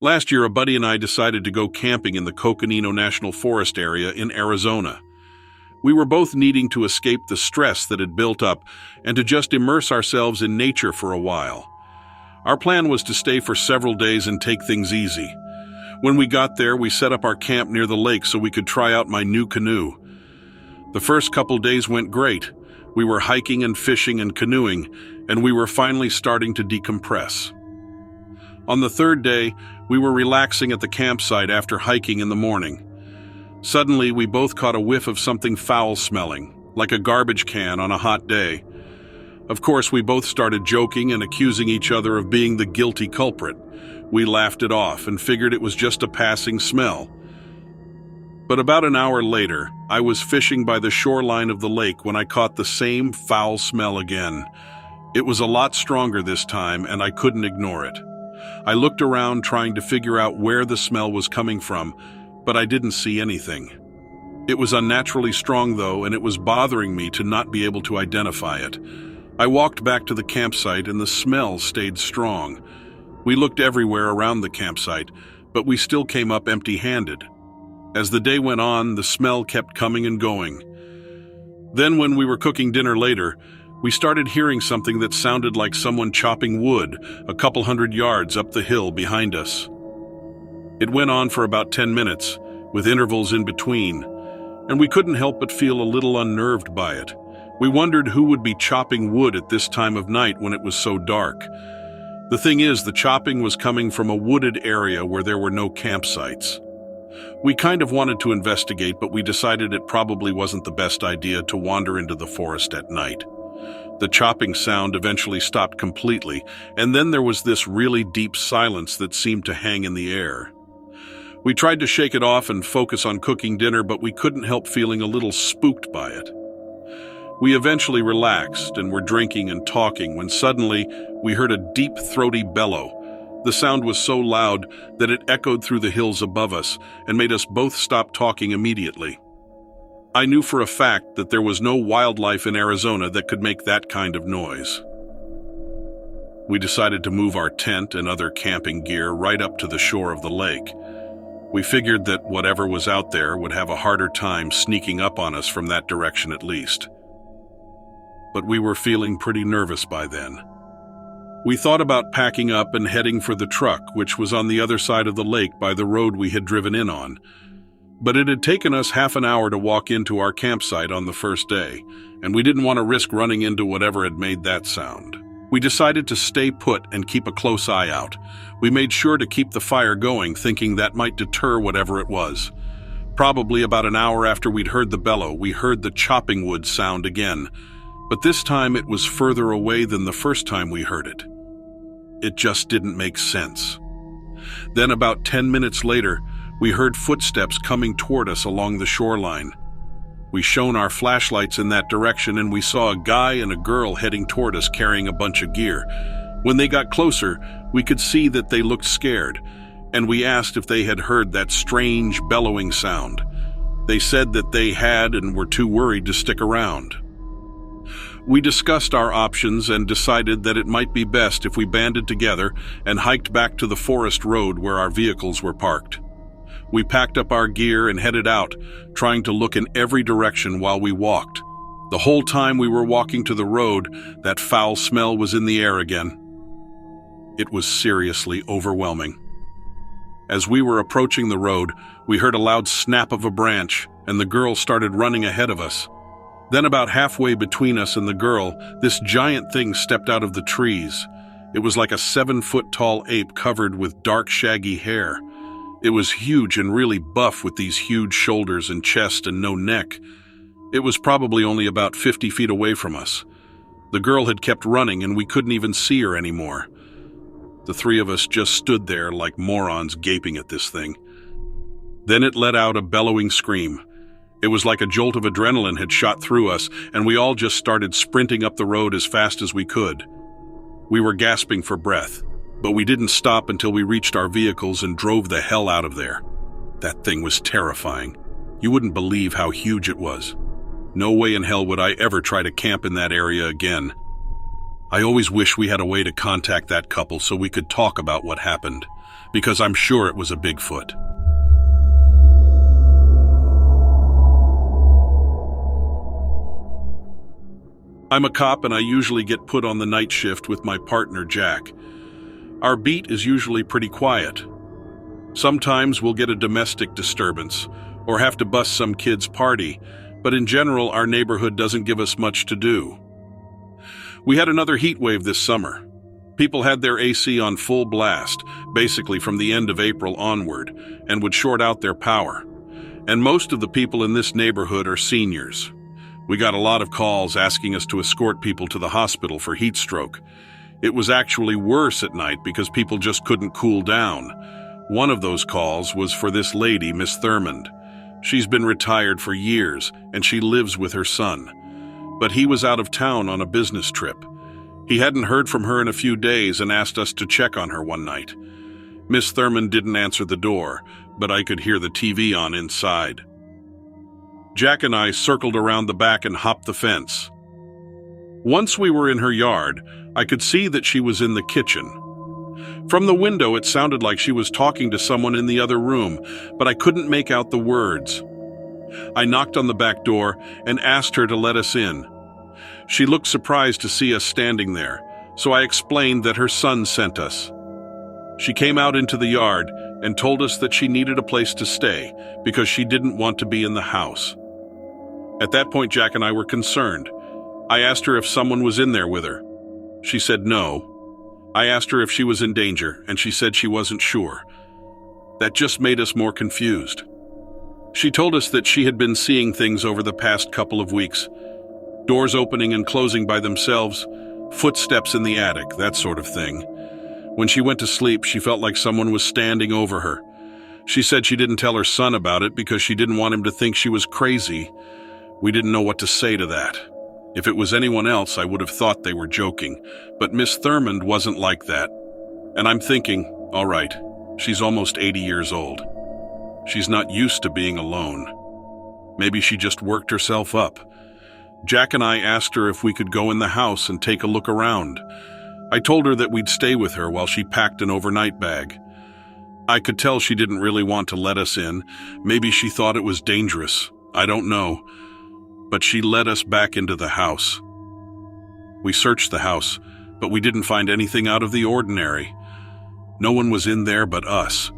Last year, a buddy and I decided to go camping in the Coconino National Forest area in Arizona. We were both needing to escape the stress that had built up and to just immerse ourselves in nature for a while. Our plan was to stay for several days and take things easy. When we got there, we set up our camp near the lake so we could try out my new canoe. The first couple days went great. We were hiking and fishing and canoeing, and we were finally starting to decompress. On the third day, we were relaxing at the campsite after hiking in the morning. Suddenly, we both caught a whiff of something foul-smelling, like a garbage can on a hot day. Of course, we both started joking and accusing each other of being the guilty culprit. We laughed it off and figured it was just a passing smell. But about an hour later, I was fishing by the shoreline of the lake when I caught the same foul smell again. It was a lot stronger this time, and I couldn't ignore it. I looked around trying to figure out where the smell was coming from, but I didn't see anything. It was unnaturally strong though, and it was bothering me to not be able to identify it. I walked back to the campsite and the smell stayed strong. We looked everywhere around the campsite, but we still came up empty-handed. As the day went on, the smell kept coming and going. Then when we were cooking dinner later, we started hearing something that sounded like someone chopping wood a couple hundred yards up the hill behind us. It went on for about 10 minutes, with intervals in between, and we couldn't help but feel a little unnerved by it. We wondered who would be chopping wood at this time of night when it was so dark. The thing is, the chopping was coming from a wooded area where there were no campsites. We kind of wanted to investigate, but we decided it probably wasn't the best idea to wander into the forest at night. The chopping sound eventually stopped completely, and then there was this really deep silence that seemed to hang in the air. We tried to shake it off and focus on cooking dinner, but we couldn't help feeling a little spooked by it. We eventually relaxed and were drinking and talking when suddenly we heard a deep, throaty bellow. The sound was so loud that it echoed through the hills above us and made us both stop talking immediately. I knew for a fact that there was no wildlife in Arizona that could make that kind of noise. We decided to move our tent and other camping gear right up to the shore of the lake. We figured that whatever was out there would have a harder time sneaking up on us from that direction at least. But we were feeling pretty nervous by then. We thought about packing up and heading for the truck, which was on the other side of the lake by the road we had driven in on. But it had taken us half an hour to walk into our campsite on the first day, and we didn't want to risk running into whatever had made that sound. We decided to stay put and keep a close eye out. We made sure to keep the fire going, thinking that might deter whatever it was. Probably about an hour after we'd heard the bellow, we heard the chopping wood sound again, but this time it was further away than the first time we heard it. It just didn't make sense. Then about 10 minutes later, we heard footsteps coming toward us along the shoreline. We shone our flashlights in that direction and we saw a guy and a girl heading toward us carrying a bunch of gear. When they got closer, we could see that they looked scared, and we asked if they had heard that strange bellowing sound. They said that they had and were too worried to stick around. We discussed our options and decided that it might be best if we banded together and hiked back to the forest road where our vehicles were parked. We packed up our gear and headed out, trying to look in every direction while we walked. The whole time we were walking to the road, that foul smell was in the air again. It was seriously overwhelming. As we were approaching the road, we heard a loud snap of a branch, and the girl started running ahead of us. Then about halfway between us and the girl, this giant thing stepped out of the trees. It was like a 7-foot-tall ape covered with dark, shaggy hair. It was huge and really buff with these huge shoulders and chest and no neck. It was probably only about 50 feet away from us. The girl had kept running and we couldn't even see her anymore. The three of us just stood there like morons gaping at this thing. Then it let out a bellowing scream. It was like a jolt of adrenaline had shot through us, and we all just started sprinting up the road as fast as we could. We were gasping for breath, but we didn't stop until we reached our vehicles and drove the hell out of there. That thing was terrifying. You wouldn't believe how huge it was. No way in hell would I ever try to camp in that area again. I always wish we had a way to contact that couple so we could talk about what happened. because I'm sure it was a Bigfoot. I'm a cop and I usually get put on the night shift with my partner, Jack. Our beat is usually pretty quiet. Sometimes we'll get a domestic disturbance or have to bust some kid's party, but in general, our neighborhood doesn't give us much to do. We had another heat wave this summer. People had their AC on full blast, basically from the end of April onward, and would short out their power. And most of the people in this neighborhood are seniors. We got a lot of calls asking us to escort people to the hospital for heat stroke. It was actually worse at night because people just couldn't cool down. One of those calls was for this lady, Miss Thurmond. She's been retired for years, and she lives with her son. But he was out of town on a business trip. He hadn't heard from her in a few days and asked us to check on her one night. Miss Thurmond didn't answer the door, but I could hear the TV on inside. Jack and I circled around the back and hopped the fence. Once we were in her yard, I could see that she was in the kitchen. From the window, it sounded like she was talking to someone in the other room, but I couldn't make out the words. I knocked on the back door and asked her to let us in. She looked surprised to see us standing there, so I explained that her son sent us. She came out into the yard and told us that she needed a place to stay because she didn't want to be in the house. At that point, Jack and I were concerned. I asked her if someone was in there with her. She said no. I asked her if she was in danger, and she said she wasn't sure. That just made us more confused. She told us that she had been seeing things over the past couple of weeks. Doors opening and closing by themselves, footsteps in the attic, that sort of thing. When she went to sleep, she felt like someone was standing over her. She said she didn't tell her son about it because she didn't want him to think she was crazy. We didn't know what to say to that. If it was anyone else, I would have thought they were joking, but Miss Thurmond wasn't like that. And I'm thinking, all right, she's almost 80 years old. She's not used to being alone. Maybe she just worked herself up. Jack and I asked her if we could go in the house and take a look around. I told her that we'd stay with her while she packed an overnight bag. I could tell she didn't really want to let us in. Maybe she thought it was dangerous. I don't know. But she led us back into the house. We searched the house, but we didn't find anything out of the ordinary. No one was in there but us.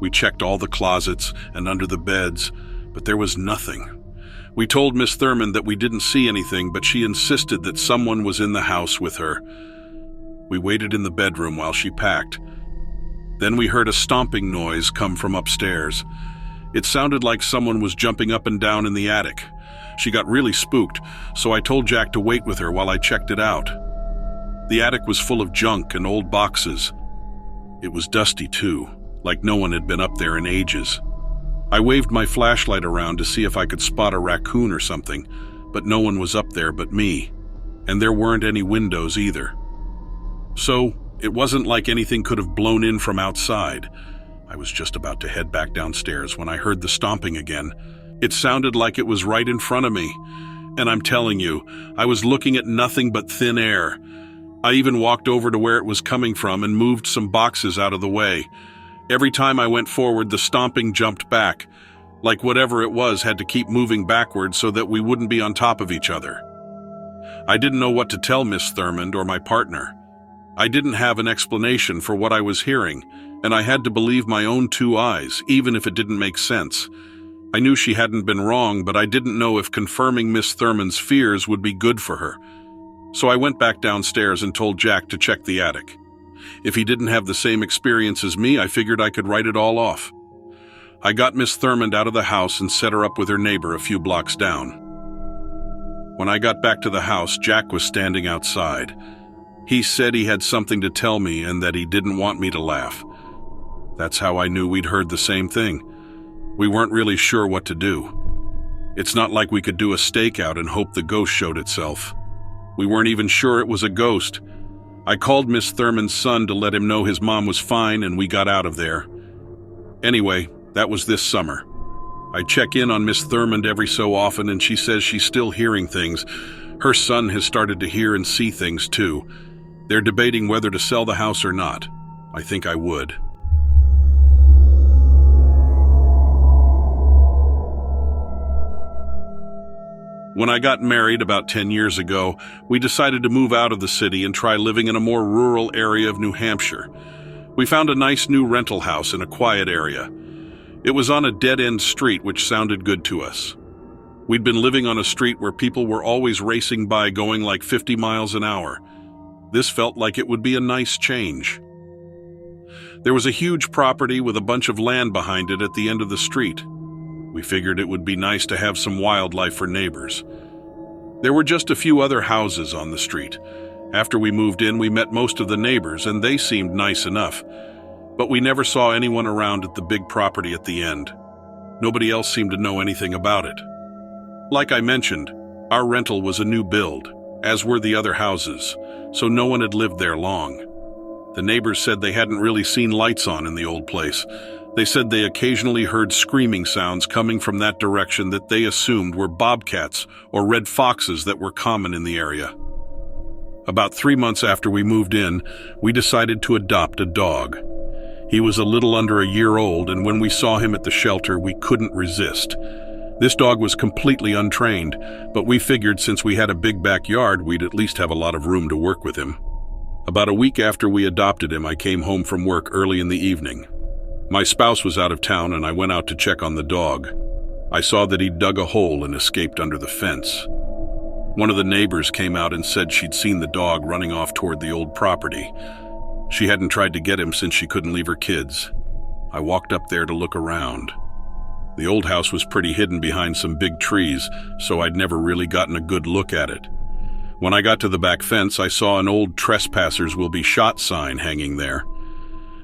We checked all the closets and under the beds, but there was nothing. We told Miss Thurmond that we didn't see anything, but she insisted that someone was in the house with her. We waited in the bedroom while she packed. Then we heard a stomping noise come from upstairs. It sounded like someone was jumping up and down in the attic. She got really spooked, so I told Jack to wait with her while I checked it out. The attic was full of junk and old boxes. It was dusty too, like no one had been up there in ages. I waved my flashlight around to see if I could spot a raccoon or something, but no one was up there but me, and there weren't any windows either. So, it wasn't like anything could have blown in from outside. I was just about to head back downstairs when I heard the stomping again. It sounded like it was right in front of me, and I'm telling you, I was looking at nothing but thin air. I even walked over to where it was coming from and moved some boxes out of the way. Every time I went forward, the stomping jumped back, like whatever it was had to keep moving backwards so that we wouldn't be on top of each other. I didn't know what to tell Miss Thurmond or my partner. I didn't have an explanation for what I was hearing, and I had to believe my own two eyes, even if it didn't make sense. I knew she hadn't been wrong, but I didn't know if confirming Miss Thurmond's fears would be good for her. So I went back downstairs and told Jack to check the attic. If he didn't have the same experience as me, I figured I could write it all off. I got Miss Thurmond out of the house and set her up with her neighbor a few blocks down. When I got back to the house, Jack was standing outside. He said he had something to tell me and that he didn't want me to laugh. That's how I knew we'd heard the same thing. We weren't really sure what to do. It's not like we could do a stakeout and hope the ghost showed itself. We weren't even sure it was a ghost. I called Miss Thurmond's son to let him know his mom was fine and we got out of there. Anyway, that was this summer. I check in on Miss Thurmond every so often and she says she's still hearing things. Her son has started to hear and see things too. They're debating whether to sell the house or not. I think I would. When I got married about 10 years ago, we decided to move out of the city and try living in a more rural area of New Hampshire. We found a nice new rental house in a quiet area. It was on a dead-end street, which sounded good to us. We'd been living on a street where people were always racing by going like 50 miles an hour. This felt like it would be a nice change. There was a huge property with a bunch of land behind it at the end of the street. We figured it would be nice to have some wildlife for neighbors. There were just a few other houses on the street. After we moved in, we met most of the neighbors, and they seemed nice enough. But we never saw anyone around at the big property at the end. Nobody else seemed to know anything about it. Like I mentioned, our rental was a new build, as were the other houses, so no one had lived there long. The neighbors said they hadn't really seen lights on in the old place. They said they occasionally heard screaming sounds coming from that direction that they assumed were bobcats or red foxes that were common in the area. About 3 months after we moved in, we decided to adopt a dog. He was a little under a year old, and when we saw him at the shelter, we couldn't resist. This dog was completely untrained, but we figured since we had a big backyard, we'd at least have a lot of room to work with him. About a week after we adopted him, I came home from work early in the evening. My spouse was out of town, and I went out to check on the dog. I saw that he'd dug a hole and escaped under the fence. One of the neighbors came out and said she'd seen the dog running off toward the old property. She hadn't tried to get him since she couldn't leave her kids. I walked up there to look around. The old house was pretty hidden behind some big trees, so I'd never really gotten a good look at it. When I got to the back fence, I saw an old "Trespassers will be shot" sign hanging there.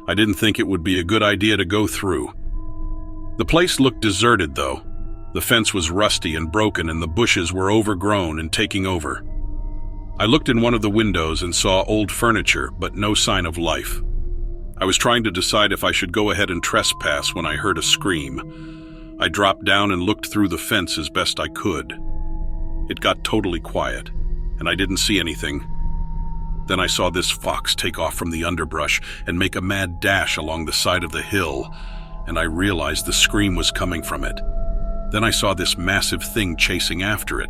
I didn't think it would be a good idea to go through. The place looked deserted, though. The fence was rusty and broken, and the bushes were overgrown and taking over. I looked in one of the windows and saw old furniture, but no sign of life. I was trying to decide if I should go ahead and trespass when I heard a scream. I dropped down and looked through the fence as best I could. It got totally quiet, and I didn't see anything. Then I saw this fox take off from the underbrush and make a mad dash along the side of the hill, and I realized the scream was coming from it. Then I saw this massive thing chasing after it.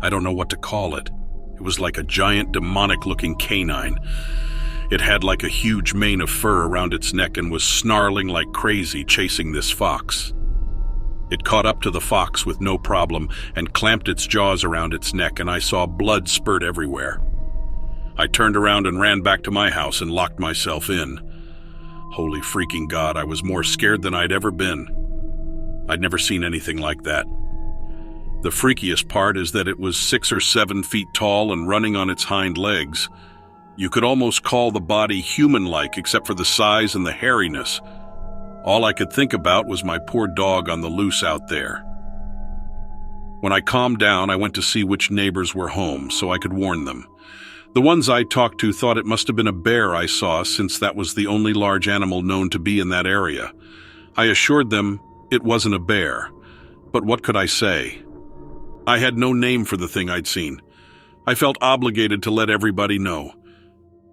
I don't know what to call it. It was like a giant demonic-looking canine. It had like a huge mane of fur around its neck and was snarling like crazy, chasing this fox. It caught up to the fox with no problem and clamped its jaws around its neck, and I saw blood spurt everywhere. I turned around and ran back to my house and locked myself in. Holy freaking God, I was more scared than I'd ever been. I'd never seen anything like that. The freakiest part is that it was 6 or 7 feet tall and running on its hind legs. You could almost call the body human-like except for the size and the hairiness. All I could think about was my poor dog on the loose out there. When I calmed down, I went to see which neighbors were home so I could warn them. The ones I talked to thought it must have been a bear I saw, since that was the only large animal known to be in that area. I assured them it wasn't a bear, but what could I say? I had no name for the thing I'd seen. I felt obligated to let everybody know.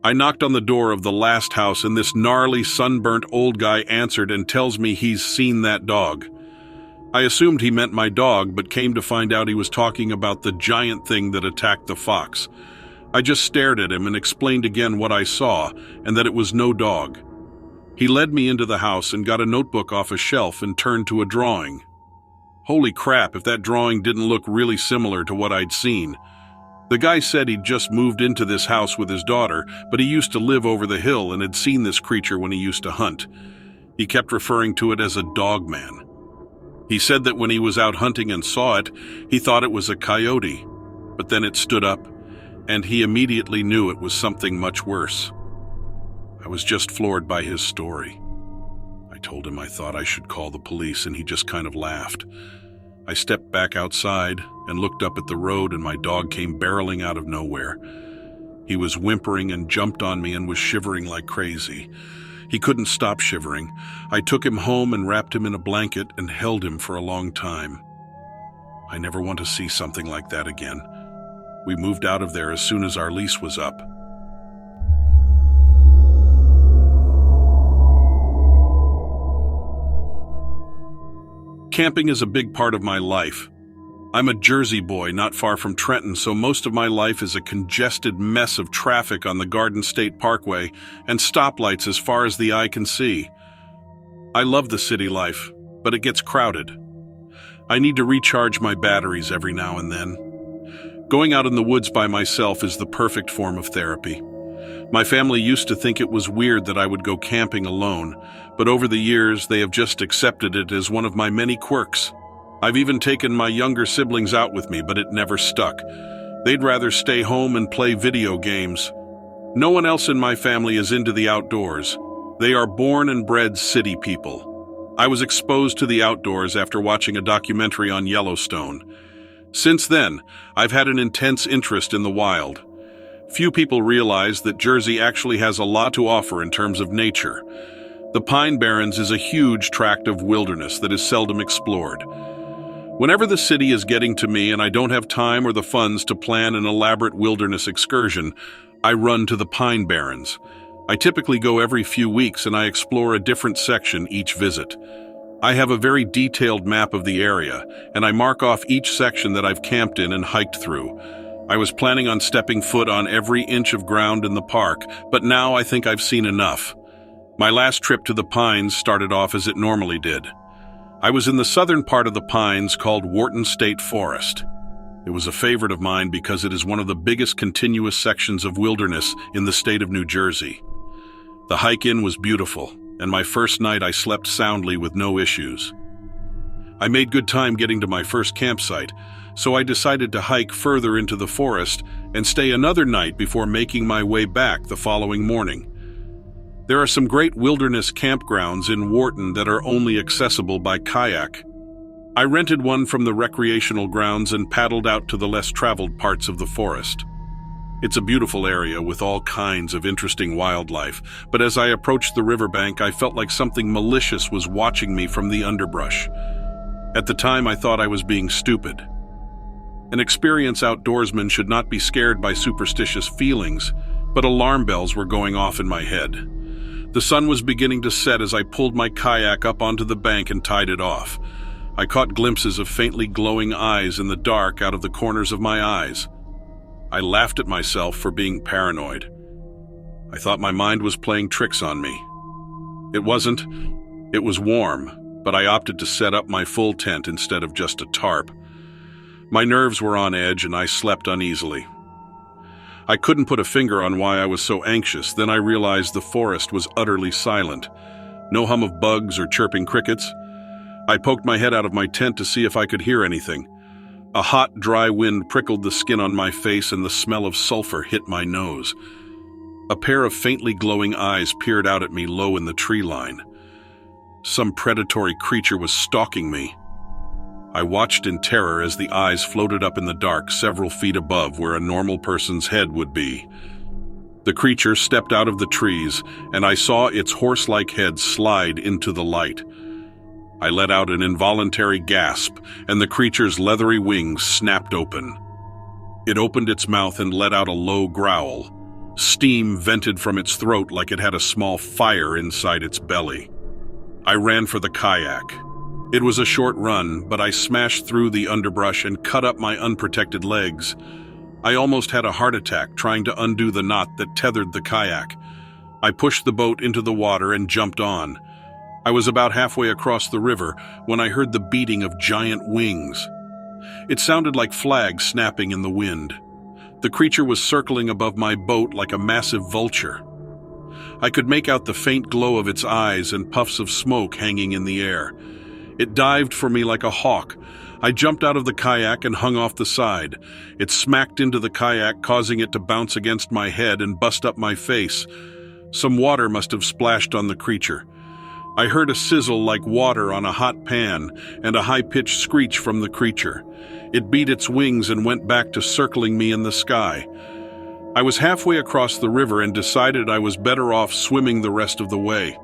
I knocked on the door of the last house, and this gnarly, sunburnt old guy answered and tells me he's seen that dog. I assumed he meant my dog, but came to find out he was talking about the giant thing that attacked the fox. I just stared at him and explained again what I saw, and that it was no dog. He led me into the house and got a notebook off a shelf and turned to a drawing. Holy crap, if that drawing didn't look really similar to what I'd seen. The guy said he'd just moved into this house with his daughter, but he used to live over the hill and had seen this creature when he used to hunt. He kept referring to it as a Dogman. He said that when he was out hunting and saw it, he thought it was a coyote, but then it stood up, and he immediately knew it was something much worse. I was just floored by his story. I told him I thought I should call the police, and he just kind of laughed. I stepped back outside and looked up at the road, and my dog came barreling out of nowhere. He was whimpering and jumped on me and was shivering like crazy. He couldn't stop shivering. I took him home and wrapped him in a blanket and held him for a long time. I never want to see something like that again. We moved out of there as soon as our lease was up. Camping is a big part of my life. I'm a Jersey boy not far from Trenton, so most of my life is a congested mess of traffic on the Garden State Parkway and stoplights as far as the eye can see. I love the city life, but it gets crowded. I need to recharge my batteries every now and then. Going out in the woods by myself is the perfect form of therapy. My family used to think it was weird that I would go camping alone, but over the years they have just accepted it as one of my many quirks. I've even taken my younger siblings out with me, but it never stuck. They'd rather stay home and play video games. No one else in my family is into the outdoors. They are born and bred city people. I was exposed to the outdoors after watching a documentary on Yellowstone. Since then, I've had an intense interest in the wild. Few people realize that Jersey actually has a lot to offer in terms of nature. The Pine Barrens is a huge tract of wilderness that is seldom explored. Whenever the city is getting to me and I don't have time or the funds to plan an elaborate wilderness excursion, I run to the Pine Barrens. I typically go every few weeks and I explore a different section each visit. I have a very detailed map of the area, and I mark off each section that I've camped in and hiked through. I was planning on stepping foot on every inch of ground in the park, but now I think I've seen enough. My last trip to the Pines started off as it normally did. I was in the southern part of the Pines called Wharton State Forest. It was a favorite of mine because it is one of the biggest continuous sections of wilderness in the state of New Jersey. The hike-in was beautiful, and my first night I slept soundly with no issues. I made good time getting to my first campsite, so I decided to hike further into the forest and stay another night before making my way back the following morning. There are some great wilderness campgrounds in Wharton that are only accessible by kayak. I rented one from the recreational grounds and paddled out to the less traveled parts of the forest. It's a beautiful area with all kinds of interesting wildlife, but as I approached the riverbank, I felt like something malicious was watching me from the underbrush. At the time, I thought I was being stupid. An experienced outdoorsman should not be scared by superstitious feelings, but alarm bells were going off in my head. The sun was beginning to set as I pulled my kayak up onto the bank and tied it off. I caught glimpses of faintly glowing eyes in the dark out of the corners of my eyes. I laughed at myself for being paranoid. I thought my mind was playing tricks on me. It wasn't. It was warm, but I opted to set up my full tent instead of just a tarp. My nerves were on edge and I slept uneasily. I couldn't put a finger on why I was so anxious. Then I realized the forest was utterly silent. No hum of bugs or chirping crickets. I poked my head out of my tent to see if I could hear anything. A hot, dry wind prickled the skin on my face and the smell of sulfur hit my nose. A pair of faintly glowing eyes peered out at me low in the tree line. Some predatory creature was stalking me. I watched in terror as the eyes floated up in the dark several feet above where a normal person's head would be. The creature stepped out of the trees, and I saw its horse-like head slide into the light. I let out an involuntary gasp, and the creature's leathery wings snapped open. It opened its mouth and let out a low growl. Steam vented from its throat like it had a small fire inside its belly. I ran for the kayak. It was a short run, but I smashed through the underbrush and cut up my unprotected legs. I almost had a heart attack trying to undo the knot that tethered the kayak. I pushed the boat into the water and jumped on. I was about halfway across the river when I heard the beating of giant wings. It sounded like flags snapping in the wind. The creature was circling above my boat like a massive vulture. I could make out the faint glow of its eyes and puffs of smoke hanging in the air. It dived for me like a hawk. I jumped out of the kayak and hung off the side. It smacked into the kayak, causing it to bounce against my head and bust up my face. Some water must have splashed on the creature. I heard a sizzle like water on a hot pan and a high-pitched screech from the creature. It beat its wings and went back to circling me in the sky. I was halfway across the river and decided I was better off swimming the rest of the way.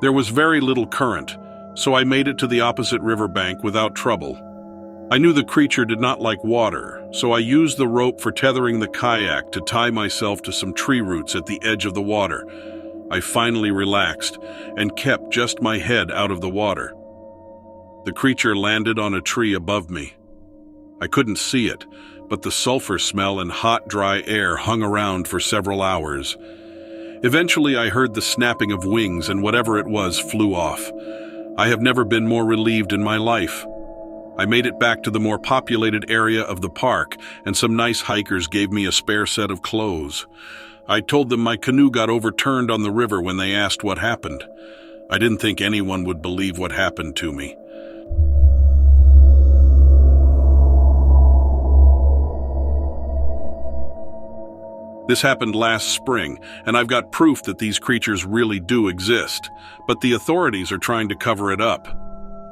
There was very little current, so I made it to the opposite riverbank without trouble. I knew the creature did not like water, so I used the rope for tethering the kayak to tie myself to some tree roots at the edge of the water. I finally relaxed and kept just my head out of the water. The creature landed on a tree above me. I couldn't see it, but the sulfur smell and hot, dry air hung around for several hours. Eventually, I heard the snapping of wings, and whatever it was flew off. I have never been more relieved in my life. I made it back to the more populated area of the park, and some nice hikers gave me a spare set of clothes. I told them my canoe got overturned on the river when they asked what happened. I didn't think anyone would believe what happened to me. This happened last spring, and I've got proof that these creatures really do exist, but the authorities are trying to cover it up.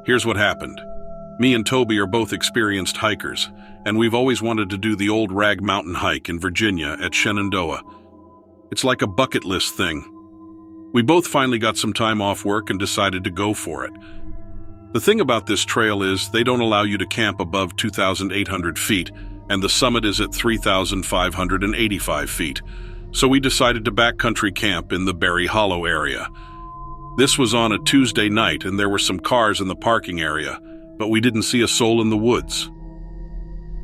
Here's what happened. Me and Toby are both experienced hikers, and we've always wanted to do the old Rag Mountain hike in Virginia at Shenandoah. It's like a bucket list thing. We both finally got some time off work and decided to go for it. The thing about this trail is they don't allow you to camp above 2,800 feet, and the summit is at 3,585 feet, so we decided to backcountry camp in the Berry Hollow area. This was on a Tuesday night, and there were some cars in the parking area, but we didn't see a soul in the woods.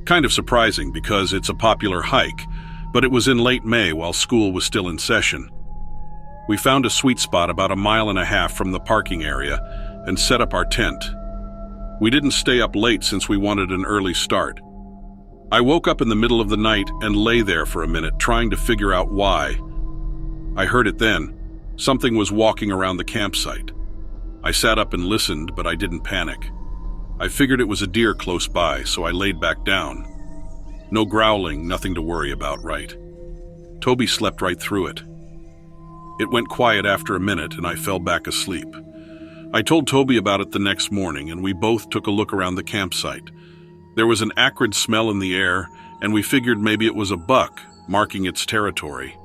Kind of surprising because it's a popular hike, but it was in late May while school was still in session. We found a sweet spot about 1.5 miles from the parking area and set up our tent. We didn't stay up late since we wanted an early start. I woke up in the middle of the night and lay there for a minute trying to figure out why. I heard it then. Something was walking around the campsite. I sat up and listened, but I didn't panic. I figured it was a deer close by, so I laid back down. No growling, nothing to worry about, right? Toby slept right through it. It went quiet after a minute, and I fell back asleep. I told Toby about it the next morning, and we both took a look around the campsite. There was an acrid smell in the air, and we figured maybe it was a buck marking its territory.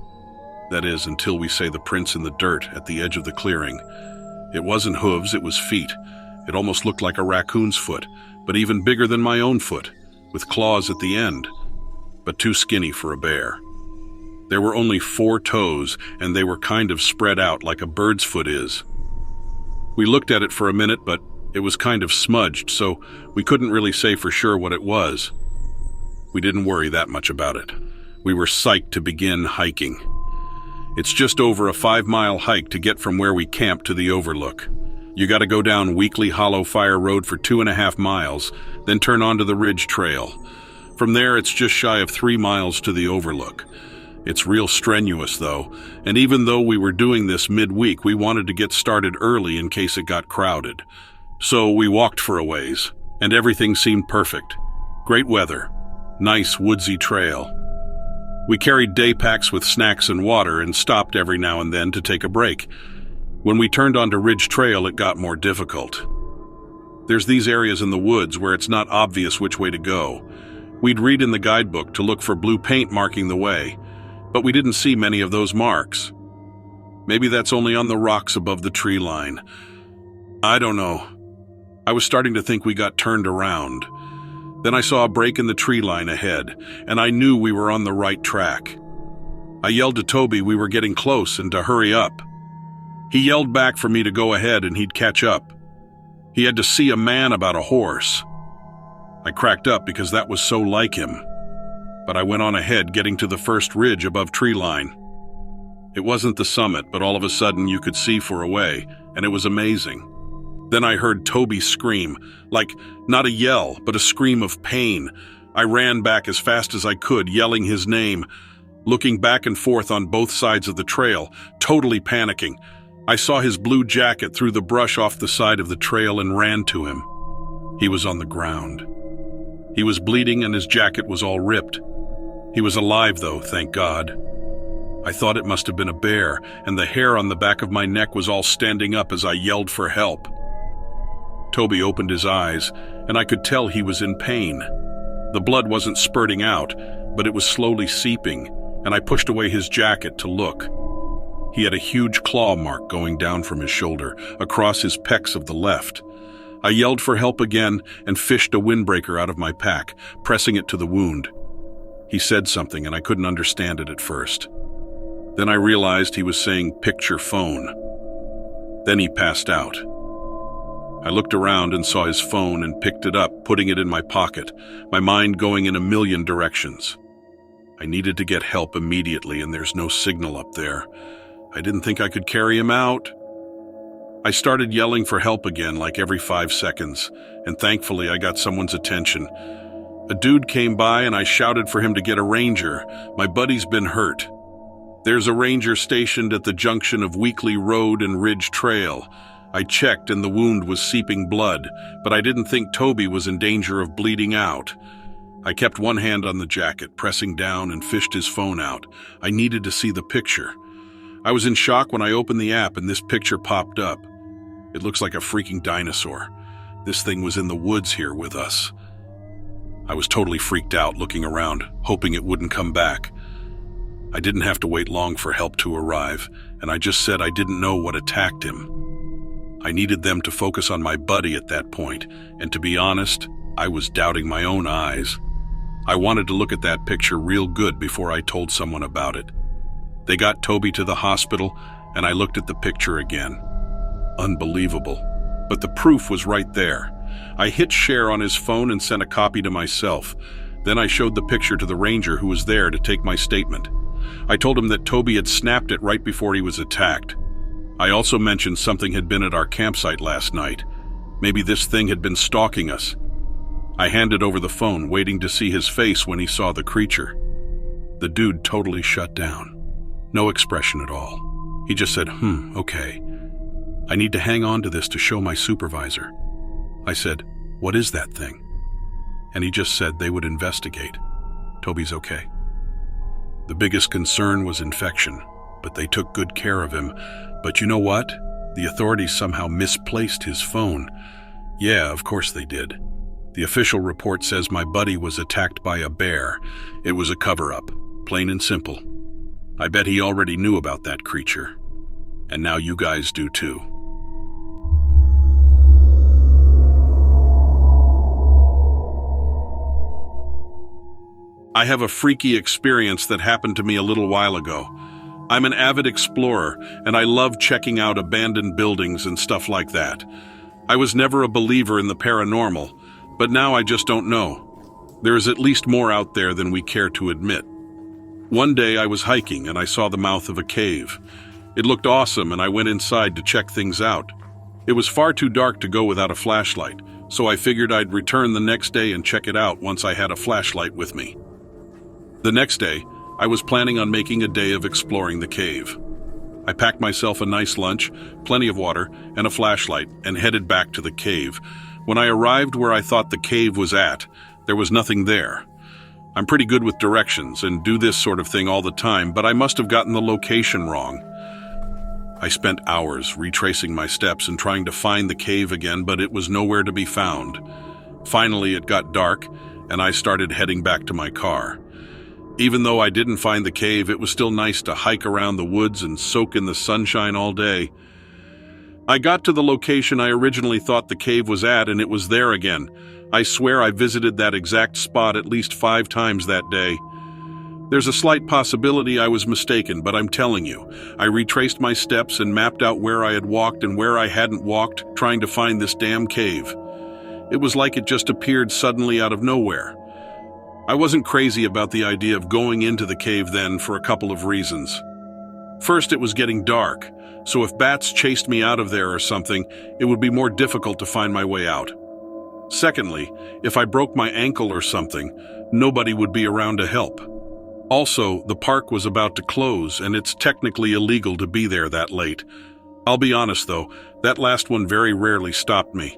That is, until we saw the prints in the dirt at the edge of the clearing. It wasn't hooves, it was feet. It almost looked like a raccoon's foot, but even bigger than my own foot, with claws at the end, but too skinny for a bear. There were only 4 toes, and they were kind of spread out like a bird's foot is. We looked at it for a minute, but it was kind of smudged, so we couldn't really say for sure what it was. We didn't worry that much about it. We were psyched to begin hiking. It's just over a 5-mile hike to get from where we camped to the overlook. You gotta go down Weekly Hollow Fire Road for 2.5 miles, then turn onto the Ridge Trail. From there, it's just shy of 3 miles to the overlook. It's real strenuous, though, and even though we were doing this midweek, we wanted to get started early in case it got crowded. So we walked for a ways, and everything seemed perfect. Great weather, nice woodsy trail. We carried day packs with snacks and water and stopped every now and then to take a break. When we turned onto Ridge Trail, it got more difficult. There's these areas in the woods where it's not obvious which way to go. We'd read in the guidebook to look for blue paint marking the way, but we didn't see many of those marks. Maybe that's only on the rocks above the tree line. I don't know. I was starting to think we got turned around. Then I saw a break in the tree line ahead, and I knew we were on the right track. I yelled to Toby we were getting close and to hurry up. He yelled back for me to go ahead and he'd catch up. He had to see a man about a horse. I cracked up because that was so like him. But I went on ahead, getting to the first ridge above tree line. It wasn't the summit, but all of a sudden you could see for a way, and it was amazing. Then I heard Toby scream, like not a yell, but a scream of pain. I ran back as fast as I could, yelling his name, looking back and forth on both sides of the trail, totally panicking. I saw his blue jacket through the brush off the side of the trail and ran to him. He was on the ground. He was bleeding and his jacket was all ripped. He was alive though, thank God. I thought it must have been a bear, and the hair on the back of my neck was all standing up as I yelled for help. Toby opened his eyes, and I could tell he was in pain. The blood wasn't spurting out, but it was slowly seeping, and I pushed away his jacket to look. He had a huge claw mark going down from his shoulder, across his pecs of the left. I yelled for help again and fished a windbreaker out of my pack, pressing it to the wound. He said something, and I couldn't understand it at first. Then I realized he was saying, "Picture phone." Then he passed out. I looked around and saw his phone and picked it up, putting it in my pocket, my mind going in a million directions. I needed to get help immediately, and there's no signal up there. I didn't think I could carry him out. I started yelling for help again, like every 5 seconds, and thankfully I got someone's attention. A dude came by and I shouted for him to get a ranger. My buddy's been hurt. There's a ranger stationed at the junction of Weekly Road and Ridge Trail. I checked and the wound was seeping blood, but I didn't think Toby was in danger of bleeding out. I kept one hand on the jacket, pressing down, and fished his phone out. I needed to see the picture. I was in shock when I opened the app and this picture popped up. It looks like a freaking dinosaur. This thing was in the woods here with us. I was totally freaked out, looking around, hoping it wouldn't come back. I didn't have to wait long for help to arrive, and I just said I didn't know what attacked him. I needed them to focus on my buddy at that point, and to be honest, I was doubting my own eyes. I wanted to look at that picture real good before I told someone about it. They got Toby to the hospital, and I looked at the picture again. Unbelievable. But the proof was right there. I hit share on his phone and sent a copy to myself. Then I showed the picture to the ranger who was there to take my statement. I told him that Toby had snapped it right before he was attacked. I also mentioned something had been at our campsite last night. Maybe this thing had been stalking us. I handed over the phone, waiting to see his face when he saw the creature. The dude totally shut down. No expression at all. He just said, okay. I need to hang on to this to show my supervisor. I said, what is that thing? And he just said they would investigate. Toby's okay. The biggest concern was infection, but they took good care of him. But you know what? The authorities somehow misplaced his phone. Yeah, of course they did. The official report says my buddy was attacked by a bear. It was a cover-up, plain and simple. I bet he already knew about that creature. And now you guys do too. I have a freaky experience that happened to me a little while ago. I'm an avid explorer, and I love checking out abandoned buildings and stuff like that. I was never a believer in the paranormal, but now I just don't know. There is at least more out there than we care to admit. One day I was hiking and I saw the mouth of a cave. It looked awesome and I went inside to check things out. It was far too dark to go without a flashlight, so I figured I'd return the next day and check it out once I had a flashlight with me. The next day, I was planning on making a day of exploring the cave. I packed myself a nice lunch, plenty of water, and a flashlight, and headed back to the cave. When I arrived where I thought the cave was at, there was nothing there. I'm pretty good with directions and do this sort of thing all the time, but I must have gotten the location wrong. I spent hours retracing my steps and trying to find the cave again, but it was nowhere to be found. Finally, it got dark, and I started heading back to my car. Even though I didn't find the cave, it was still nice to hike around the woods and soak in the sunshine all day. I got to the location I originally thought the cave was at, and it was there again. I swear I visited that exact spot at least 5 times that day. There's a slight possibility I was mistaken, but I'm telling you, I retraced my steps and mapped out where I had walked and where I hadn't walked, trying to find this damn cave. It was like it just appeared suddenly out of nowhere. I wasn't crazy about the idea of going into the cave then for a couple of reasons. First, it was getting dark, so if bats chased me out of there or something, it would be more difficult to find my way out. Secondly, if I broke my ankle or something, nobody would be around to help. Also, the park was about to close, and it's technically illegal to be there that late. I'll be honest though, that last one very rarely stopped me.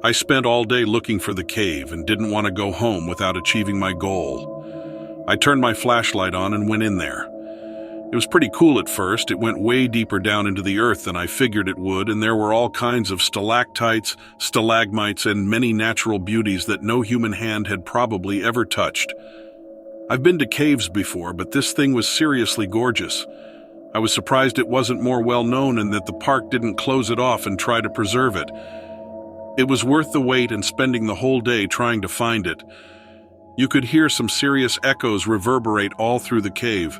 I spent all day looking for the cave and didn't want to go home without achieving my goal. I turned my flashlight on and went in there. It was pretty cool at first. It went way deeper down into the earth than I figured it would, and there were all kinds of stalactites, stalagmites, and many natural beauties that no human hand had probably ever touched. I've been to caves before, but this thing was seriously gorgeous. I was surprised it wasn't more well known and that the park didn't close it off and try to preserve it. It was worth the wait and spending the whole day trying to find it. You could hear some serious echoes reverberate all through the cave.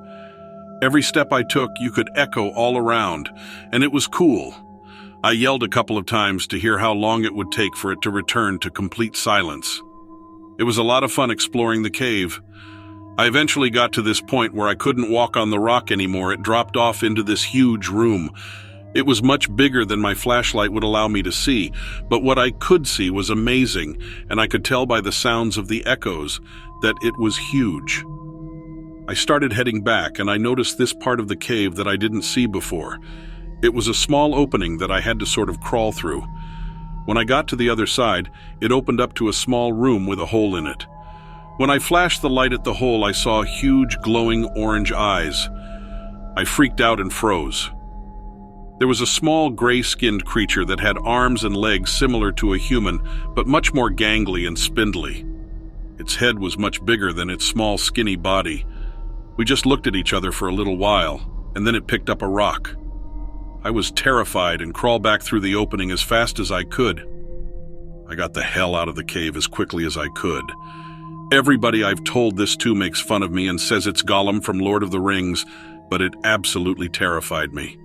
Every step I took, you could echo all around, and it was cool. I yelled a couple of times to hear how long it would take for it to return to complete silence. It was a lot of fun exploring the cave. I eventually got to this point where I couldn't walk on the rock anymore. It dropped off into this huge room. It was much bigger than my flashlight would allow me to see, but what I could see was amazing, and I could tell by the sounds of the echoes that it was huge. I started heading back, and I noticed this part of the cave that I didn't see before. It was a small opening that I had to sort of crawl through. When I got to the other side, it opened up to a small room with a hole in it. When I flashed the light at the hole, I saw huge glowing orange eyes. I freaked out and froze. There was a small gray-skinned creature that had arms and legs similar to a human, but much more gangly and spindly. Its head was much bigger than its small, skinny body. We just looked at each other for a little while, and then it picked up a rock. I was terrified and crawled back through the opening as fast as I could. I got the hell out of the cave as quickly as I could. Everybody I've told this to makes fun of me and says it's Gollum from Lord of the Rings, but it absolutely terrified me.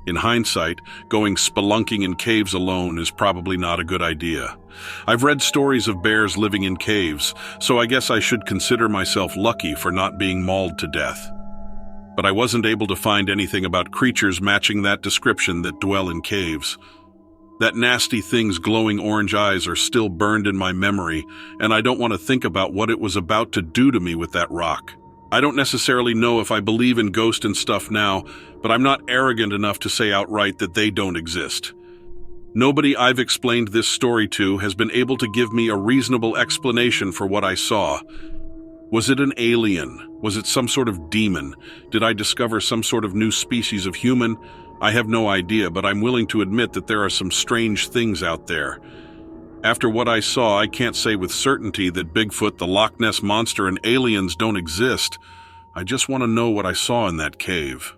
In hindsight, going spelunking in caves alone is probably not a good idea. I've read stories of bears living in caves, so I guess I should consider myself lucky for not being mauled to death. But I wasn't able to find anything about creatures matching that description that dwell in caves. That nasty thing's glowing orange eyes are still burned in my memory, and I don't want to think about what it was about to do to me with that rock. I don't necessarily know if I believe in ghosts and stuff now, but I'm not arrogant enough to say outright that they don't exist. Nobody I've explained this story to has been able to give me a reasonable explanation for what I saw. Was it an alien? Was it some sort of demon? Did I discover some sort of new species of human? I have no idea, but I'm willing to admit that there are some strange things out there. After what I saw, I can't say with certainty that Bigfoot, the Loch Ness Monster, and aliens don't exist. I just want to know what I saw in that cave.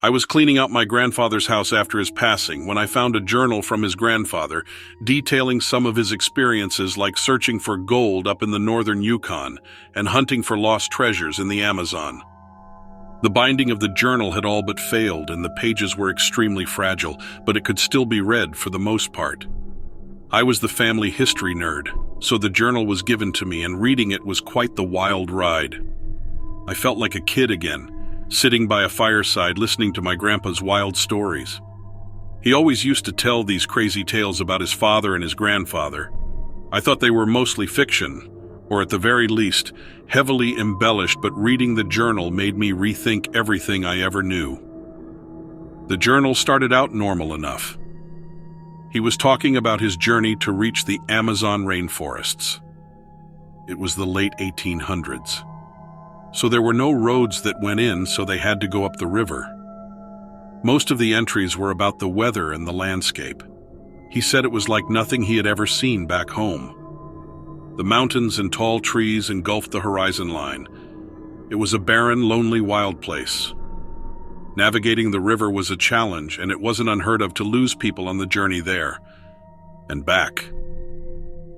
I was cleaning out my grandfather's house after his passing when I found a journal from his grandfather detailing some of his experiences, like searching for gold up in the northern Yukon and hunting for lost treasures in the Amazon. The binding of the journal had all but failed, and the pages were extremely fragile, but it could still be read for the most part. I was the family history nerd, so the journal was given to me, and reading it was quite the wild ride. I felt like a kid again, sitting by a fireside listening to my grandpa's wild stories. He always used to tell these crazy tales about his father and his grandfather. I thought they were mostly fiction, or at the very least, heavily embellished, but reading the journal made me rethink everything I ever knew. The journal started out normal enough. He was talking about his journey to reach the Amazon rainforests. It was the late 1800s. So there were no roads that went in, so they had to go up the river. Most of the entries were about the weather and the landscape. He said it was like nothing he had ever seen back home. The mountains and tall trees engulfed the horizon line. It was a barren, lonely, wild place. Navigating the river was a challenge, and it wasn't unheard of to lose people on the journey there and back.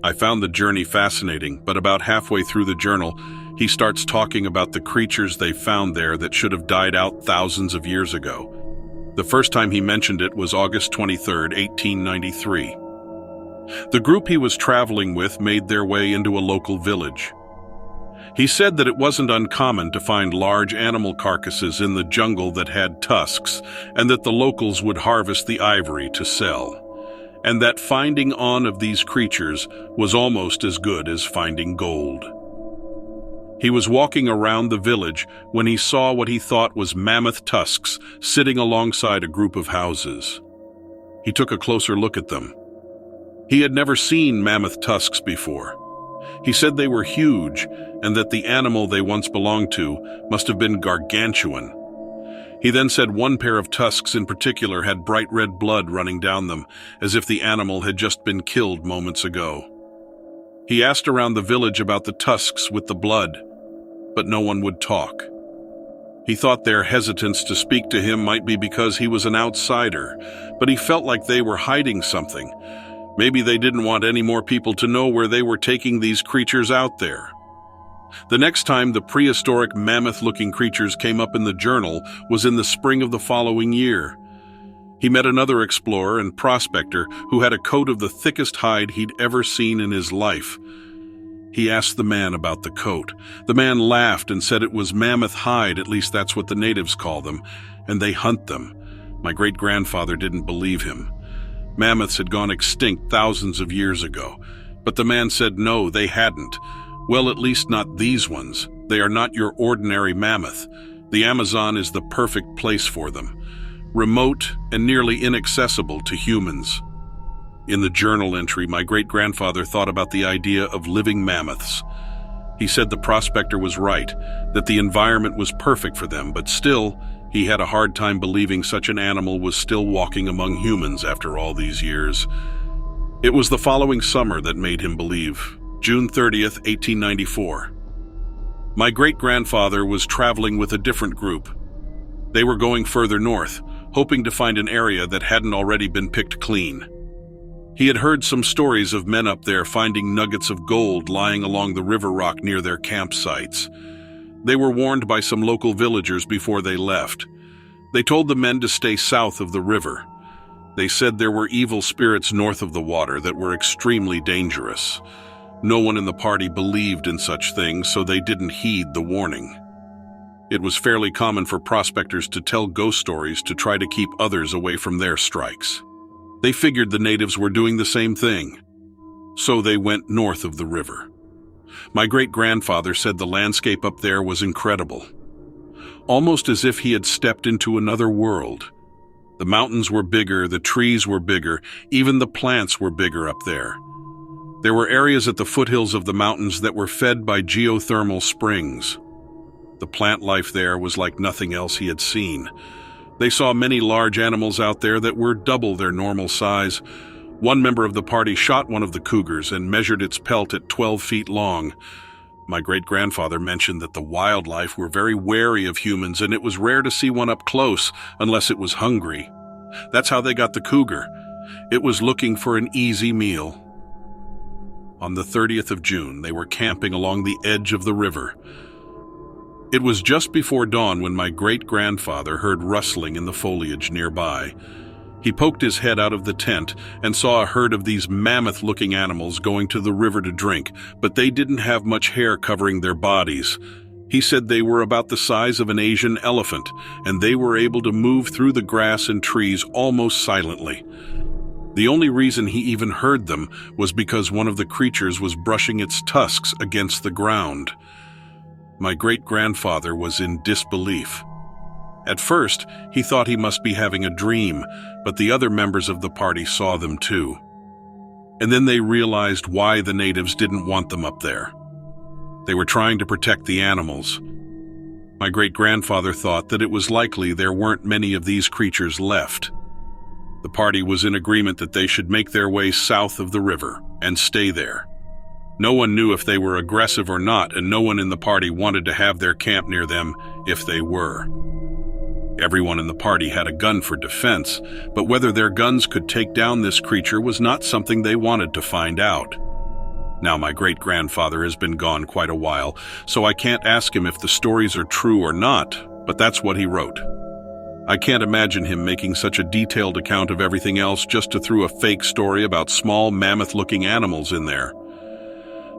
I found the journey fascinating, but about halfway through the journal, he starts talking about the creatures they found there that should have died out thousands of years ago. The first time he mentioned it was August 23, 1893. The group he was traveling with made their way into a local village. He said that it wasn't uncommon to find large animal carcasses in the jungle that had tusks, and that the locals would harvest the ivory to sell, and that finding one of these creatures was almost as good as finding gold. He was walking around the village when he saw what he thought was mammoth tusks sitting alongside a group of houses. He took a closer look at them. He had never seen mammoth tusks before. He said they were huge, and that the animal they once belonged to must have been gargantuan. He then said one pair of tusks in particular had bright red blood running down them, as if the animal had just been killed moments ago. He asked around the village about the tusks with the blood, but no one would talk. He thought their hesitance to speak to him might be because he was an outsider, but he felt like they were hiding something. Maybe they didn't want any more people to know where they were taking these creatures out there. The next time the prehistoric mammoth-looking creatures came up in the journal was in the spring of the following year. He met another explorer and prospector who had a coat of the thickest hide he'd ever seen in his life. He asked the man about the coat. The man laughed and said it was mammoth hide, at least that's what the natives call them, and they hunt them. My great-grandfather didn't believe him. Mammoths had gone extinct thousands of years ago, but the man said no, they hadn't. Well, at least not these ones. They are not your ordinary mammoth. The Amazon is the perfect place for them. Remote and nearly inaccessible to humans. In the journal entry, my great-grandfather thought about the idea of living mammoths. He said the prospector was right, that the environment was perfect for them, but still, he had a hard time believing such an animal was still walking among humans after all these years. It was the following summer that made him believe, June 30th, 1894. My great-grandfather was traveling with a different group. They were going further north, hoping to find an area that hadn't already been picked clean. He had heard some stories of men up there finding nuggets of gold lying along the river rock near their campsites. They were warned by some local villagers before they left. They told the men to stay south of the river. They said there were evil spirits north of the water that were extremely dangerous. No one in the party believed in such things, so they didn't heed the warning. It was fairly common for prospectors to tell ghost stories to try to keep others away from their strikes. They figured the natives were doing the same thing, so they went north of the river. My great-grandfather said the landscape up there was incredible, almost as if he had stepped into another world. The mountains were bigger, the trees were bigger, even the plants were bigger up there. There were areas at the foothills of the mountains that were fed by geothermal springs. The plant life there was like nothing else he had seen. They saw many large animals out there that were double their normal size. One member of the party shot one of the cougars and measured its pelt at 12 feet long. My great-grandfather mentioned that the wildlife were very wary of humans and it was rare to see one up close unless it was hungry. That's how they got the cougar. It was looking for an easy meal. On the 30th of June, they were camping along the edge of the river. It was just before dawn when my great-grandfather heard rustling in the foliage nearby. He poked his head out of the tent and saw a herd of these mammoth-looking animals going to the river to drink, but they didn't have much hair covering their bodies. He said they were about the size of an Asian elephant, and they were able to move through the grass and trees almost silently. The only reason he even heard them was because one of the creatures was brushing its tusks against the ground. My great-grandfather was in disbelief. At first, he thought he must be having a dream, but the other members of the party saw them too. And then they realized why the natives didn't want them up there. They were trying to protect the animals. My great-grandfather thought that it was likely there weren't many of these creatures left. The party was in agreement that they should make their way south of the river and stay there. No one knew if they were aggressive or not, and no one in the party wanted to have their camp near them if they were. Everyone in the party had a gun for defense, but whether their guns could take down this creature was not something they wanted to find out. Now, my great-grandfather has been gone quite a while, so I can't ask him if the stories are true or not, but that's what he wrote. I can't imagine him making such a detailed account of everything else just to throw a fake story about small mammoth-looking animals in there.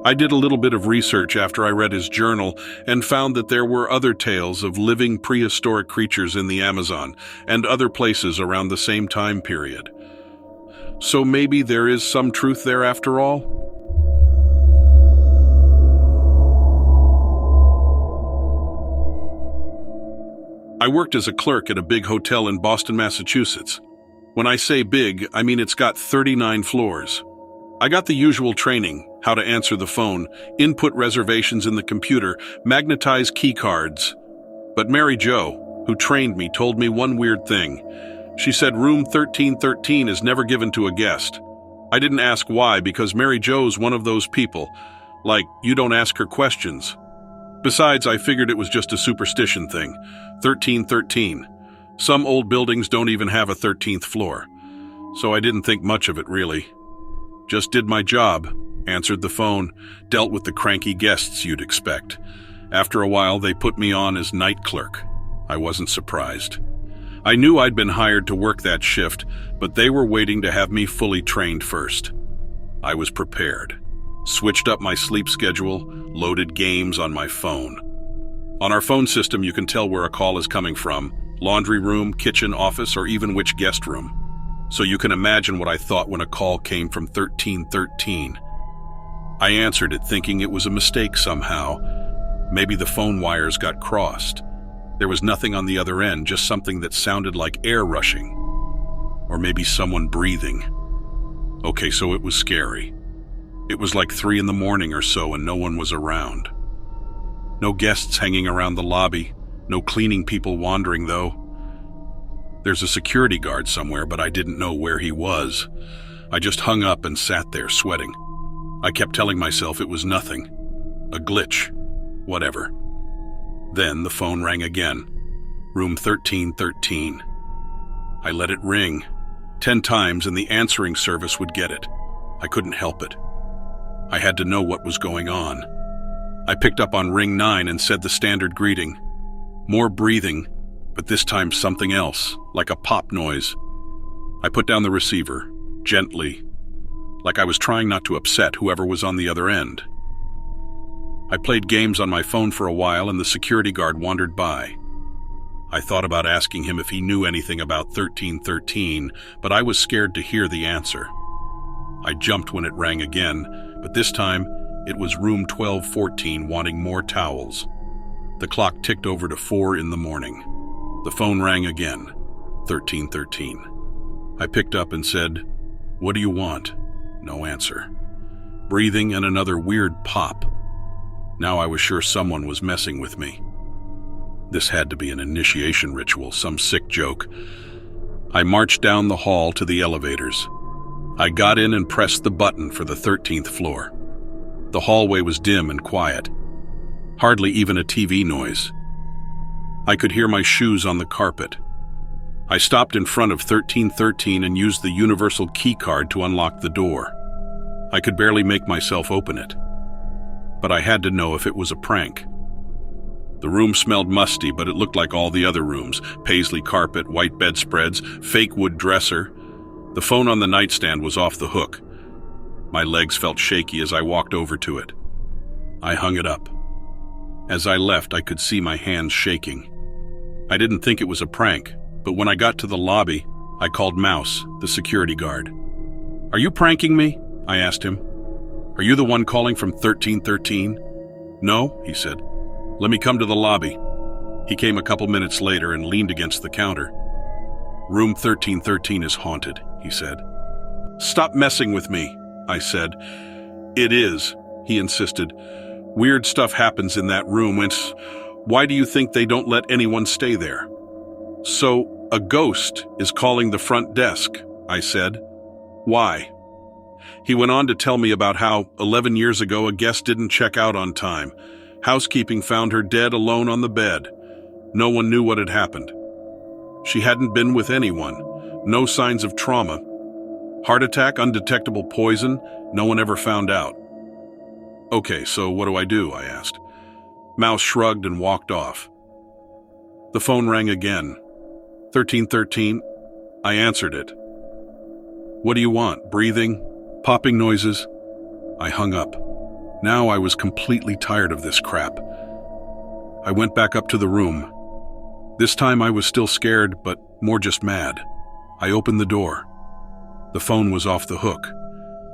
I did a little bit of research after I read his journal and found that there were other tales of living prehistoric creatures in the Amazon and other places around the same time period. So maybe there is some truth there after all? I worked as a clerk at a big hotel in Boston, Massachusetts. When I say big, I mean it's got 39 floors. I got the usual training, how to answer the phone, input reservations in the computer, magnetize key cards. But Mary Jo, who trained me, told me one weird thing. She said room 1313 is never given to a guest. I didn't ask why, because Mary Jo's one of those people. Like, you don't ask her questions. Besides, I figured it was just a superstition thing. 1313. Some old buildings don't even have a 13th floor. So I didn't think much of it, really. Just did my job. answered the phone, dealt with the cranky guests you'd expect. After a while, they put me on as night clerk. I wasn't surprised. I knew I'd been hired to work that shift, but they were waiting to have me fully trained first. I was prepared. Switched up my sleep schedule, loaded games on my phone. On our phone system, you can tell where a call is coming from: laundry room, kitchen, office, or even which guest room. So you can imagine what I thought when a call came from 1313. I answered it thinking it was a mistake somehow. Maybe the phone wires got crossed. There was nothing on the other end, just something that sounded like air rushing. Or maybe someone breathing. Okay, so it was scary. It was like 3 in the morning or so and no one was around. No guests hanging around the lobby, no cleaning people wandering though. There's a security guard somewhere, but I didn't know where he was. I just hung up and sat there sweating. I kept telling myself it was nothing. A glitch. Whatever. Then the phone rang again. Room 1313. I let it ring 10 times and the answering service would get it. I couldn't help it. I had to know what was going on. I picked up on ring 9 and said the standard greeting. More breathing, but this time something else, like a pop noise. I put down the receiver, gently, like I was trying not to upset whoever was on the other end. I played games on my phone for a while and the security guard wandered by. I thought about asking him if he knew anything about 1313, but I was scared to hear the answer. I jumped when it rang again, but this time it was room 1214 wanting more towels. The clock ticked over to 4 in the morning. The phone rang again, 1313. I picked up and said, "What do you want?" No answer. Breathing and another weird pop. Now I was sure someone was messing with me. This had to be an initiation ritual, some sick joke. I marched down the hall to the elevators. I got in and pressed the button for the 13th floor. The hallway was dim and quiet. Hardly even a TV noise. I could hear my shoes on the carpet. I stopped in front of 1313 and used the universal key card to unlock the door. I could barely make myself open it. But I had to know if it was a prank. The room smelled musty, but it looked like all the other rooms. Paisley carpet, white bedspreads, fake wood dresser. The phone on the nightstand was off the hook. My legs felt shaky as I walked over to it. I hung it up. As I left, I could see my hands shaking. I didn't think it was a prank, but when I got to the lobby, I called Mouse, the security guard. "Are you pranking me?" I asked him. "Are you the one calling from 1313? "No," he said. "Let me come to the lobby." He came a couple minutes later and leaned against the counter. "Room 1313 is haunted," he said. "Stop messing with me," I said. "It is," he insisted. "Weird stuff happens in that room. Why do you think they don't let anyone stay there?" "So, a ghost is calling the front desk," I said. "Why?" He went on to tell me about how 11 years ago a guest didn't check out on time. Housekeeping found her dead alone on the bed. No one knew what had happened. She hadn't been with anyone. No signs of trauma. Heart attack, undetectable poison, no one ever found out. "Okay, so what do?" I asked. Mouse shrugged and walked off. The phone rang again. 1313. I answered it. "What do you want? Breathing? Popping noises?" I hung up. Now I was completely tired of this crap. I went back up to the room. This time I was still scared, but more just mad. I opened the door. The phone was off the hook.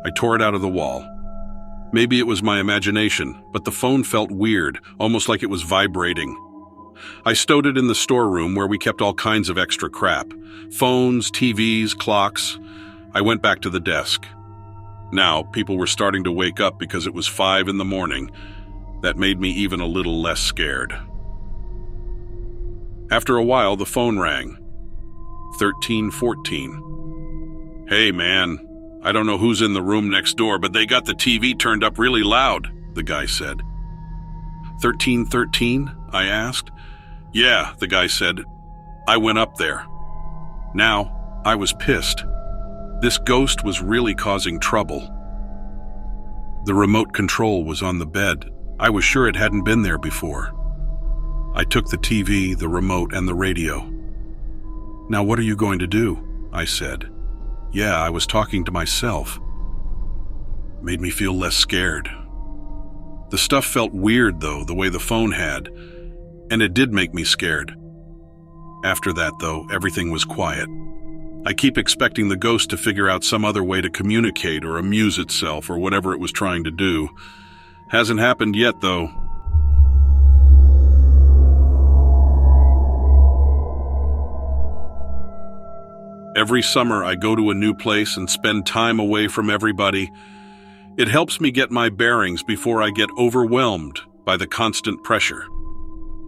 I tore it out of the wall. Maybe it was my imagination, but the phone felt weird, almost like it was vibrating. I stowed it in the storeroom where we kept all kinds of extra crap. Phones, TVs, clocks. I went back to the desk. Now, people were starting to wake up because it was 5 in the morning. That made me even a little less scared. After a while, the phone rang. 1314. "Hey, man, I don't know who's in the room next door, but they got the TV turned up really loud," the guy said. 1313? I asked. "Yeah," the guy said. I went up there. Now, I was pissed. This ghost was really causing trouble. The remote control was on the bed. I was sure it hadn't been there before. I took the TV, the remote, and the radio. "Now what are you going to do?" I said. Yeah, I was talking to myself. Made me feel less scared. The stuff felt weird, though, the way the phone had, and it did make me scared. After that, though, everything was quiet. I keep expecting the ghost to figure out some other way to communicate or amuse itself or whatever it was trying to do. Hasn't happened yet, though. Every summer, I go to a new place and spend time away from everybody. It helps me get my bearings before I get overwhelmed by the constant pressure.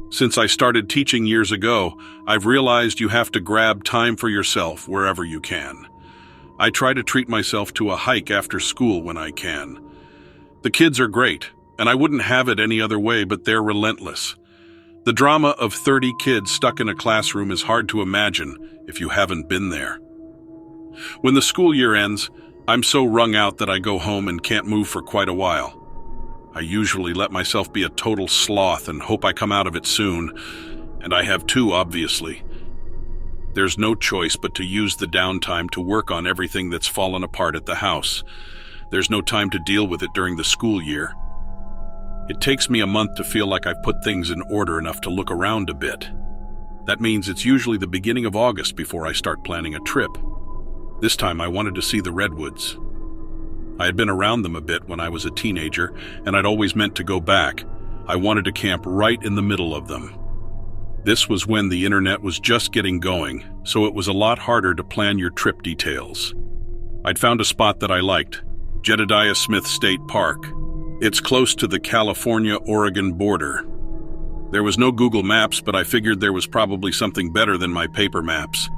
Since I started teaching years ago, I've realized you have to grab time for yourself wherever you can. I try to treat myself to a hike after school when I can. The kids are great, and I wouldn't have it any other way, but they're relentless. The drama of 30 kids stuck in a classroom is hard to imagine if you haven't been there. When the school year ends, I'm so wrung out that I go home and can't move for quite a while. I usually let myself be a total sloth and hope I come out of it soon, and I have too, obviously. There's no choice but to use the downtime to work on everything that's fallen apart at the house. There's no time to deal with it during the school year. It takes me a month to feel like I've put things in order enough to look around a bit. That means it's usually the beginning of August before I start planning a trip. This time I wanted to see the redwoods. I had been around them a bit when I was a teenager, and I'd always meant to go back. I wanted to camp right in the middle of them. This was when the internet was just getting going, so it was a lot harder to plan your trip details. I'd found a spot that I liked, Jedediah Smith State Park. It's close to the California-Oregon border. There was no Google Maps, but I figured there was probably something better than my paper maps.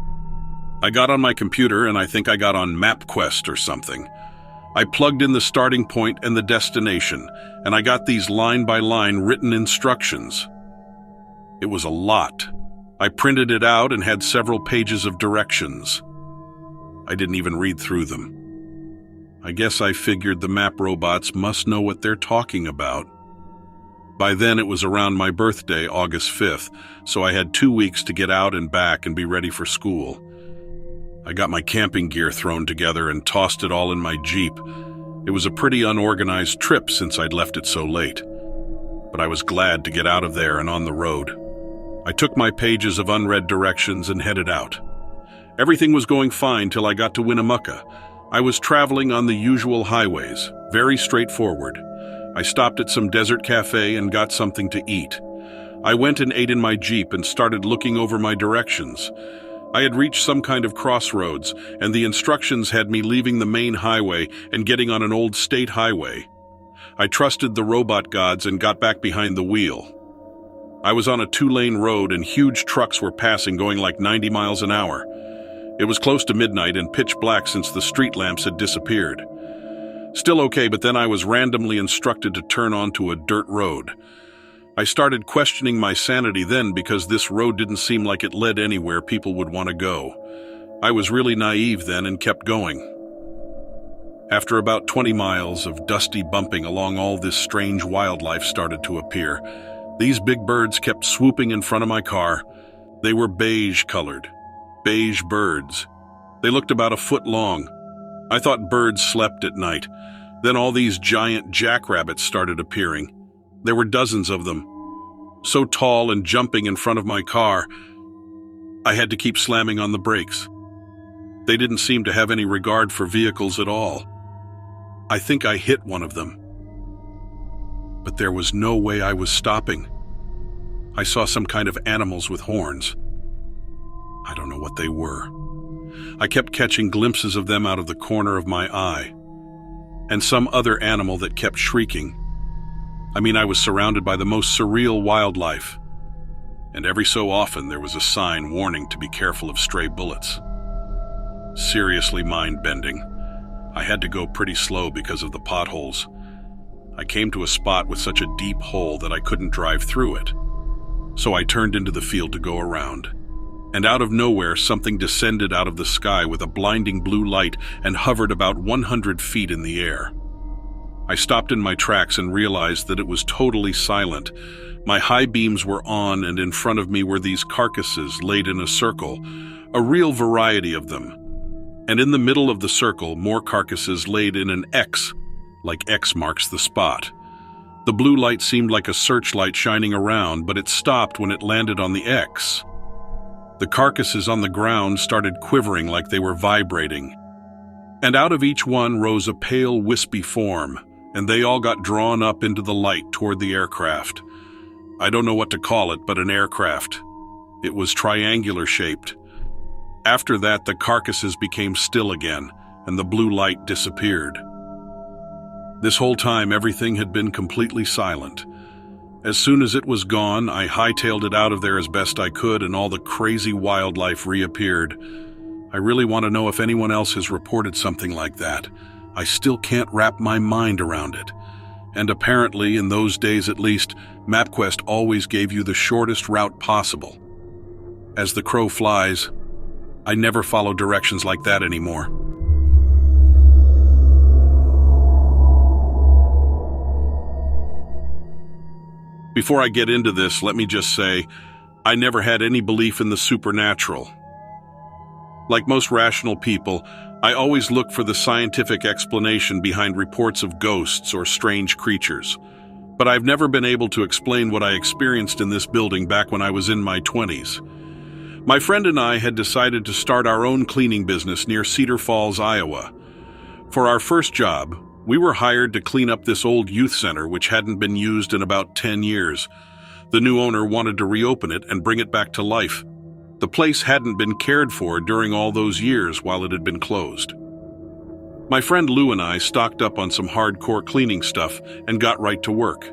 I got on my computer, and I think I got on MapQuest or something. I plugged in the starting point and the destination, and I got these line-by-line written instructions. It was a lot. I printed it out and had several pages of directions. I didn't even read through them. I guess I figured the map robots must know what they're talking about. By then it was around my birthday, August 5th, so I had 2 weeks to get out and back and be ready for school. I got my camping gear thrown together and tossed it all in my Jeep. It was a pretty unorganized trip since I'd left it so late, but I was glad to get out of there and on the road. I took my pages of unread directions and headed out. Everything was going fine till I got to Winnemucca. I was traveling on the usual highways, very straightforward. I stopped at some desert cafe and got something to eat. I went and ate in my Jeep and started looking over my directions. I had reached some kind of crossroads, and the instructions had me leaving the main highway and getting on an old state highway. I trusted the robot gods and got back behind the wheel. I was on a 2-lane road and huge trucks were passing going like 90 miles an hour. It was close to midnight and pitch black since the street lamps had disappeared. Still okay, but then I was randomly instructed to turn onto a dirt road. I started questioning my sanity then because this road didn't seem like it led anywhere people would want to go. I was really naive then and kept going. After about 20 miles of dusty bumping along, all this strange wildlife started to appear. These big birds kept swooping in front of my car. They were beige-colored. Beige birds. They looked about a foot long. I thought birds slept at night. Then all these giant jackrabbits started appearing. There were dozens of them, so tall and jumping in front of my car, I had to keep slamming on the brakes. They didn't seem to have any regard for vehicles at all. I think I hit one of them. But there was no way I was stopping. I saw some kind of animals with horns. I don't know what they were. I kept catching glimpses of them out of the corner of my eye, and some other animal that kept shrieking. I mean, I was surrounded by the most surreal wildlife, and every so often there was a sign warning to be careful of stray bullets. Seriously mind-bending. I had to go pretty slow because of the potholes. I came to a spot with such a deep hole that I couldn't drive through it, so I turned into the field to go around. And out of nowhere, something descended out of the sky with a blinding blue light and hovered about 100 feet in the air. I stopped in my tracks and realized that it was totally silent. My high beams were on, and in front of me were these carcasses laid in a circle, a real variety of them. And in the middle of the circle, more carcasses laid in an X, like X marks the spot. The blue light seemed like a searchlight shining around, but it stopped when it landed on the X. The carcasses on the ground started quivering like they were vibrating. And out of each one rose a pale, wispy form, and they all got drawn up into the light toward the aircraft. I don't know what to call it, but an aircraft. It was triangular-shaped. After that, the carcasses became still again, and the blue light disappeared. This whole time, everything had been completely silent. As soon as it was gone, I hightailed it out of there as best I could, and all the crazy wildlife reappeared. I really want to know if anyone else has reported something like that. I still can't wrap my mind around it. And apparently, in those days at least, MapQuest always gave you the shortest route possible. As the crow flies, I never follow directions like that anymore. Before I get into this, let me just say, I never had any belief in the supernatural. Like most rational people, I always look for the scientific explanation behind reports of ghosts or strange creatures. But I've never been able to explain what I experienced in this building back when I was in my 20s. My friend and I had decided to start our own cleaning business near Cedar Falls, Iowa. For our first job, we were hired to clean up this old youth center which hadn't been used in about 10 years. The new owner wanted to reopen it and bring it back to life. The place hadn't been cared for during all those years while it had been closed. My friend Lou and I stocked up on some hardcore cleaning stuff and got right to work.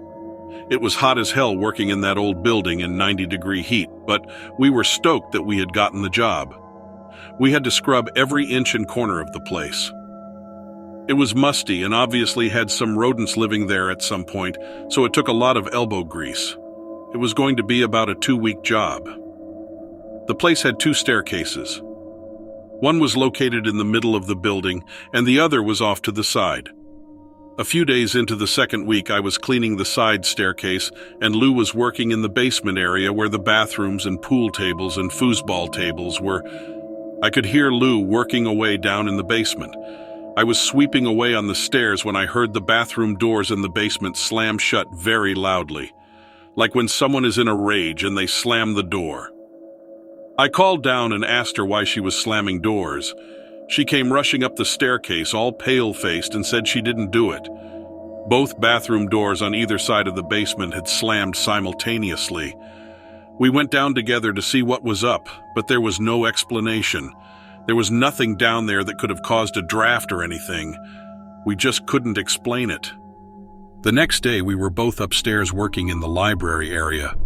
It was hot as hell working in that old building in 90-degree heat, but we were stoked that we had gotten the job. We had to scrub every inch and corner of the place. It was musty and obviously had some rodents living there at some point, so it took a lot of elbow grease. It was going to be about a 2-week job. The place had 2 staircases. One was located in the middle of the building, and the other was off to the side. A few days into the second week, I was cleaning the side staircase, and Lou was working in the basement area where the bathrooms and pool tables and foosball tables were. I could hear Lou working away down in the basement. I was sweeping away on the stairs when I heard the bathroom doors in the basement slam shut very loudly, like when someone is in a rage and they slam the door. I called down and asked her why she was slamming doors. She came rushing up the staircase, all pale-faced, and said she didn't do it. Both bathroom doors on either side of the basement had slammed simultaneously. We went down together to see what was up, but there was no explanation. There was nothing down there that could have caused a draft or anything. We just couldn't explain it. The next day, we were both upstairs working in the library area.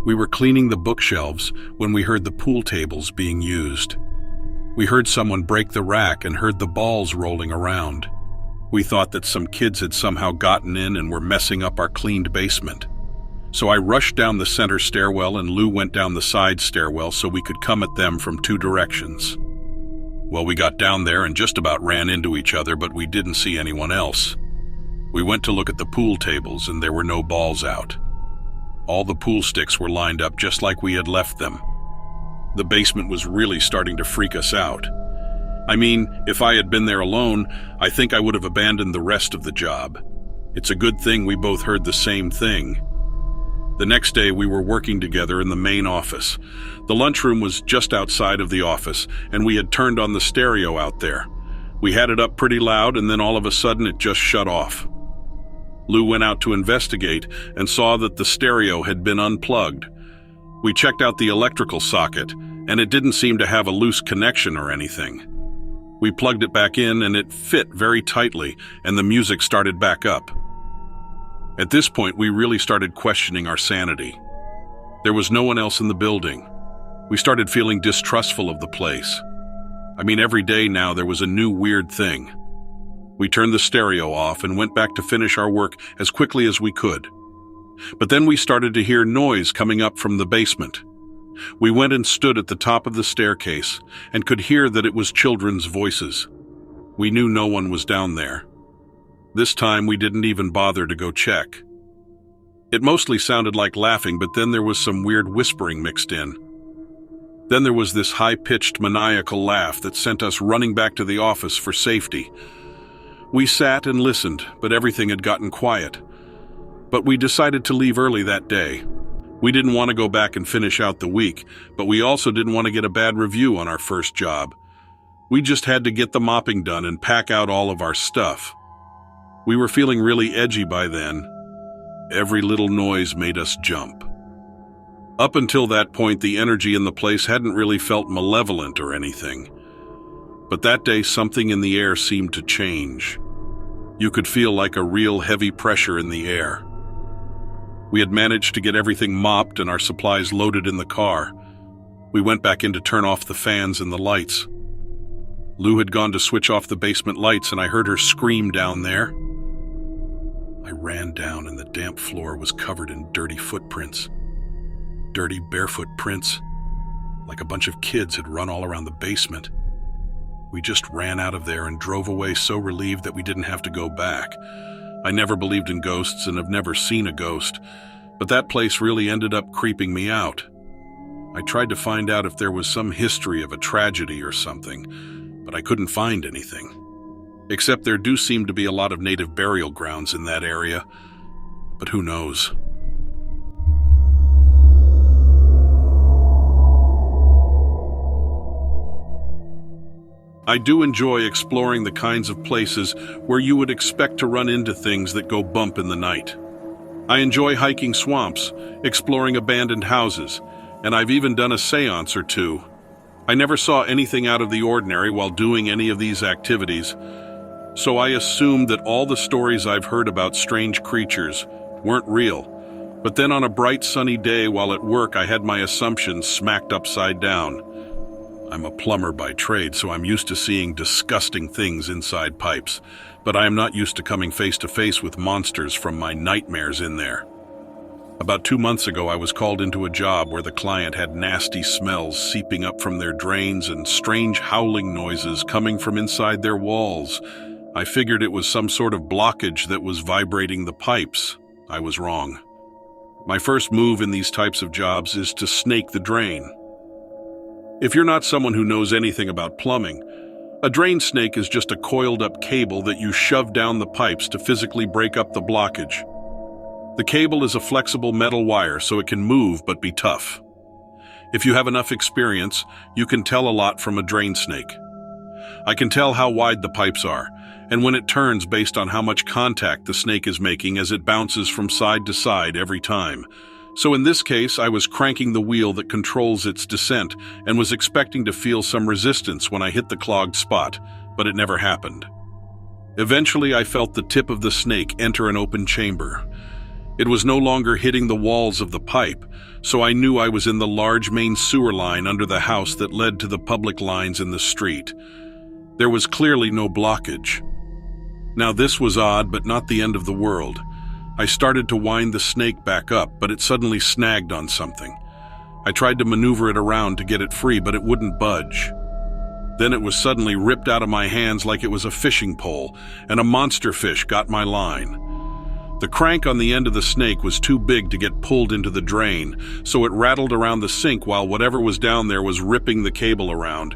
We were cleaning the bookshelves when we heard the pool tables being used. We heard someone break the rack and heard the balls rolling around. We thought that some kids had somehow gotten in and were messing up our cleaned basement. So I rushed down the center stairwell and Lou went down the side stairwell so we could come at them from 2 directions. Well, we got down there and just about ran into each other, but we didn't see anyone else. We went to look at the pool tables and there were no balls out. All the pool sticks were lined up just like we had left them. The basement was really starting to freak us out. I mean, if I had been there alone, I think I would have abandoned the rest of the job. It's a good thing we both heard the same thing. The next day, we were working together in the main office. The lunchroom was just outside of the office, and we had turned on the stereo out there. We had it up pretty loud, and then all of a sudden it just shut off. Lou went out to investigate and saw that the stereo had been unplugged. We checked out the electrical socket, and it didn't seem to have a loose connection or anything. We plugged it back in, and it fit very tightly, and the music started back up. At this point, we really started questioning our sanity. There was no one else in the building. We started feeling distrustful of the place. I mean, every day now there was a new weird thing. We turned the stereo off and went back to finish our work as quickly as we could. But then we started to hear noise coming up from the basement. We went and stood at the top of the staircase and could hear that it was children's voices. We knew no one was down there. This time we didn't even bother to go check. It mostly sounded like laughing, but then there was some weird whispering mixed in. Then there was this high-pitched maniacal laugh that sent us running back to the office for safety. We sat and listened, but everything had gotten quiet. But we decided to leave early that day. We didn't want to go back and finish out the week, but we also didn't want to get a bad review on our first job. We just had to get the mopping done and pack out all of our stuff. We were feeling really edgy by then. Every little noise made us jump. Up until that point, the energy in the place hadn't really felt malevolent or anything. But that day, something in the air seemed to change. You could feel like a real heavy pressure in the air. We had managed to get everything mopped and our supplies loaded in the car. We went back in to turn off the fans and the lights. Lou had gone to switch off the basement lights, and I heard her scream down there. I ran down, and the damp floor was covered in dirty footprints. Dirty, barefoot prints, like a bunch of kids had run all around the basement. We just ran out of there and drove away, so relieved that we didn't have to go back. I never believed in ghosts and have never seen a ghost, but that place really ended up creeping me out. I tried to find out if there was some history of a tragedy or something, but I couldn't find anything. Except there do seem to be a lot of native burial grounds in that area, but who knows? I do enjoy exploring the kinds of places where you would expect to run into things that go bump in the night. I enjoy hiking swamps, exploring abandoned houses, and I've even done a seance or two. I never saw anything out of the ordinary while doing any of these activities, so I assumed that all the stories I've heard about strange creatures weren't real. But then on a bright sunny day while at work, I had my assumptions smacked upside down. I'm a plumber by trade, so I'm used to seeing disgusting things inside pipes, but I am not used to coming face to face with monsters from my nightmares in there. About 2 months ago, I was called into a job where the client had nasty smells seeping up from their drains and strange howling noises coming from inside their walls. I figured it was some sort of blockage that was vibrating the pipes. I was wrong. My first move in these types of jobs is to snake the drain. If you're not someone who knows anything about plumbing, a drain snake is just a coiled-up cable that you shove down the pipes to physically break up the blockage. The cable is a flexible metal wire, so it can move but be tough. If you have enough experience, you can tell a lot from a drain snake. I can tell how wide the pipes are, and when it turns based on how much contact the snake is making as it bounces from side to side every time. So in this case, I was cranking the wheel that controls its descent and was expecting to feel some resistance when I hit the clogged spot, but it never happened. Eventually, I felt the tip of the snake enter an open chamber. It was no longer hitting the walls of the pipe, so I knew I was in the large main sewer line under the house that led to the public lines in the street. There was clearly no blockage. Now this was odd, but not the end of the world. I started to wind the snake back up, but it suddenly snagged on something. I tried to maneuver it around to get it free, but it wouldn't budge. Then it was suddenly ripped out of my hands like it was a fishing pole, and a monster fish got my line. The crank on the end of the snake was too big to get pulled into the drain, so it rattled around the sink while whatever was down there was ripping the cable around.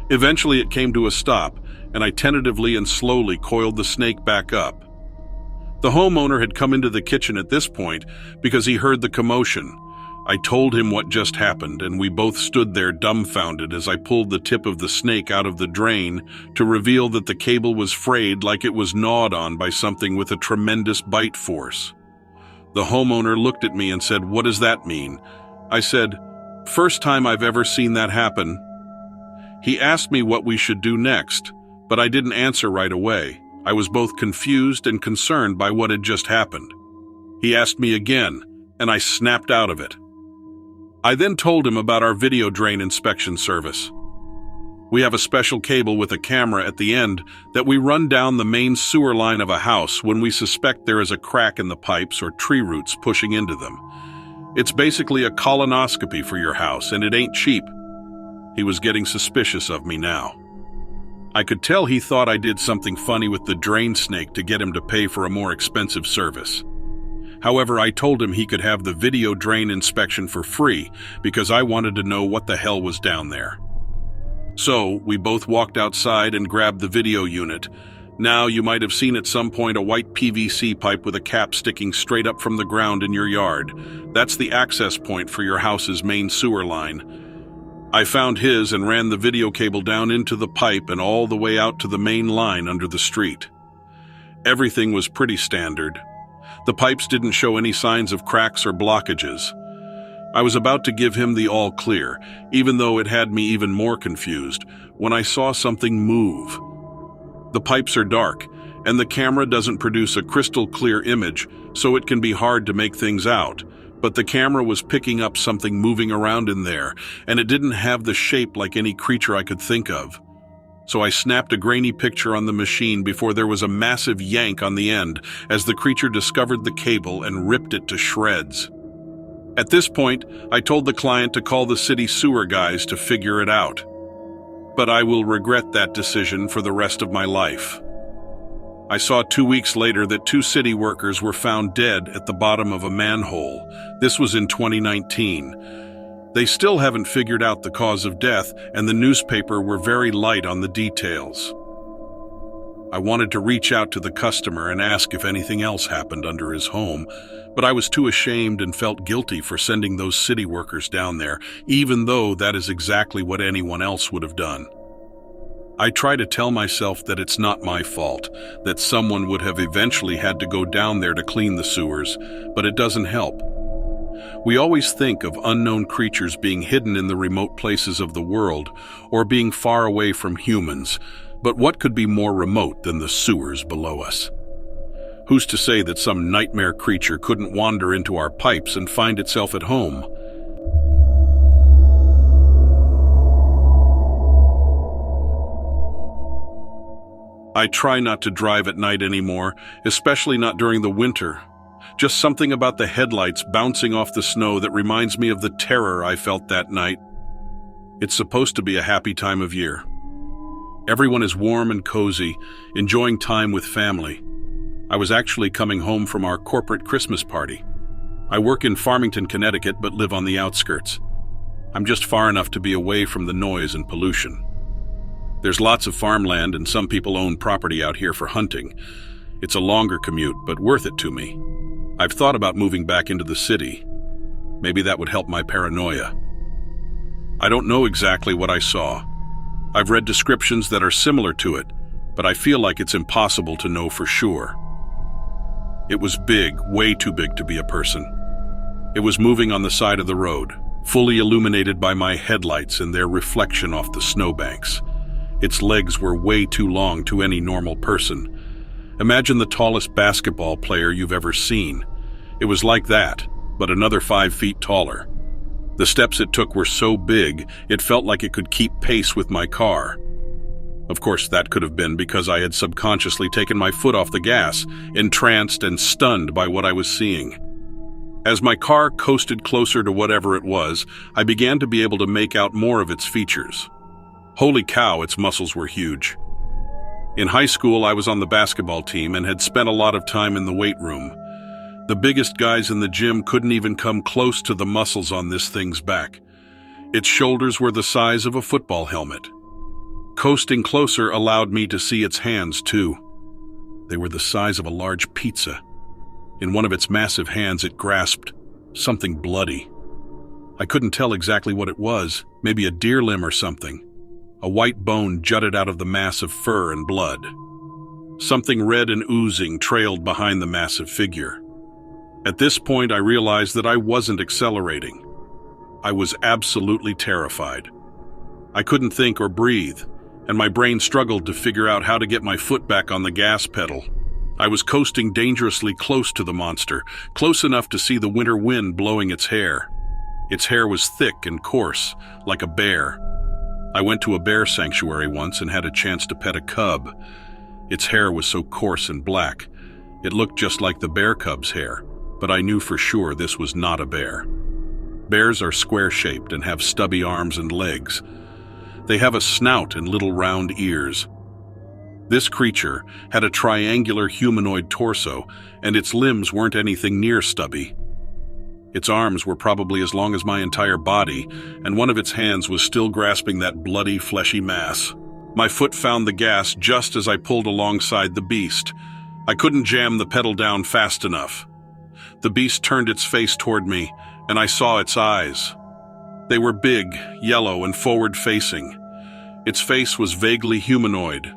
Eventually it came to a stop, and I tentatively and slowly coiled the snake back up. The homeowner had come into the kitchen at this point because he heard the commotion. I told him what just happened, and we both stood there dumbfounded as I pulled the tip of the snake out of the drain to reveal that the cable was frayed like it was gnawed on by something with a tremendous bite force. The homeowner looked at me and said, "What does that mean?" I said, "First time I've ever seen that happen." He asked me what we should do next, but I didn't answer right away. I was both confused and concerned by what had just happened. He asked me again, and I snapped out of it. I then told him about our video drain inspection service. We have a special cable with a camera at the end that we run down the main sewer line of a house when we suspect there is a crack in the pipes or tree roots pushing into them. It's basically a colonoscopy for your house, and it ain't cheap. He was getting suspicious of me now. I could tell he thought I did something funny with the drain snake to get him to pay for a more expensive service. However, I told him he could have the video drain inspection for free because I wanted to know what the hell was down there. So, we both walked outside and grabbed the video unit. Now, you might have seen at some point a white PVC pipe with a cap sticking straight up from the ground in your yard. That's the access point for your house's main sewer line. I found his and ran the video cable down into the pipe and all the way out to the main line under the street. Everything was pretty standard. The pipes didn't show any signs of cracks or blockages. I was about to give him the all clear, even though it had me even more confused, when I saw something move. The pipes are dark, and the camera doesn't produce a crystal clear image, so it can be hard to make things out. But the camera was picking up something moving around in there, and it didn't have the shape like any creature I could think of. So I snapped a grainy picture on the machine before there was a massive yank on the end as the creature discovered the cable and ripped it to shreds. At this point, I told the client to call the city sewer guys to figure it out. But I will regret that decision for the rest of my life. I saw 2 weeks later that 2 city workers were found dead at the bottom of a manhole. This was in 2019. They still haven't figured out the cause of death, and the newspaper were very light on the details. I wanted to reach out to the customer and ask if anything else happened under his home, but I was too ashamed and felt guilty for sending those city workers down there, even though that is exactly what anyone else would have done. I try to tell myself that it's not my fault, that someone would have eventually had to go down there to clean the sewers, but it doesn't help. We always think of unknown creatures being hidden in the remote places of the world or being far away from humans, but what could be more remote than the sewers below us? Who's to say that some nightmare creature couldn't wander into our pipes and find itself at home? I try not to drive at night anymore, especially not during the winter. Just something about the headlights bouncing off the snow that reminds me of the terror I felt that night. It's supposed to be a happy time of year. Everyone is warm and cozy, enjoying time with family. I was actually coming home from our corporate Christmas party. I work in Farmington, Connecticut, but live on the outskirts. I'm just far enough to be away from the noise and pollution. There's lots of farmland and some people own property out here for hunting. It's a longer commute, but worth it to me. I've thought about moving back into the city. Maybe that would help my paranoia. I don't know exactly what I saw. I've read descriptions that are similar to it, but I feel like it's impossible to know for sure. It was big, way too big to be a person. It was moving on the side of the road, fully illuminated by my headlights and their reflection off the snowbanks. Its legs were way too long to any normal person. Imagine the tallest basketball player you've ever seen. It was like that, but another 5 feet taller. The steps it took were so big, it felt like it could keep pace with my car. Of course, that could have been because I had subconsciously taken my foot off the gas, entranced and stunned by what I was seeing. As my car coasted closer to whatever it was, I began to be able to make out more of its features. Holy cow, its muscles were huge. In high school, I was on the basketball team and had spent a lot of time in the weight room. The biggest guys in the gym couldn't even come close to the muscles on this thing's back. Its shoulders were the size of a football helmet. Coasting closer allowed me to see its hands, too. They were the size of a large pizza. In one of its massive hands, it grasped something bloody. I couldn't tell exactly what it was, maybe a deer limb or something. A white bone jutted out of the mass of fur and blood. Something red and oozing trailed behind the massive figure. At this point, I realized that I wasn't accelerating. I was absolutely terrified. I couldn't think or breathe, and my brain struggled to figure out how to get my foot back on the gas pedal. I was coasting dangerously close to the monster, close enough to see the winter wind blowing its hair. Its hair was thick and coarse, like a bear. I went to a bear sanctuary once and had a chance to pet a cub. Its hair was so coarse and black. It looked just like the bear cub's hair, but I knew for sure this was not a bear. Bears are square-shaped and have stubby arms and legs. They have a snout and little round ears. This creature had a triangular humanoid torso, and its limbs weren't anything near stubby. Its arms were probably as long as my entire body, and one of its hands was still grasping that bloody, fleshy mass. My foot found the gas just as I pulled alongside the beast. I couldn't jam the pedal down fast enough. The beast turned its face toward me, and I saw its eyes. They were big, yellow, and forward-facing. Its face was vaguely humanoid.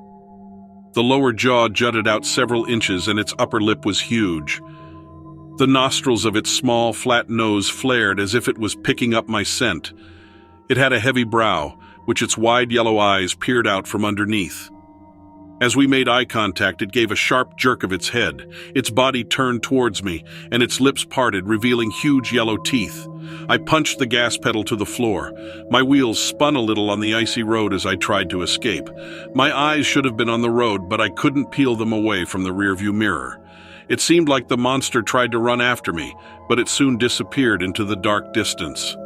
The lower jaw jutted out several inches, and its upper lip was huge. The nostrils of its small, flat nose flared as if it was picking up my scent. It had a heavy brow, which its wide yellow eyes peered out from underneath. As we made eye contact, it gave a sharp jerk of its head. Its body turned towards me, and its lips parted, revealing huge yellow teeth. I punched the gas pedal to the floor. My wheels spun a little on the icy road as I tried to escape. My eyes should have been on the road, but I couldn't peel them away from the rearview mirror. It seemed like the monster tried to run after me, but it soon disappeared into the dark distance.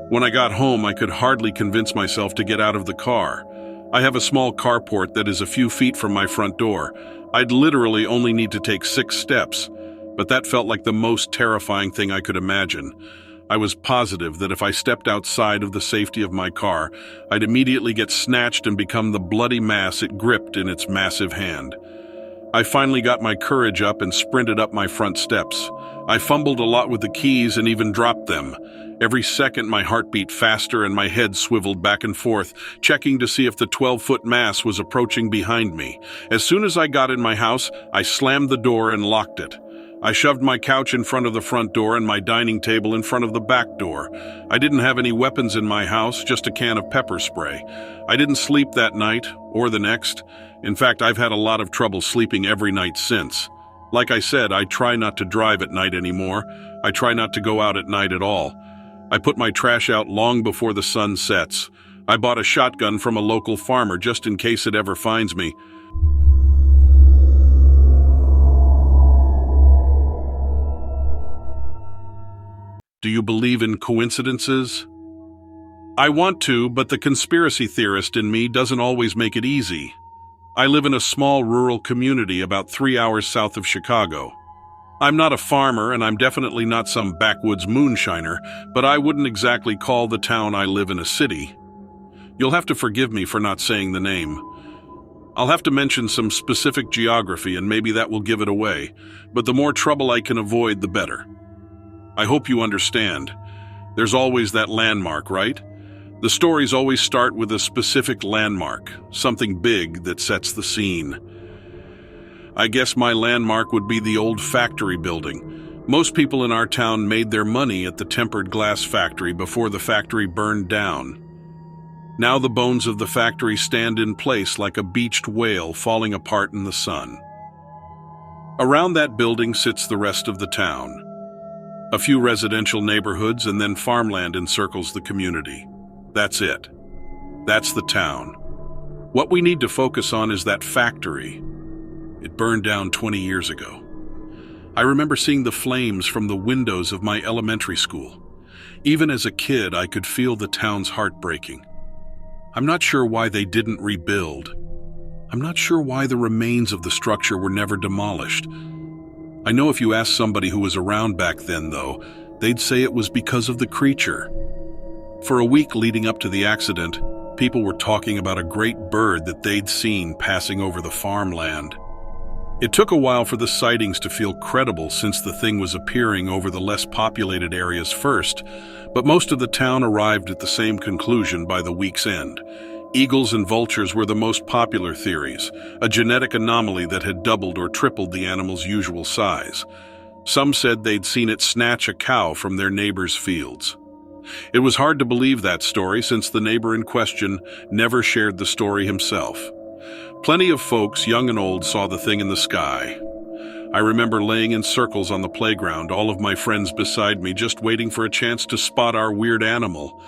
When I got home, I could hardly convince myself to get out of the car. I have a small carport that is a few feet from my front door. I'd literally only need to take 6 steps, but that felt like the most terrifying thing I could imagine. I was positive that if I stepped outside of the safety of my car, I'd immediately get snatched and become the bloody mass it gripped in its massive hand. I finally got my courage up and sprinted up my front steps. I fumbled a lot with the keys and even dropped them. Every second my heart beat faster and my head swiveled back and forth, checking to see if the 12-foot mass was approaching behind me. As soon as I got in my house, I slammed the door and locked it. I shoved my couch in front of the front door and my dining table in front of the back door. I didn't have any weapons in my house, just a can of pepper spray. I didn't sleep that night or the next. In fact, I've had a lot of trouble sleeping every night since. Like I said, I try not to drive at night anymore. I try not to go out at night at all. I put my trash out long before the sun sets. I bought a shotgun from a local farmer just in case it ever finds me. Do you believe in coincidences? I want to, but the conspiracy theorist in me doesn't always make it easy. I live in a small rural community about 3 hours south of Chicago. I'm not a farmer, and I'm definitely not some backwoods moonshiner, but I wouldn't exactly call the town I live in a city. You'll have to forgive me for not saying the name. I'll have to mention some specific geography, and maybe that will give it away, but the more trouble I can avoid, the better. I hope you understand. There's always that landmark, right? The stories always start with a specific landmark, something big that sets the scene. I guess my landmark would be the old factory building. Most people in our town made their money at the tempered glass factory before the factory burned down. Now the bones of the factory stand in place like a beached whale falling apart in the sun. Around that building sits the rest of the town. A few residential neighborhoods and then farmland encircles the community. That's it. That's the town. What we need to focus on is that factory. It burned down 20 years ago. I remember seeing the flames from the windows of my elementary school. Even as a kid, I could feel the town's heart breaking. I'm not sure why they didn't rebuild. I'm not sure why the remains of the structure were never demolished. I know if you asked somebody who was around back then, though, they'd say it was because of the creature. For a week leading up to the accident, people were talking about a great bird that they'd seen passing over the farmland. It took a while for the sightings to feel credible since the thing was appearing over the less populated areas first, but most of the town arrived at the same conclusion by the week's end. Eagles and vultures were the most popular theories, a genetic anomaly that had doubled or tripled the animal's usual size. Some said they'd seen it snatch a cow from their neighbor's fields. It was hard to believe that story since the neighbor in question never shared the story himself. Plenty of folks, young and old, saw the thing in the sky. I remember laying in circles on the playground, all of my friends beside me, just waiting for a chance to spot our weird animal.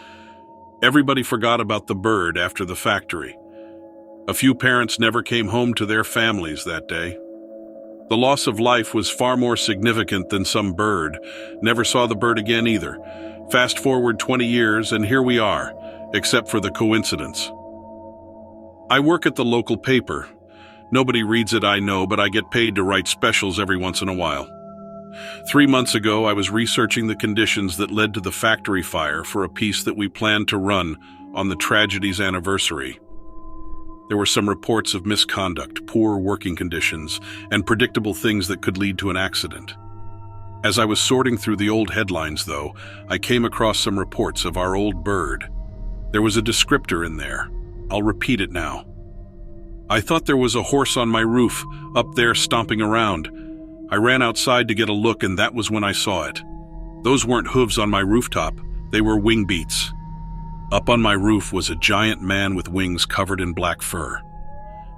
Everybody forgot about the bird after the factory. A few parents never came home to their families that day. The loss of life was far more significant than some bird. Never saw the bird again either. Fast forward 20 years, and here we are, except for the coincidence. I work at the local paper. Nobody reads it, I know, but I get paid to write specials every once in a while. 3 months ago, I was researching the conditions that led to the factory fire for a piece that we planned to run on the tragedy's anniversary. There were some reports of misconduct, poor working conditions, and predictable things that could lead to an accident. As I was sorting through the old headlines, though, I came across some reports of our old bird. There was a descriptor in there. I'll repeat it now. I thought there was a horse on my roof, up there stomping around. I ran outside to get a look, and that was when I saw it. Those weren't hooves on my rooftop, they were wing beats. Up on my roof was a giant man with wings covered in black fur.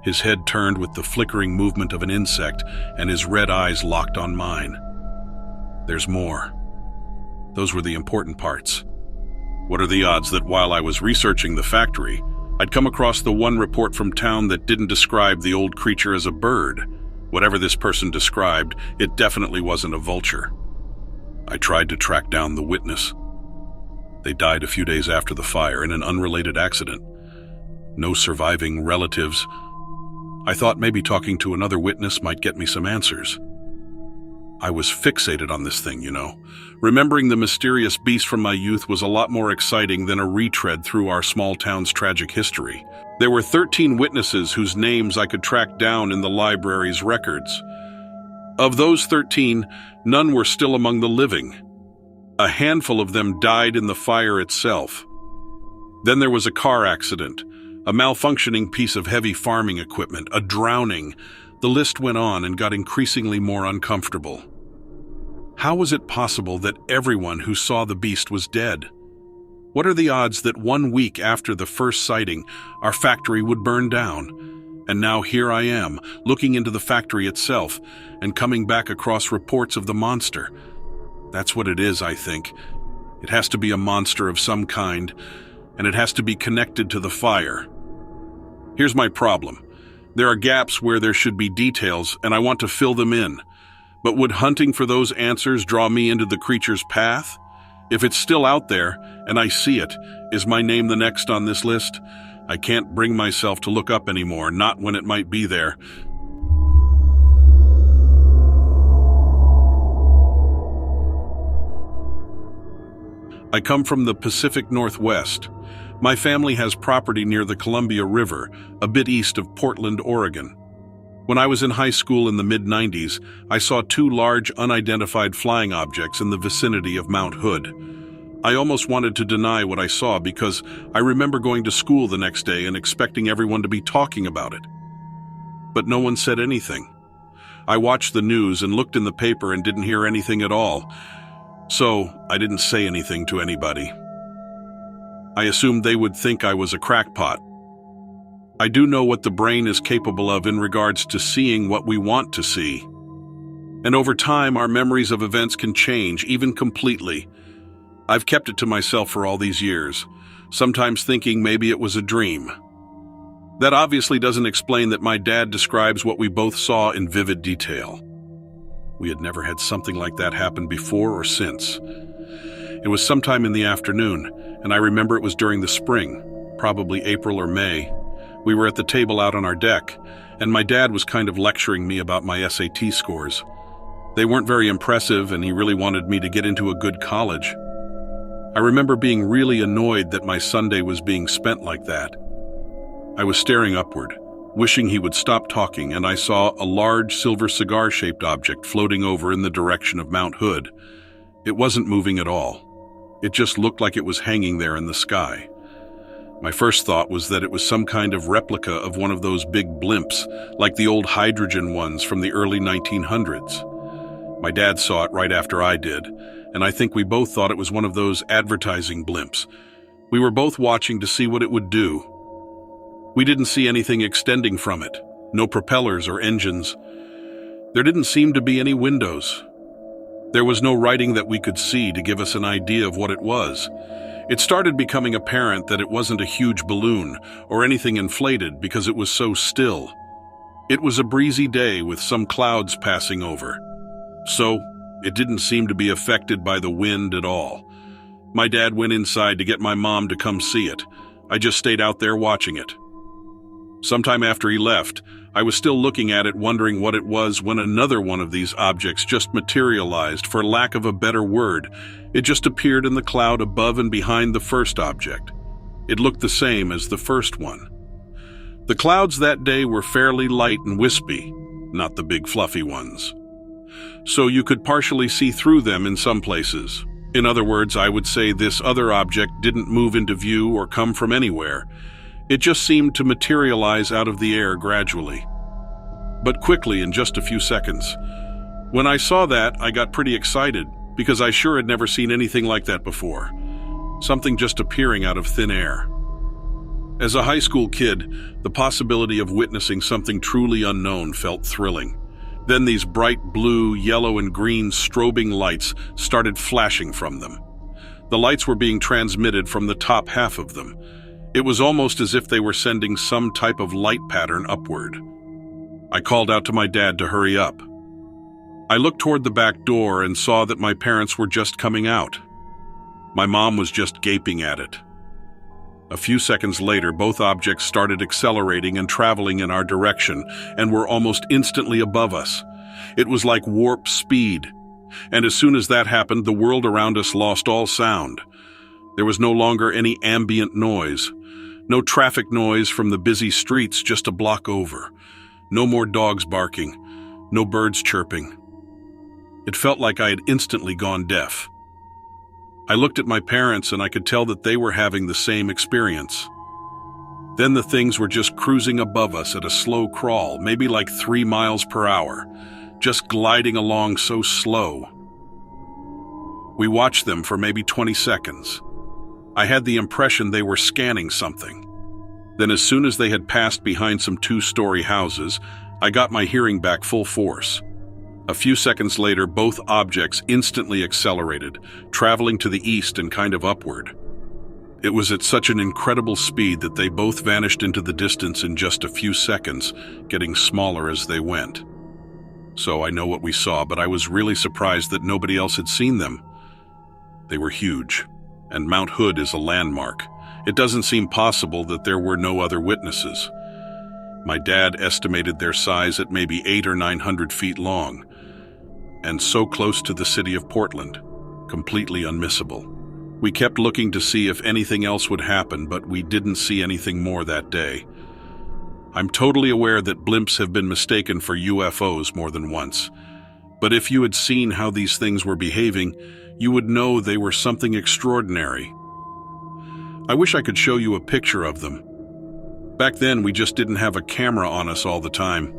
His head turned with the flickering movement of an insect, and his red eyes locked on mine. There's more. Those were the important parts. What are the odds that while I was researching the factory, I'd come across the one report from town that didn't describe the old creature as a bird? Whatever this person described, it definitely wasn't a vulture. I tried to track down the witness. They died a few days after the fire in an unrelated accident. No surviving relatives. I thought maybe talking to another witness might get me some answers. I was fixated on this thing, you know. Remembering the mysterious beast from my youth was a lot more exciting than a retread through our small town's tragic history. There were 13 witnesses whose names I could track down in the library's records. Of those 13, none were still among the living. A handful of them died in the fire itself. Then there was a car accident, a malfunctioning piece of heavy farming equipment, a drowning. The list went on and got increasingly more uncomfortable. How was it possible that everyone who saw the beast was dead? What are the odds that 1 week after the first sighting, our factory would burn down? And now here I am, looking into the factory itself and coming back across reports of the monster. That's what it is, I think. It has to be a monster of some kind, and it has to be connected to the fire. Here's my problem. There are gaps where there should be details, and I want to fill them in. But would hunting for those answers draw me into the creature's path? If it's still out there, and I see it, is my name the next on this list? I can't bring myself to look up anymore, not when it might be there. I come from the Pacific Northwest. My family has property near the Columbia River, a bit east of Portland, Oregon. When I was in high school in the mid-90s, I saw 2 large unidentified flying objects in the vicinity of Mount Hood. I almost wanted to deny what I saw because I remember going to school the next day and expecting everyone to be talking about it. But no one said anything. I watched the news and looked in the paper and didn't hear anything at all. So I didn't say anything to anybody. I assumed they would think I was a crackpot. I do know what the brain is capable of in regards to seeing what we want to see. And over time, our memories of events can change, even completely. I've kept it to myself for all these years, sometimes thinking maybe it was a dream. That obviously doesn't explain that my dad describes what we both saw in vivid detail. We had never had something like that happen before or since. It was sometime in the afternoon, and I remember it was during the spring, probably April or May. We were at the table out on our deck, and my dad was kind of lecturing me about my SAT scores. They weren't very impressive, and he really wanted me to get into a good college. I remember being really annoyed that my Sunday was being spent like that. I was staring upward, wishing he would stop talking, and I saw a large silver cigar-shaped object floating over in the direction of Mount Hood. It wasn't moving at all. It just looked like it was hanging there in the sky. My first thought was that it was some kind of replica of one of those big blimps, like the old hydrogen ones from the early 1900s. My dad saw it right after I did, and I think we both thought it was one of those advertising blimps. We were both watching to see what it would do. We didn't see anything extending from it, no propellers or engines. There didn't seem to be any windows. There was no writing that we could see to give us an idea of what it was. It started becoming apparent that it wasn't a huge balloon or anything inflated because it was so still. It was a breezy day with some clouds passing over. So, it didn't seem to be affected by the wind at all. My dad went inside to get my mom to come see it. I just stayed out there watching it. Sometime after he left, I was still looking at it, wondering what it was, when another one of these objects just materialized. For lack of a better word, it just appeared in the cloud above and behind the first object. It looked the same as the first one. The clouds that day were fairly light and wispy, not the big fluffy ones. So you could partially see through them in some places. In other words, I would say this other object didn't move into view or come from anywhere. It just seemed to materialize out of the air gradually, but quickly in just a few seconds. When I saw that, I got pretty excited because I sure had never seen anything like that before. Something just appearing out of thin air. As a high school kid, the possibility of witnessing something truly unknown felt thrilling. Then these bright blue, yellow, and green strobing lights started flashing from them. The lights were being transmitted from the top half of them. It was almost as if they were sending some type of light pattern upward. I called out to my dad to hurry up. I looked toward the back door and saw that my parents were just coming out. My mom was just gaping at it. A few seconds later, both objects started accelerating and traveling in our direction and were almost instantly above us. It was like warp speed. And as soon as that happened, the world around us lost all sound. There was no longer any ambient noise. No traffic noise from the busy streets just a block over. No more dogs barking. No birds chirping. It felt like I had instantly gone deaf. I looked at my parents and I could tell that they were having the same experience. Then the things were just cruising above us at a slow crawl, maybe like 3 miles per hour, just gliding along so slow. We watched them for maybe 20 seconds. I had the impression they were scanning something. Then as soon as they had passed behind some 2-story houses, I got my hearing back full force. A few seconds later, both objects instantly accelerated, traveling to the east and kind of upward. It was at such an incredible speed that they both vanished into the distance in just a few seconds, getting smaller as they went. So I know what we saw, but I was really surprised that nobody else had seen them. They were huge. And Mount Hood is a landmark. It doesn't seem possible that there were no other witnesses. My dad estimated their size at maybe 800 or 900 feet long, and so close to the city of Portland, completely unmissable. We kept looking to see if anything else would happen, but we didn't see anything more that day. I'm totally aware that blimps have been mistaken for UFOs more than once, but if you had seen how these things were behaving, you would know they were something extraordinary. I wish I could show you a picture of them. Back then, we just didn't have a camera on us all the time.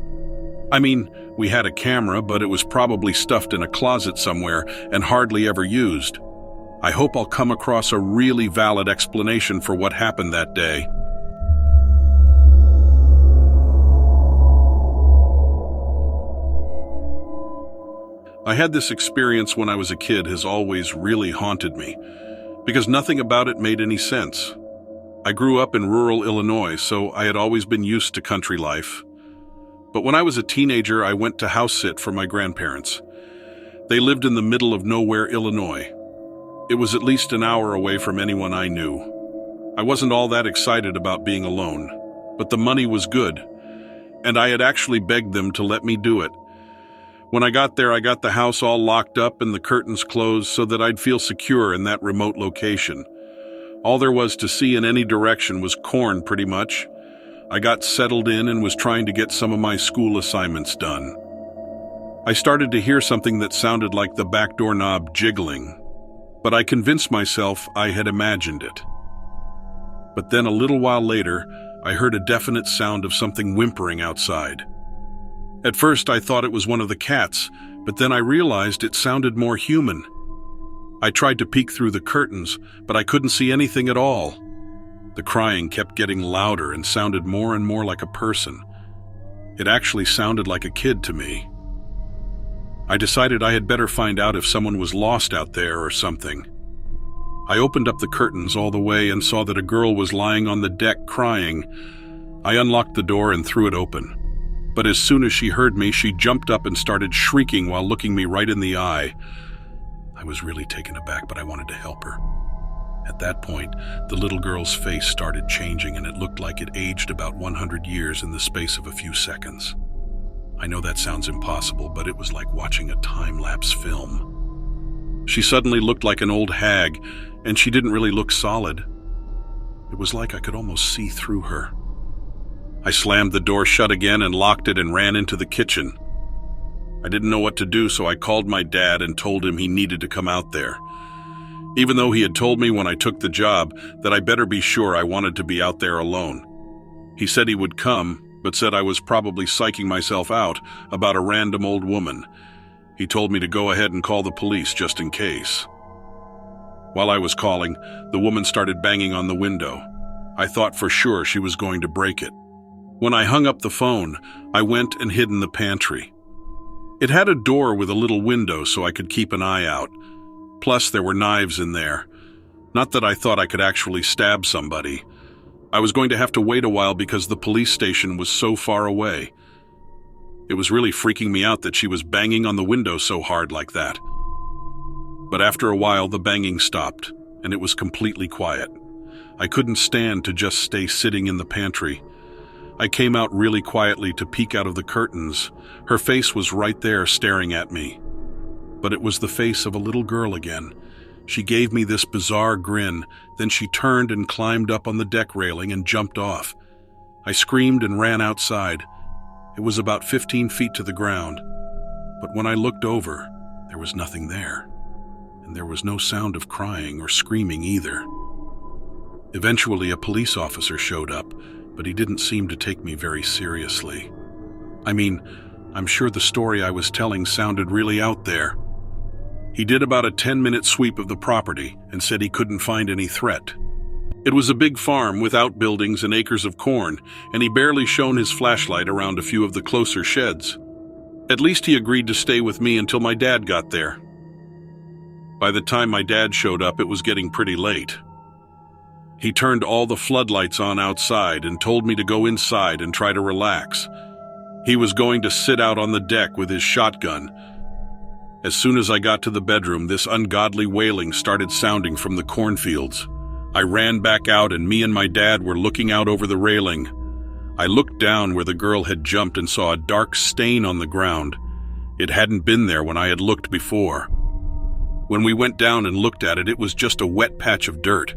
I mean, we had a camera, but it was probably stuffed in a closet somewhere and hardly ever used. I hope I'll come across a really valid explanation for what happened that day. I had this experience when I was a kid has always really haunted me, because nothing about it made any sense. I grew up in rural Illinois, so I had always been used to country life. But when I was a teenager, I went to house sit for my grandparents. They lived in the middle of nowhere, Illinois. It was at least an hour away from anyone I knew. I wasn't all that excited about being alone, but the money was good, and I had actually begged them to let me do it. When I got there, I got the house all locked up and the curtains closed so that I'd feel secure in that remote location. All there was to see in any direction was corn, pretty much. I got settled in and was trying to get some of my school assignments done. I started to hear something that sounded like the back door knob jiggling, but I convinced myself I had imagined it. But then a little while later, I heard a definite sound of something whimpering outside. At first, I thought it was one of the cats, but then I realized it sounded more human. I tried to peek through the curtains, but I couldn't see anything at all. The crying kept getting louder and sounded more and more like a person. It actually sounded like a kid to me. I decided I had better find out if someone was lost out there or something. I opened up the curtains all the way and saw that a girl was lying on the deck crying. I unlocked the door and threw it open. But as soon as she heard me, she jumped up and started shrieking while looking me right in the eye. I was really taken aback, but I wanted to help her. At that point, the little girl's face started changing, and it looked like it aged about 100 years in the space of a few seconds. I know that sounds impossible, but it was like watching a time-lapse film. She suddenly looked like an old hag, and she didn't really look solid. It was like I could almost see through her. I slammed the door shut again and locked it and ran into the kitchen. I didn't know what to do, so I called my dad and told him he needed to come out there. Even though he had told me when I took the job that I better be sure I wanted to be out there alone. He said he would come, but said I was probably psyching myself out about a random old woman. He told me to go ahead and call the police just in case. While I was calling, the woman started banging on the window. I thought for sure she was going to break it. When I hung up the phone, I went and hid in the pantry. It had a door with a little window so I could keep an eye out. Plus, there were knives in there. Not that I thought I could actually stab somebody. I was going to have to wait a while because the police station was so far away. It was really freaking me out that she was banging on the window so hard like that. But after a while, the banging stopped, and it was completely quiet. I couldn't stand to just stay sitting in the pantry. I came out really quietly to peek out of the curtains. Her face was right there staring at me. But it was the face of a little girl again. She gave me this bizarre grin, then she turned and climbed up on the deck railing and jumped off. I screamed and ran outside. It was about 15 feet to the ground. But when I looked over, there was nothing there. And there was no sound of crying or screaming either. Eventually, a police officer showed up, but he didn't seem to take me very seriously. I mean, I'm sure the story I was telling sounded really out there. He did about a 10-minute sweep of the property and said he couldn't find any threat. It was a big farm with outbuildings and acres of corn, and he barely shone his flashlight around a few of the closer sheds. At least he agreed to stay with me until my dad got there. By the time my dad showed up, it was getting pretty late. He turned all the floodlights on outside and told me to go inside and try to relax. He was going to sit out on the deck with his shotgun. As soon as I got to the bedroom, this ungodly wailing started sounding from the cornfields. I ran back out, and me and my dad were looking out over the railing. I looked down where the girl had jumped and saw a dark stain on the ground. It hadn't been there when I had looked before. When we went down and looked at it, it was just a wet patch of dirt.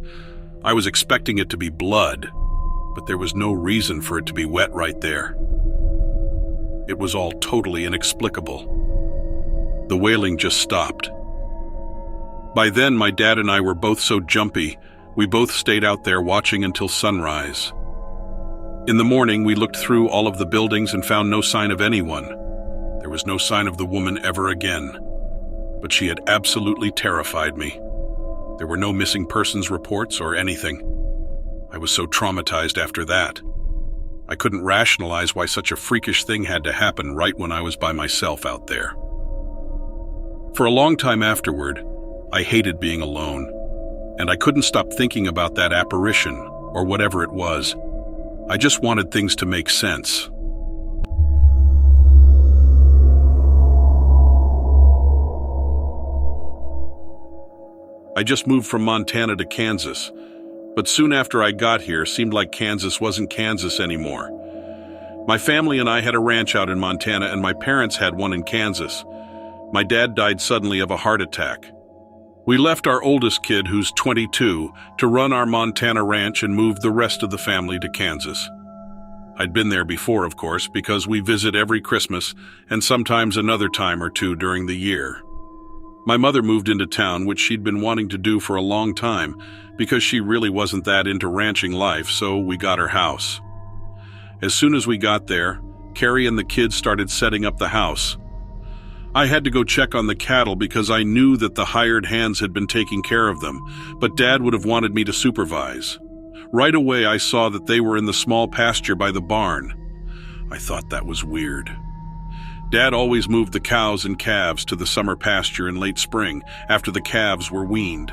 I was expecting it to be blood, but there was no reason for it to be wet right there. It was all totally inexplicable. The wailing just stopped. By then, my dad and I were both so jumpy, we both stayed out there watching until sunrise. In the morning, we looked through all of the buildings and found no sign of anyone. There was no sign of the woman ever again, but she had absolutely terrified me. There were no missing persons reports or anything. I was so traumatized after that. I couldn't rationalize why such a freakish thing had to happen right when I was by myself out there. For a long time afterward, I hated being alone, and I couldn't stop thinking about that apparition, or whatever it was. I just wanted things to make sense. I just moved from Montana to Kansas, but soon after I got here, seemed like Kansas wasn't Kansas anymore. My family and I had a ranch out in Montana, and my parents had one in Kansas. My dad died suddenly of a heart attack. We left our oldest kid, who's 22, to run our Montana ranch and moved the rest of the family to Kansas. I'd been there before, of course, because we visit every Christmas and sometimes another time or two during the year. My mother moved into town, which she'd been wanting to do for a long time because she really wasn't that into ranching life, so we got her house. As soon as we got there, Carrie and the kids started setting up the house. I had to go check on the cattle because I knew that the hired hands had been taking care of them, but Dad would have wanted me to supervise. Right away, I saw that they were in the small pasture by the barn. I thought that was weird. Dad always moved the cows and calves to the summer pasture in late spring after the calves were weaned.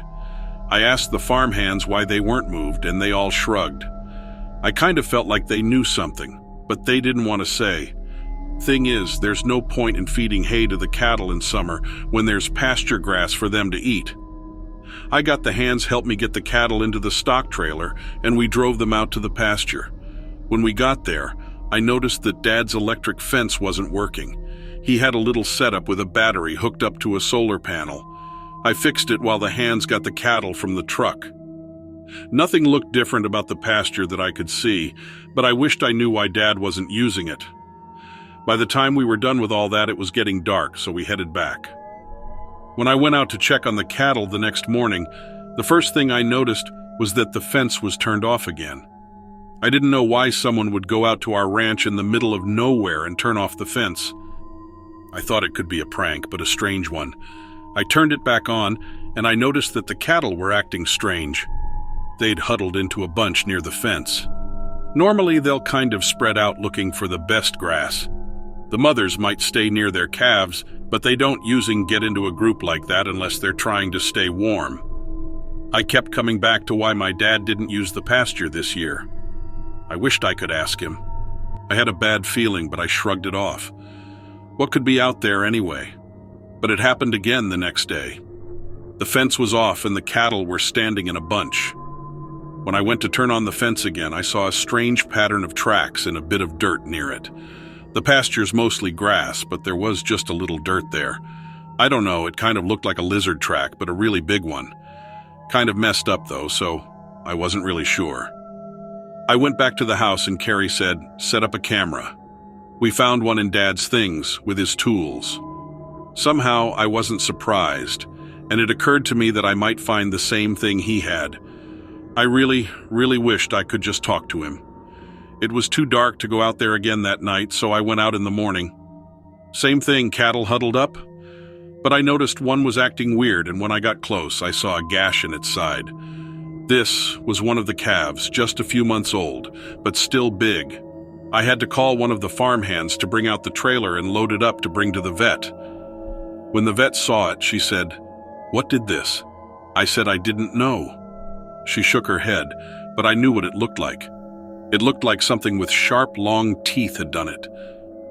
I asked the farmhands why they weren't moved, and they all shrugged. I kind of felt like they knew something, but they didn't want to say. Thing is, there's no point in feeding hay to the cattle in summer when there's pasture grass for them to eat. I got the hands help me get the cattle into the stock trailer, and we drove them out to the pasture. When we got there, I noticed that Dad's electric fence wasn't working. He had a little setup with a battery hooked up to a solar panel. I fixed it while the hands got the cattle from the truck. Nothing looked different about the pasture that I could see, but I wished I knew why Dad wasn't using it. By the time we were done with all that, it was getting dark, so we headed back. When I went out to check on the cattle the next morning, the first thing I noticed was that the fence was turned off again. I didn't know why someone would go out to our ranch in the middle of nowhere and turn off the fence. I thought it could be a prank, but a strange one. I turned it back on, and I noticed that the cattle were acting strange. They'd huddled into a bunch near the fence. Normally, they'll kind of spread out looking for the best grass. The mothers might stay near their calves, but they don't usually get into a group like that unless they're trying to stay warm. I kept coming back to why my dad didn't use the pasture this year. I wished I could ask him. I had a bad feeling, but I shrugged it off. What could be out there anyway? But it happened again the next day. The fence was off and the cattle were standing in a bunch. When I went to turn on the fence again, I saw a strange pattern of tracks and a bit of dirt near it. The pasture's mostly grass, but there was just a little dirt there. I don't know, it kind of looked like a lizard track, but a really big one. Kind of messed up though, so I wasn't really sure. I went back to the house and Carrie said, "Set up a camera." We found one in Dad's things with his tools. Somehow I wasn't surprised, and it occurred to me that I might find the same thing he had. I really wished I could just talk to him. It was too dark to go out there again that night, so I went out in the morning. Same thing, cattle huddled up. But I noticed one was acting weird, and when I got close, I saw a gash in its side. This was one of the calves, just a few months old, but still big. I had to call one of the farmhands to bring out the trailer and load it up to bring to the vet. When the vet saw it, she said, "What did this?" I said I didn't know. She shook her head, but I knew what it looked like. It looked like something with sharp, long teeth had done it.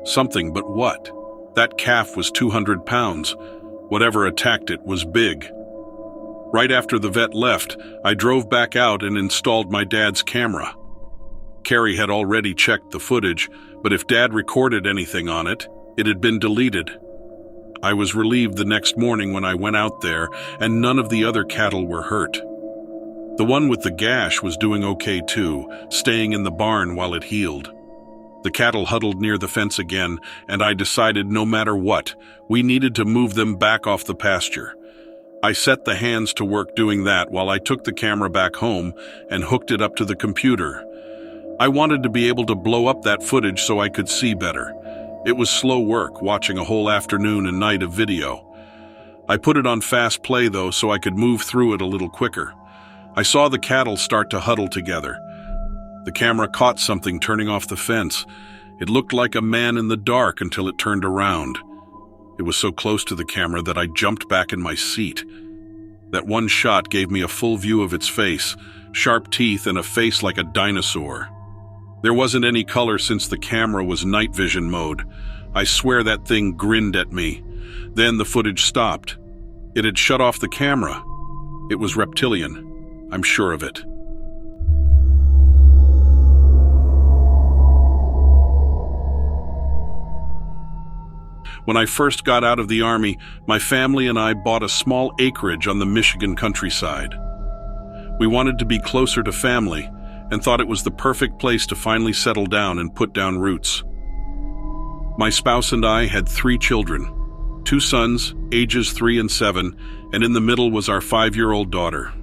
Something, but what? That calf was 200 pounds. Whatever attacked it was big. Right after the vet left, I drove back out and installed my dad's camera. Carrie had already checked the footage, but if Dad recorded anything on it, it had been deleted. I was relieved the next morning when I went out there, and none of the other cattle were hurt. The one with the gash was doing okay too, staying in the barn while it healed. The cattle huddled near the fence again, and I decided no matter what, we needed to move them back off the pasture. I set the hands to work doing that while I took the camera back home and hooked it up to the computer. I wanted to be able to blow up that footage so I could see better. It was slow work watching a whole afternoon and night of video. I put it on fast play though so I could move through it a little quicker. I saw the cattle start to huddle together. The camera caught something turning off the fence. It looked like a man in the dark until it turned around. It was so close to the camera that I jumped back in my seat. That one shot gave me a full view of its face, sharp teeth and a face like a dinosaur. There wasn't any color since the camera was night vision mode. I swear that thing grinned at me. Then the footage stopped. It had shut off the camera. It was Reptilian. I'm sure of it. When I first got out of the Army, my family and I bought a small acreage on the Michigan countryside. We wanted to be closer to family and thought it was the perfect place to finally settle down and put down roots. My spouse and I had 3 children, 2 sons, ages 3 and 7, and in the middle was our 5-year-old daughter.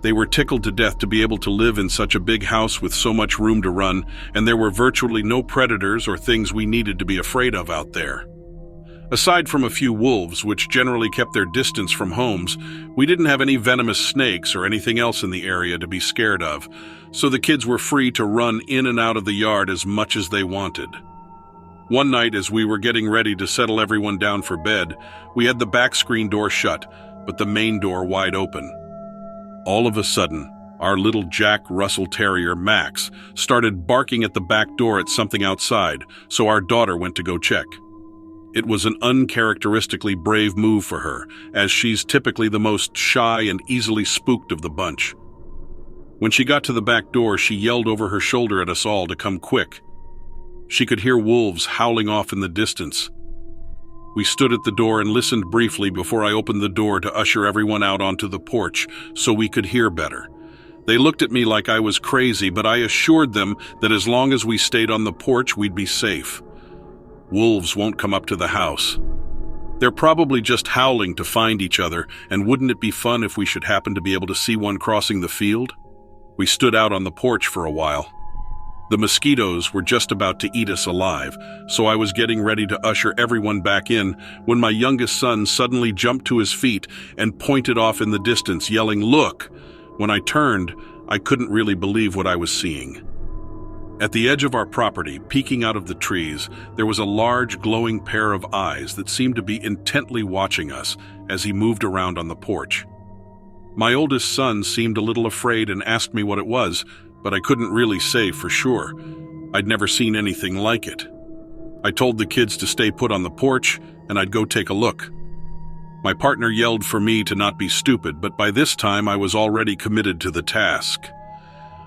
They were tickled to death to be able to live in such a big house with so much room to run, and there were virtually no predators or things we needed to be afraid of out there. Aside from a few wolves, which generally kept their distance from homes, we didn't have any venomous snakes or anything else in the area to be scared of, so the kids were free to run in and out of the yard as much as they wanted. One night, as we were getting ready to settle everyone down for bed, we had the back screen door shut, but the main door wide open. All of a sudden, our little Jack Russell Terrier, Max, started barking at the back door at something outside, so our daughter went to go check. It was an uncharacteristically brave move for her, as she's typically the most shy and easily spooked of the bunch. When she got to the back door, she yelled over her shoulder at us all to come quick. She could hear wolves howling off in the distance. We stood at the door and listened briefly before I opened the door to usher everyone out onto the porch so we could hear better. They looked at me like I was crazy, but I assured them that as long as we stayed on the porch, we'd be safe. Wolves won't come up to the house. They're probably just howling to find each other, and wouldn't it be fun if we should happen to be able to see one crossing the field? We stood out on the porch for a while. The mosquitoes were just about to eat us alive, so I was getting ready to usher everyone back in when my youngest son suddenly jumped to his feet and pointed off in the distance, yelling, "Look!" When I turned, I couldn't really believe what I was seeing. At the edge of our property, peeking out of the trees, there was a large glowing pair of eyes that seemed to be intently watching us as he moved around on the porch. My oldest son seemed a little afraid and asked me what it was, but I couldn't really say for sure. I'd never seen anything like it. I told the kids to stay put on the porch, and I'd go take a look. My partner yelled for me to not be stupid, but by this time I was already committed to the task.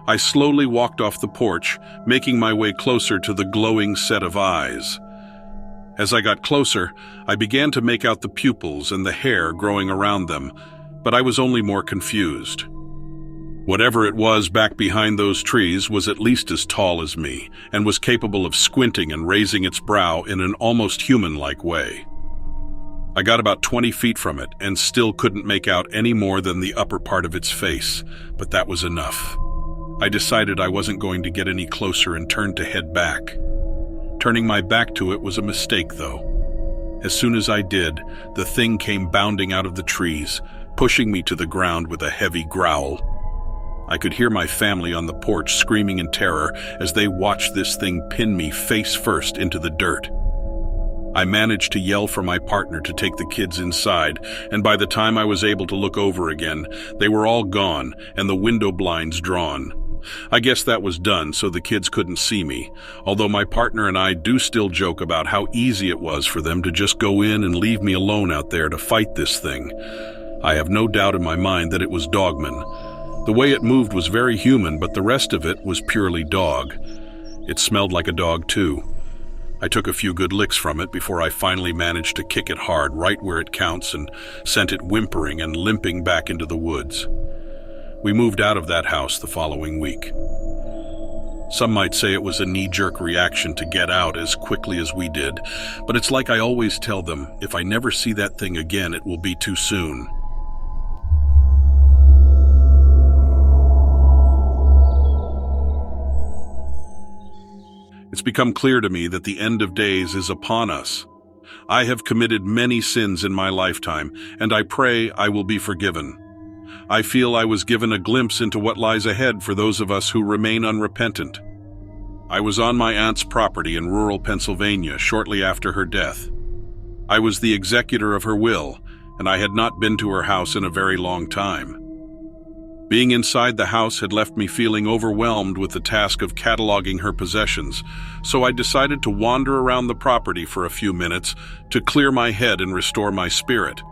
I slowly walked off the porch, making my way closer to the glowing set of eyes. As I got closer, I began to make out the pupils and the hair growing around them, but I was only more confused. Whatever it was back behind those trees was at least as tall as me, and was capable of squinting and raising its brow in an almost human-like way. I got about 20 feet from it and still couldn't make out any more than the upper part of its face, but that was enough. I decided I wasn't going to get any closer and turned to head back. Turning my back to it was a mistake, though. As soon as I did, the thing came bounding out of the trees, pushing me to the ground with a heavy growl. I could hear my family on the porch screaming in terror as they watched this thing pin me face first into the dirt. I managed to yell for my partner to take the kids inside, and by the time I was able to look over again, they were all gone and the window blinds drawn. I guess that was done so the kids couldn't see me, although my partner and I do still joke about how easy it was for them to just go in and leave me alone out there to fight this thing. I have no doubt in my mind that it was Dogman. The way it moved was very human, but the rest of it was purely dog. It smelled like a dog, too. I took a few good licks from it before I finally managed to kick it hard right where it counts and sent it whimpering and limping back into the woods. We moved out of that house the following week. Some might say it was a knee-jerk reaction to get out as quickly as we did, but it's like I always tell them, if I never see that thing again, it will be too soon. It's become clear to me that the end of days is upon us. I have committed many sins in my lifetime, and I pray I will be forgiven. I feel I was given a glimpse into what lies ahead for those of us who remain unrepentant. I was on my aunt's property in rural Pennsylvania shortly after her death. I was the executor of her will, and I had not been to her house in a very long time. Being inside the house had left me feeling overwhelmed with the task of cataloging her possessions, so I decided to wander around the property for a few minutes to clear my head and restore my spirit.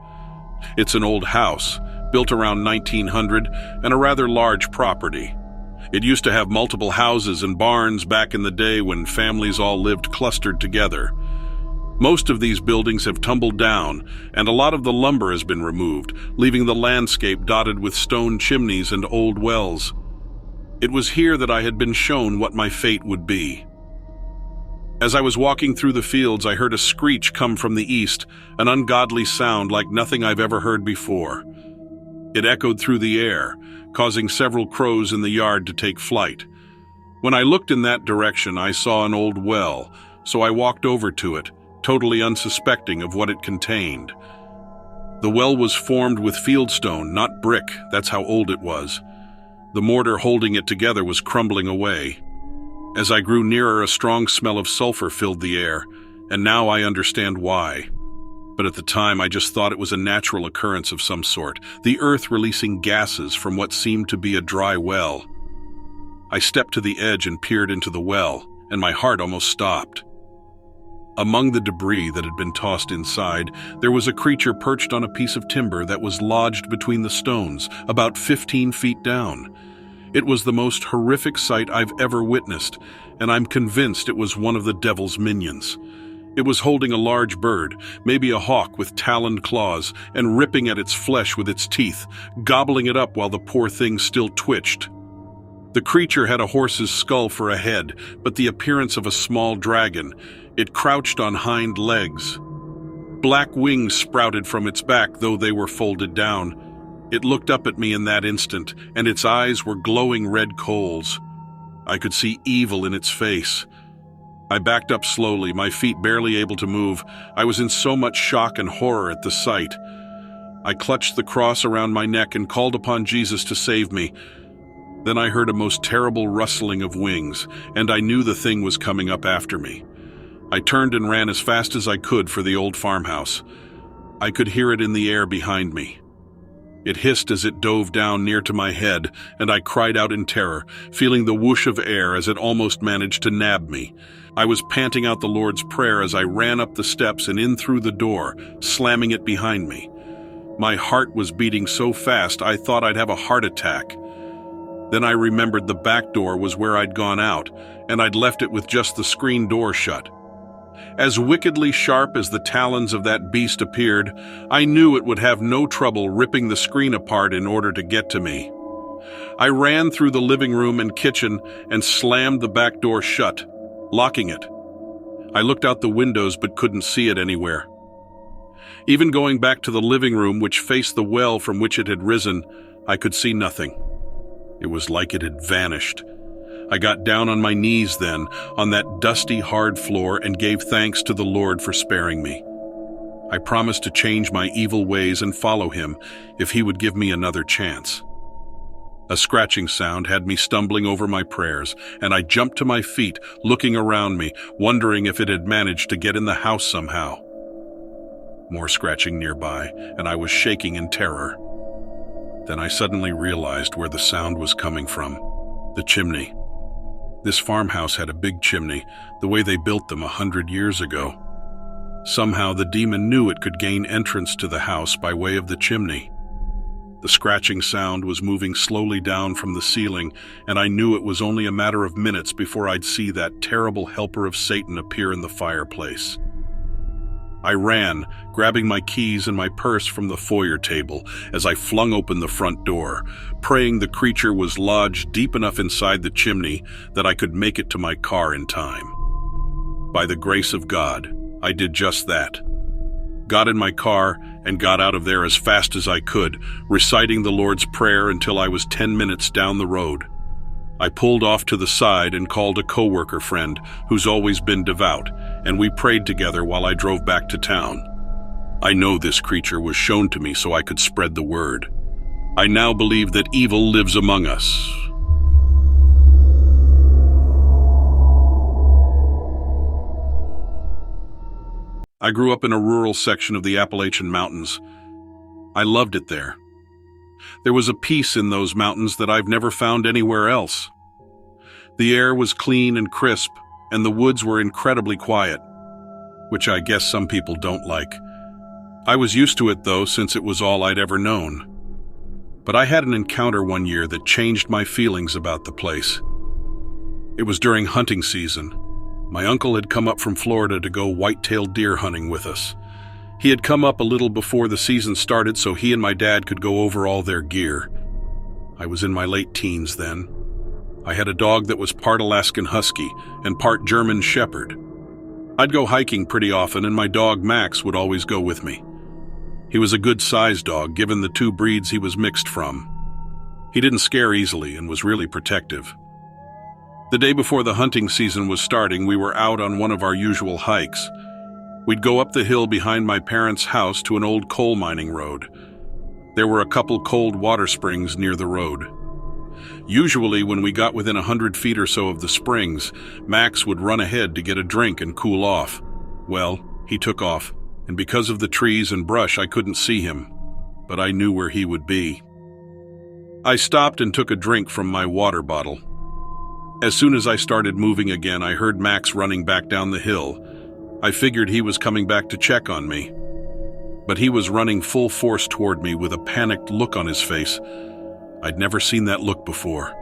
It's an old house, built around 1900, and a rather large property. It used to have multiple houses and barns back in the day when families all lived clustered together. Most of these buildings have tumbled down, and a lot of the lumber has been removed, leaving the landscape dotted with stone chimneys and old wells. It was here that I had been shown what my fate would be. As I was walking through the fields, I heard a screech come from the east, an ungodly sound like nothing I've ever heard before. It echoed through the air, causing several crows in the yard to take flight. When I looked in that direction, I saw an old well, so I walked over to it, totally unsuspecting of what it contained. The well was formed with fieldstone, not brick, that's how old it was. The mortar holding it together was crumbling away. As I grew nearer, a strong smell of sulfur filled the air, and now I understand why. But at the time, I just thought it was a natural occurrence of some sort, the earth releasing gases from what seemed to be a dry well. I stepped to the edge and peered into the well, and my heart almost stopped. Among the debris that had been tossed inside, there was a creature perched on a piece of timber that was lodged between the stones, about 15 feet down. It was the most horrific sight I've ever witnessed, and I'm convinced it was one of the devil's minions. It was holding a large bird, maybe a hawk with taloned claws, and ripping at its flesh with its teeth, gobbling it up while the poor thing still twitched. The creature had a horse's skull for a head, but the appearance of a small dragon. It crouched on hind legs. Black wings sprouted from its back, though they were folded down. It looked up at me in that instant, and its eyes were glowing red coals. I could see evil in its face. I backed up slowly, my feet barely able to move. I was in so much shock and horror at the sight. I clutched the cross around my neck and called upon Jesus to save me. Then I heard a most terrible rustling of wings, and I knew the thing was coming up after me. I turned and ran as fast as I could for the old farmhouse. I could hear it in the air behind me. It hissed as it dove down near to my head, and I cried out in terror, feeling the whoosh of air as it almost managed to nab me. I was panting out the Lord's Prayer as I ran up the steps and in through the door, slamming it behind me. My heart was beating so fast I thought I'd have a heart attack. Then I remembered the back door was where I'd gone out, and I'd left it with just the screen door shut. As wickedly sharp as the talons of that beast appeared, I knew it would have no trouble ripping the screen apart in order to get to me. I ran through the living room and kitchen and slammed the back door shut, locking it. I looked out the windows but couldn't see it anywhere. Even going back to the living room, which faced the well from which it had risen, I could see nothing. It was like it had vanished. I got down on my knees then, on that dusty, hard floor, and gave thanks to the Lord for sparing me. I promised to change my evil ways and follow him if he would give me another chance. A scratching sound had me stumbling over my prayers, and I jumped to my feet, looking around me, wondering if it had managed to get in the house somehow. More scratching nearby, and I was shaking in terror. Then I suddenly realized where the sound was coming from. The chimney. This farmhouse had a big chimney, the way they built them 100 years ago. Somehow the demon knew it could gain entrance to the house by way of the chimney. The scratching sound was moving slowly down from the ceiling, and I knew it was only a matter of minutes before I'd see that terrible helper of Satan appear in the fireplace. I ran, grabbing my keys and my purse from the foyer table as I flung open the front door, praying the creature was lodged deep enough inside the chimney that I could make it to my car in time. By the grace of God, I did just that. Got in my car and got out of there as fast as I could, reciting the Lord's Prayer until I was 10 minutes down the road. I pulled off to the side and called a coworker friend who's always been devout, and we prayed together while I drove back to town. I know this creature was shown to me so I could spread the word. I now believe that evil lives among us. I grew up in a rural section of the Appalachian Mountains. I loved it there. There was a peace in those mountains that I've never found anywhere else. The air was clean and crisp, and the woods were incredibly quiet, which I guess some people don't like. I was used to it, though, since it was all I'd ever known. But I had an encounter one year that changed my feelings about the place. It was during hunting season. My uncle had come up from Florida to go white-tailed deer hunting with us. He had come up a little before the season started so he and my dad could go over all their gear. I was in my late teens then. I had a dog that was part Alaskan Husky and part German Shepherd. I'd go hiking pretty often, and my dog Max would always go with me. He was a good-sized dog, given the two breeds he was mixed from. He didn't scare easily and was really protective. The day before the hunting season was starting, we were out on one of our usual hikes. We'd go up the hill behind my parents' house to an old coal mining road. There were a couple cold water springs near the road. Usually, when we got within 100 feet or so of the springs, Max would run ahead to get a drink and cool off. Well, he took off, and because of the trees and brush, I couldn't see him, but I knew where he would be. I stopped and took a drink from my water bottle. As soon as I started moving again, I heard Max running back down the hill. I figured he was coming back to check on me, but he was running full force toward me with a panicked look on his face. I'd never seen that look before.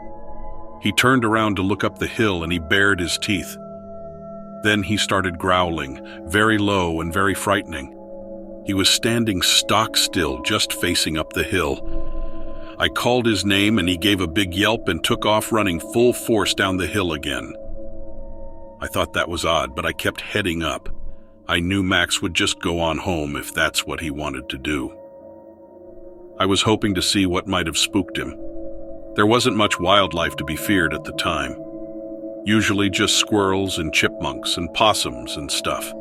He turned around to look up the hill and he bared his teeth. Then he started growling, very low and very frightening. He was standing stock still, just facing up the hill. I called his name and he gave a big yelp and took off running full force down the hill again. I thought that was odd, but I kept heading up. I knew Max would just go on home if that's what he wanted to do. I was hoping to see what might have spooked him. There wasn't much wildlife to be feared at the time. Usually just squirrels and chipmunks and possums and stuff.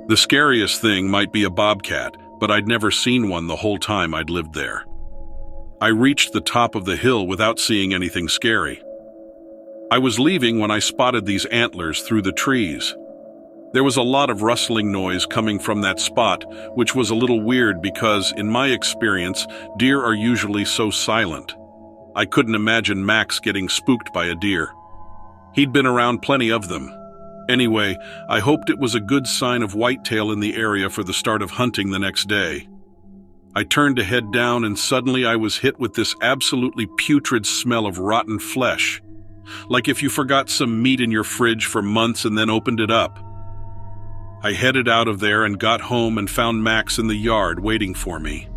The scariest thing might be a bobcat, but I'd never seen one the whole time I'd lived there. I reached the top of the hill without seeing anything scary. I was leaving when I spotted these antlers through the trees. There was a lot of rustling noise coming from that spot, which was a little weird because, in my experience, deer are usually so silent. I couldn't imagine Max getting spooked by a deer. He'd been around plenty of them. Anyway, I hoped it was a good sign of whitetail in the area for the start of hunting the next day. I turned to head down and suddenly I was hit with this absolutely putrid smell of rotten flesh. Like if you forgot some meat in your fridge for months and then opened it up. I headed out of there and got home and found Max in the yard waiting for me.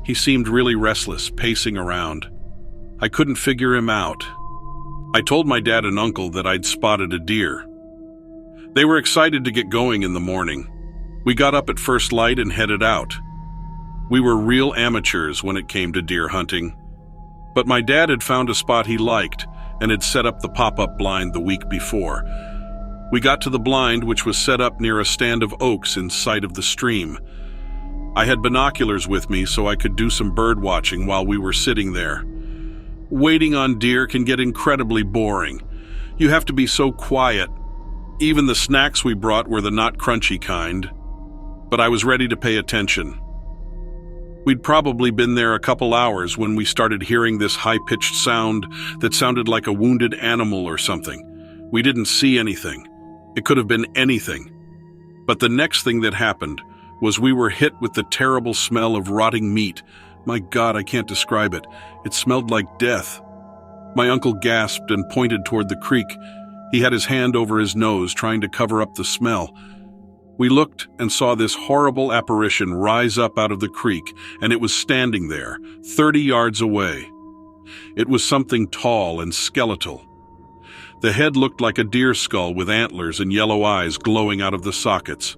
He seemed really restless, pacing around. I couldn't figure him out. I told my dad and uncle that I'd spotted a deer. They were excited to get going in the morning. We got up at first light and headed out. We were real amateurs when it came to deer hunting. But my dad had found a spot he liked and had set up the pop-up blind the week before. We got to the blind, which was set up near a stand of oaks in sight of the stream. I had binoculars with me so I could do some bird watching while we were sitting there. Waiting on deer can get incredibly boring. You have to be so quiet. Even the snacks we brought were the not crunchy kind. But I was ready to pay attention. We'd probably been there a couple hours when we started hearing this high-pitched sound that sounded like a wounded animal or something. We didn't see anything. It could have been anything. But the next thing that happened was we were hit with the terrible smell of rotting meat. My God, I can't describe it. It smelled like death. My uncle gasped and pointed toward the creek. He had his hand over his nose, trying to cover up the smell. We looked and saw this horrible apparition rise up out of the creek, and it was standing there, 30 yards away. It was something tall and skeletal. The head looked like a deer skull with antlers and yellow eyes glowing out of the sockets.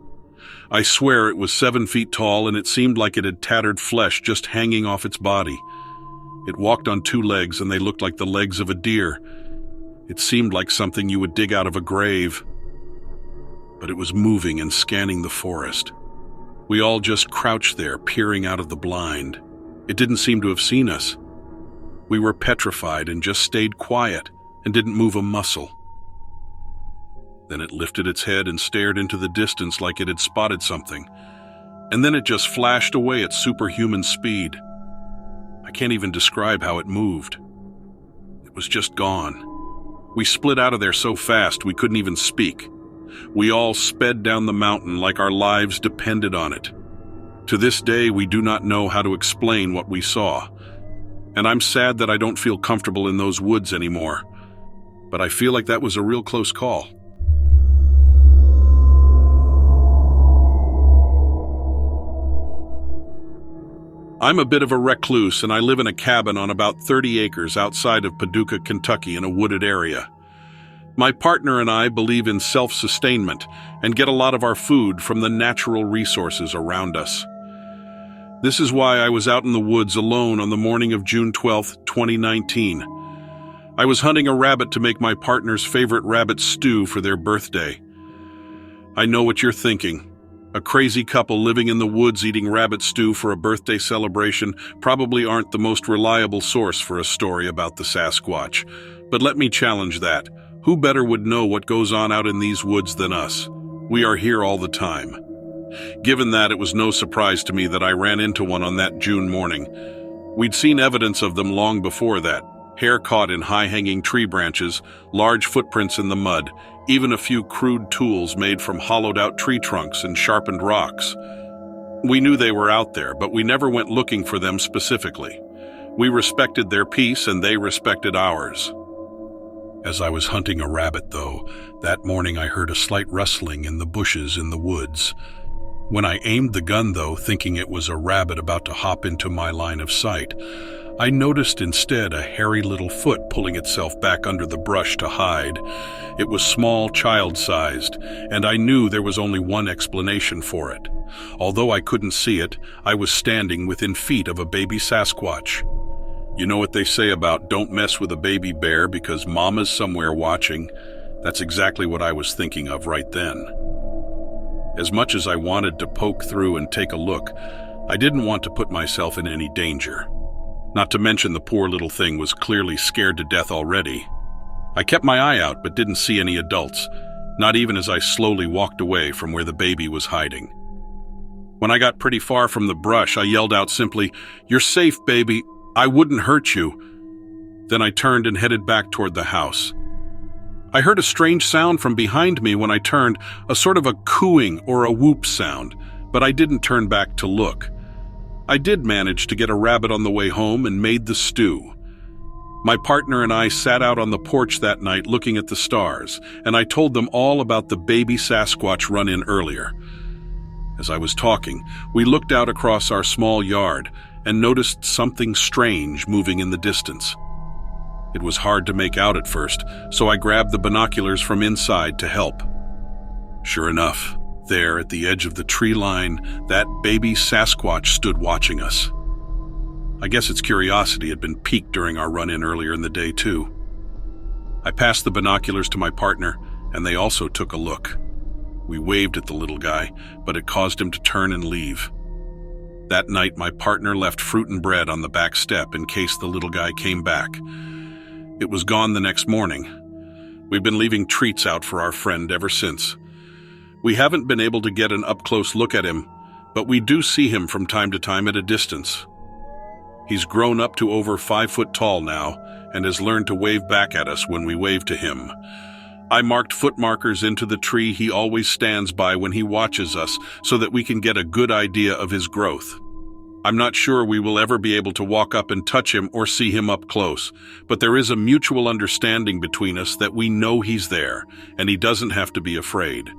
I swear it was 7 feet tall, and it seemed like it had tattered flesh just hanging off its body. It walked on 2 legs, and they looked like the legs of a deer. It seemed like something you would dig out of a grave. But it was moving and scanning the forest. We all just crouched there, peering out of the blind. It didn't seem to have seen us. We were petrified and just stayed quiet and didn't move a muscle. Then it lifted its head and stared into the distance like it had spotted something. And then it just flashed away at superhuman speed. I can't even describe how it moved. It was just gone. We split out of there so fast we couldn't even speak. We all sped down the mountain like our lives depended on it. To this day, we do not know how to explain what we saw. And I'm sad that I don't feel comfortable in those woods anymore. But I feel like that was a real close call. I'm a bit of a recluse, and I live in a cabin on about 30 acres outside of Paducah, Kentucky, in a wooded area. My partner and I believe in self-sustainment and get a lot of our food from the natural resources around us. This is why I was out in the woods alone on the morning of June 12, 2019. I was hunting a rabbit to make my partner's favorite rabbit stew for their birthday. I know what you're thinking. A crazy couple living in the woods eating rabbit stew for a birthday celebration probably aren't the most reliable source for a story about the Sasquatch. But let me challenge that. Who better would know what goes on out in these woods than us? We are here all the time. Given that, it was no surprise to me that I ran into one on that June morning. We'd seen evidence of them long before that. Hair caught in high-hanging tree branches, large footprints in the mud, even a few crude tools made from hollowed-out tree trunks and sharpened rocks. We knew they were out there, but we never went looking for them specifically. We respected their peace and they respected ours. As I was hunting a rabbit, though, that morning I heard a slight rustling in the bushes in the woods. When I aimed the gun, though, thinking it was a rabbit about to hop into my line of sight, I noticed instead a hairy little foot pulling itself back under the brush to hide. It was small, child-sized, and I knew there was only one explanation for it. Although I couldn't see it, I was standing within feet of a baby Sasquatch. You know what they say about don't mess with a baby bear because mama's somewhere watching? That's exactly what I was thinking of right then. As much as I wanted to poke through and take a look, I didn't want to put myself in any danger. Not to mention the poor little thing was clearly scared to death already. I kept my eye out but didn't see any adults, not even as I slowly walked away from where the baby was hiding. When I got pretty far from the brush, I yelled out simply, "You're safe, baby. I wouldn't hurt you." Then I turned and headed back toward the house. I heard a strange sound from behind me when I turned, a sort of a cooing or a whoop sound, but I didn't turn back to look. I did manage to get a rabbit on the way home and made the stew. My partner and I sat out on the porch that night looking at the stars, and I told them all about the baby Sasquatch run-in earlier. As I was talking, we looked out across our small yard and noticed something strange moving in the distance. It was hard to make out at first, so I grabbed the binoculars from inside to help. Sure enough, there at the edge of the tree line, that baby Sasquatch stood watching us. I guess its curiosity had been piqued during our run-in earlier in the day, too. I passed the binoculars to my partner, and they also took a look. We waved at the little guy, but it caused him to turn and leave. That night, my partner left fruit and bread on the back step in case the little guy came back. It was gone the next morning. We've been leaving treats out for our friend ever since. We haven't been able to get an up-close look at him, but we do see him from time to time at a distance. He's grown up to over 5 foot tall now and has learned to wave back at us when we wave to him. I marked foot markers into the tree he always stands by when he watches us so that we can get a good idea of his growth. I'm not sure we will ever be able to walk up and touch him or see him up close, but there is a mutual understanding between us that we know he's there and he doesn't have to be afraid.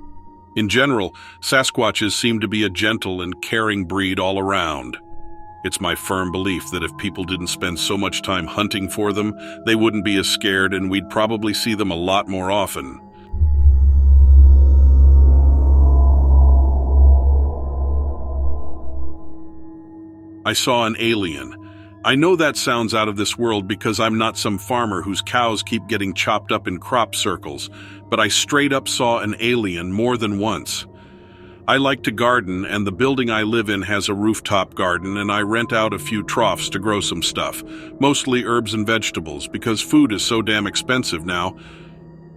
In general, Sasquatches seem to be a gentle and caring breed all around. It's my firm belief that if people didn't spend so much time hunting for them, they wouldn't be as scared and we'd probably see them a lot more often. I saw an alien. I know that sounds out of this world because I'm not some farmer whose cows keep getting chopped up in crop circles, but I straight up saw an alien more than once. I like to garden, and the building I live in has a rooftop garden, and I rent out a few troughs to grow some stuff, mostly herbs and vegetables, because food is so damn expensive now.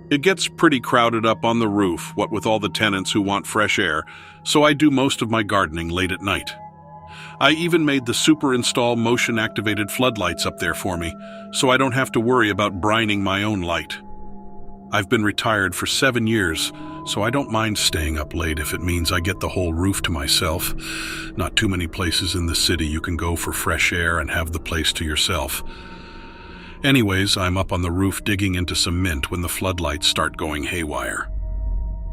It gets pretty crowded up on the roof, what with all the tenants who want fresh air, so I do most of my gardening late at night. I even made the super install motion-activated floodlights up there for me, so I don't have to worry about brining my own light. I've been retired for 7 years, so I don't mind staying up late if it means I get the whole roof to myself. Not too many places in the city you can go for fresh air and have the place to yourself. Anyways, I'm up on the roof digging into some mint when the floodlights start going haywire.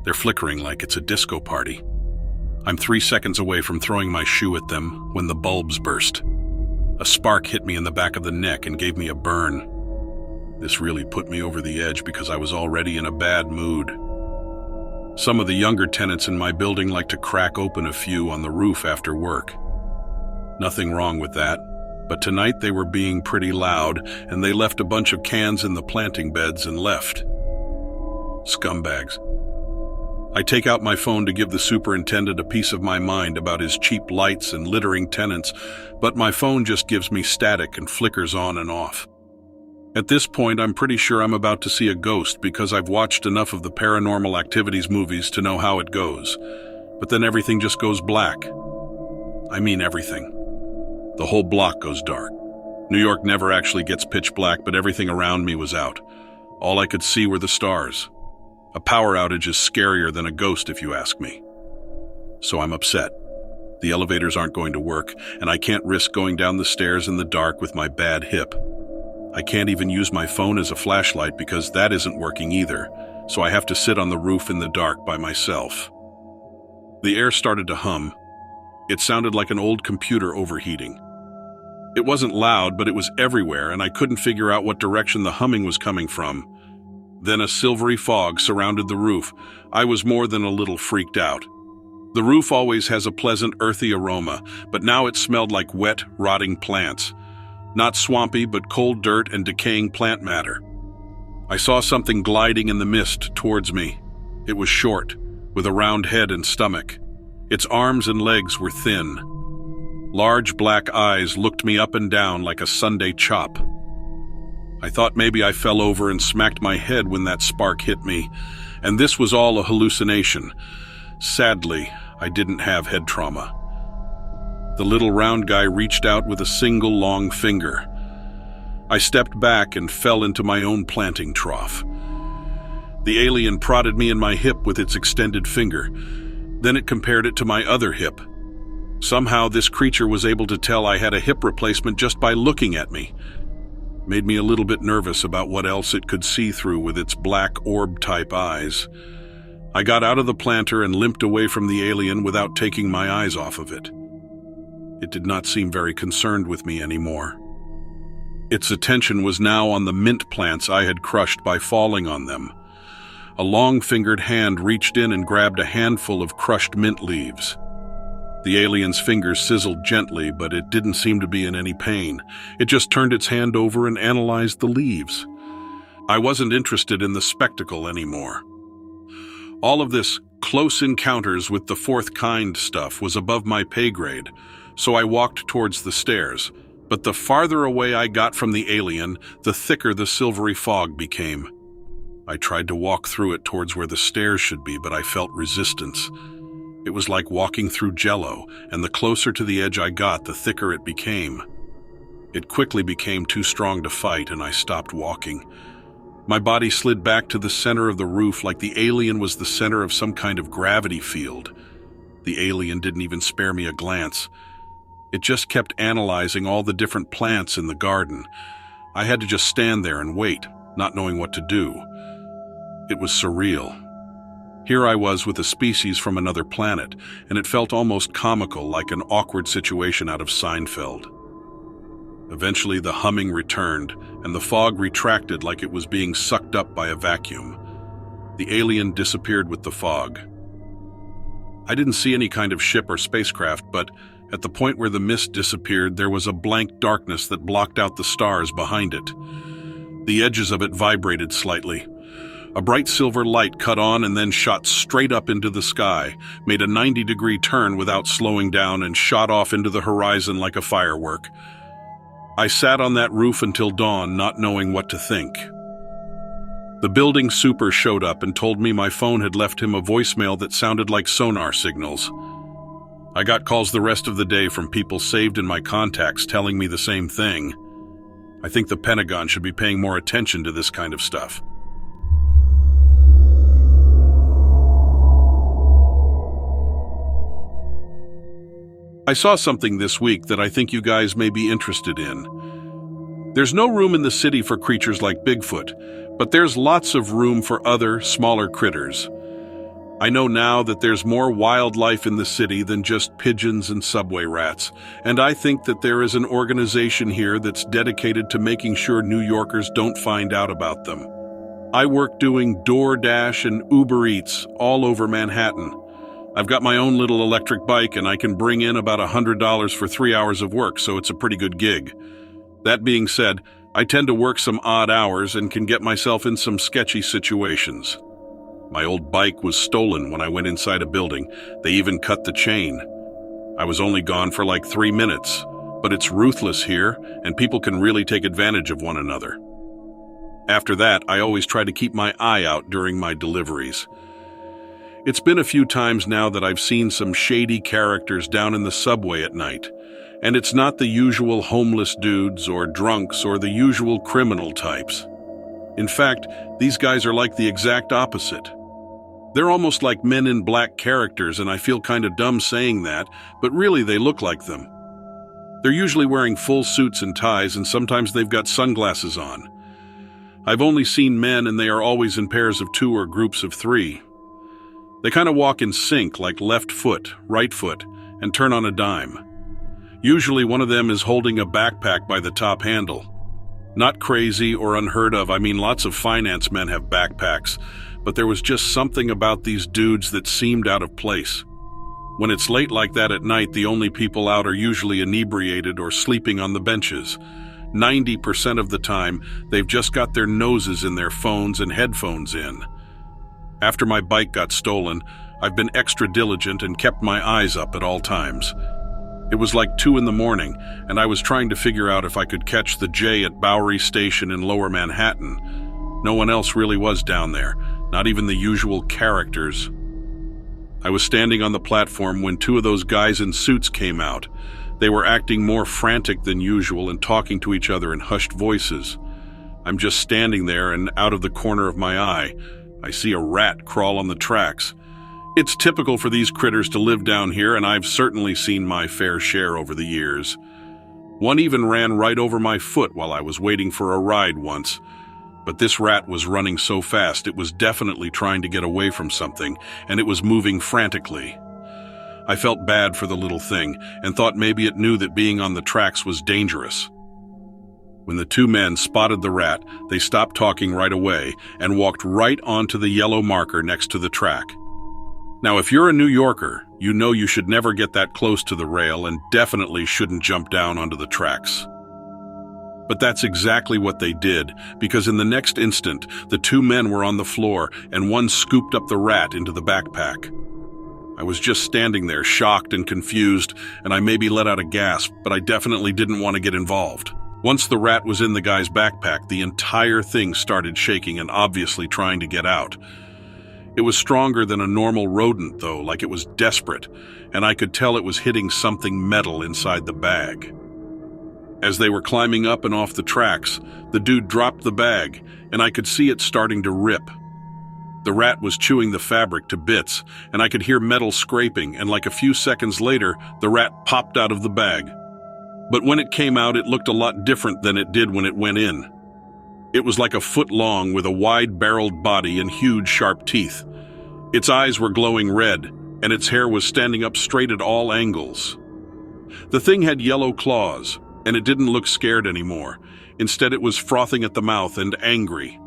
They're flickering like it's a disco party. I'm 3 seconds away from throwing my shoe at them when the bulbs burst. A spark hit me in the back of the neck and gave me a burn. This really put me over the edge because I was already in a bad mood. Some of the younger tenants in my building like to crack open a few on the roof after work. Nothing wrong with that, but tonight they were being pretty loud and they left a bunch of cans in the planting beds and left. Scumbags. I take out my phone to give the superintendent a piece of my mind about his cheap lights and littering tenants, but my phone just gives me static and flickers on and off. At this point, I'm pretty sure I'm about to see a ghost because I've watched enough of the paranormal activities movies to know how it goes. But then everything just goes black. I mean everything. The whole block goes dark. New York never actually gets pitch black, but everything around me was out. All I could see were the stars. A power outage is scarier than a ghost, if you ask me. So I'm upset. The elevators aren't going to work, and I can't risk going down the stairs in the dark with my bad hip. I can't even use my phone as a flashlight because that isn't working either, so I have to sit on the roof in the dark by myself. The air started to hum. It sounded like an old computer overheating. It wasn't loud, but it was everywhere, and I couldn't figure out what direction the humming was coming from. Then a silvery fog surrounded the roof. I was more than a little freaked out. The roof always has a pleasant, earthy aroma, but now it smelled like wet, rotting plants. Not swampy, but cold dirt and decaying plant matter. I saw something gliding in the mist towards me. It was short, with a round head and stomach. Its arms and legs were thin. Large black eyes looked me up and down like a Sunday chop. I thought maybe I fell over and smacked my head when that spark hit me, and this was all a hallucination. Sadly, I didn't have head trauma. The little round guy reached out with a single long finger. I stepped back and fell into my own planting trough. The alien prodded me in my hip with its extended finger. Then it compared it to my other hip. Somehow this creature was able to tell I had a hip replacement just by looking at me. Made me a little bit nervous about what else it could see through with its black orb-type eyes. I got out of the planter and limped away from the alien without taking my eyes off of it. It did not seem very concerned with me anymore. Its attention was now on the mint plants I had crushed by falling on them. A long-fingered hand reached in and grabbed a handful of crushed mint leaves. The alien's fingers sizzled gently, but it didn't seem to be in any pain. It just turned its hand over and analyzed the leaves. I wasn't interested in the spectacle anymore. All of this close encounters with the fourth kind stuff was above my pay grade, so I walked towards the stairs. But the farther away I got from the alien, the thicker the silvery fog became. I tried to walk through it towards where the stairs should be, but I felt resistance. It was like walking through jello, and the closer to the edge I got, the thicker it became. It quickly became too strong to fight, and I stopped walking. My body slid back to the center of the roof like the alien was the center of some kind of gravity field. The alien didn't even spare me a glance. It just kept analyzing all the different plants in the garden. I had to just stand there and wait, not knowing what to do. It was surreal. Here I was with a species from another planet, and it felt almost comical, like an awkward situation out of Seinfeld. Eventually the humming returned, and the fog retracted like it was being sucked up by a vacuum. The alien disappeared with the fog. I didn't see any kind of ship or spacecraft, but at the point where the mist disappeared, there was a blank darkness that blocked out the stars behind it. The edges of it vibrated slightly. A bright silver light cut on and then shot straight up into the sky, made a 90-degree turn without slowing down, and shot off into the horizon like a firework. I sat on that roof until dawn, not knowing what to think. The building super showed up and told me my phone had left him a voicemail that sounded like sonar signals. I got calls the rest of the day from people saved in my contacts telling me the same thing. I think the Pentagon should be paying more attention to this kind of stuff. I saw something this week that I think you guys may be interested in. There's no room in the city for creatures like Bigfoot, but there's lots of room for other, smaller critters. I know now that there's more wildlife in the city than just pigeons and subway rats, and I think that there is an organization here that's dedicated to making sure New Yorkers don't find out about them. I work doing DoorDash and Uber Eats all over Manhattan. I've got my own little electric bike, and I can bring in about $100 for 3 hours of work, so it's a pretty good gig. That being said, I tend to work some odd hours and can get myself in some sketchy situations. My old bike was stolen when I went inside a building. They even cut the chain. I was only gone for like 3 minutes, but it's ruthless here, and people can really take advantage of one another. After that, I always try to keep my eye out during my deliveries. It's been a few times now that I've seen some shady characters down in the subway at night, and it's not the usual homeless dudes or drunks or the usual criminal types. In fact, these guys are like the exact opposite. They're almost like Men in Black characters, and I feel kind of dumb saying that, but really they look like them. They're usually wearing full suits and ties, and sometimes they've got sunglasses on. I've only seen men, and they are always in pairs of 2 or groups of 3. They kind of walk in sync, like left foot, right foot, and turn on a dime. Usually one of them is holding a backpack by the top handle. Not crazy or unheard of. I mean, lots of finance men have backpacks, but there was just something about these dudes that seemed out of place. When it's late like that at night, the only people out are usually inebriated or sleeping on the benches. 90% of the time, they've just got their noses in their phones and headphones in. After my bike got stolen, I've been extra diligent and kept my eyes up at all times. It was like 2 in the morning, and I was trying to figure out if I could catch the J at Bowery Station in Lower Manhattan. No one else really was down there, not even the usual characters. I was standing on the platform when 2 of those guys in suits came out. They were acting more frantic than usual and talking to each other in hushed voices. I'm just standing there, and out of the corner of my eye, I see a rat crawl on the tracks. It's typical for these critters to live down here, and I've certainly seen my fair share over the years. One even ran right over my foot while I was waiting for a ride once. But this rat was running so fast it was definitely trying to get away from something, and it was moving frantically. I felt bad for the little thing and thought maybe it knew that being on the tracks was dangerous. When the 2 men spotted the rat, they stopped talking right away and walked right onto the yellow marker next to the track. Now, if you're a New Yorker, you know you should never get that close to the rail and definitely shouldn't jump down onto the tracks. But that's exactly what they did, because in the next instant, the 2 men were on the floor and one scooped up the rat into the backpack. I was just standing there, shocked and confused, and I maybe let out a gasp, but I definitely didn't want to get involved. Once the rat was in the guy's backpack, the entire thing started shaking and obviously trying to get out. It was stronger than a normal rodent, though, like it was desperate, and I could tell it was hitting something metal inside the bag. As they were climbing up and off the tracks, the dude dropped the bag, and I could see it starting to rip. The rat was chewing the fabric to bits, and I could hear metal scraping, and like a few seconds later, the rat popped out of the bag. But when it came out, it looked a lot different than it did when it went in. It was like a foot long with a wide-barreled body and huge, sharp teeth. Its eyes were glowing red, and its hair was standing up straight at all angles. The thing had yellow claws, and it didn't look scared anymore. Instead, it was frothing at the mouth and angry.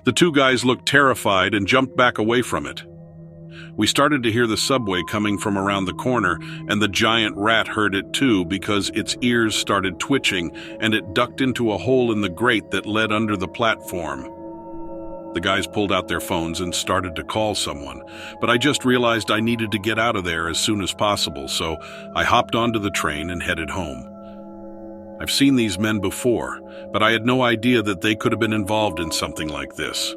The 2 guys looked terrified and jumped back away from it. We started to hear the subway coming from around the corner, and the giant rat heard it too because its ears started twitching and it ducked into a hole in the grate that led under the platform. The guys pulled out their phones and started to call someone, but I just realized I needed to get out of there as soon as possible, so I hopped onto the train and headed home. I've seen these men before, but I had no idea that they could have been involved in something like this.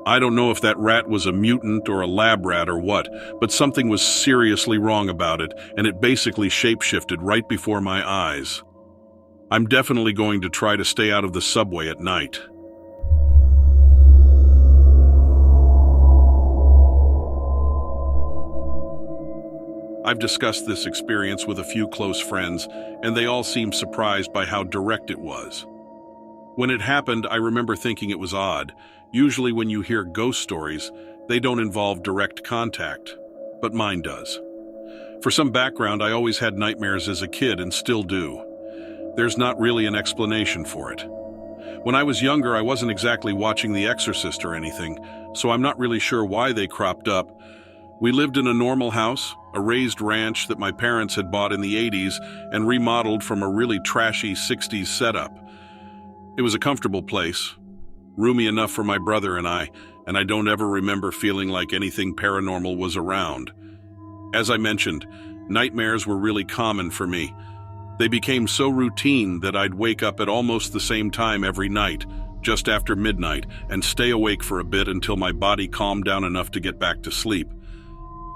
I don't know if that rat was a mutant or a lab rat or what, but something was seriously wrong about it, and it basically shapeshifted right before my eyes. I'm definitely going to try to stay out of the subway at night. I've discussed this experience with a few close friends, and they all seemed surprised by how direct it was. When it happened, I remember thinking it was odd. Usually when you hear ghost stories, they don't involve direct contact, but mine does. For some background, I always had nightmares as a kid and still do. There's not really an explanation for it. When I was younger, I wasn't exactly watching The Exorcist or anything, so I'm not really sure why they cropped up. We lived in a normal house, a raised ranch that my parents had bought in the 80s and remodeled from a really trashy 60s setup. It was a comfortable place, roomy enough for my brother and I don't ever remember feeling like anything paranormal was around. As I mentioned, nightmares were really common for me. They became so routine that I'd wake up at almost the same time every night, just after midnight, and stay awake for a bit until my body calmed down enough to get back to sleep.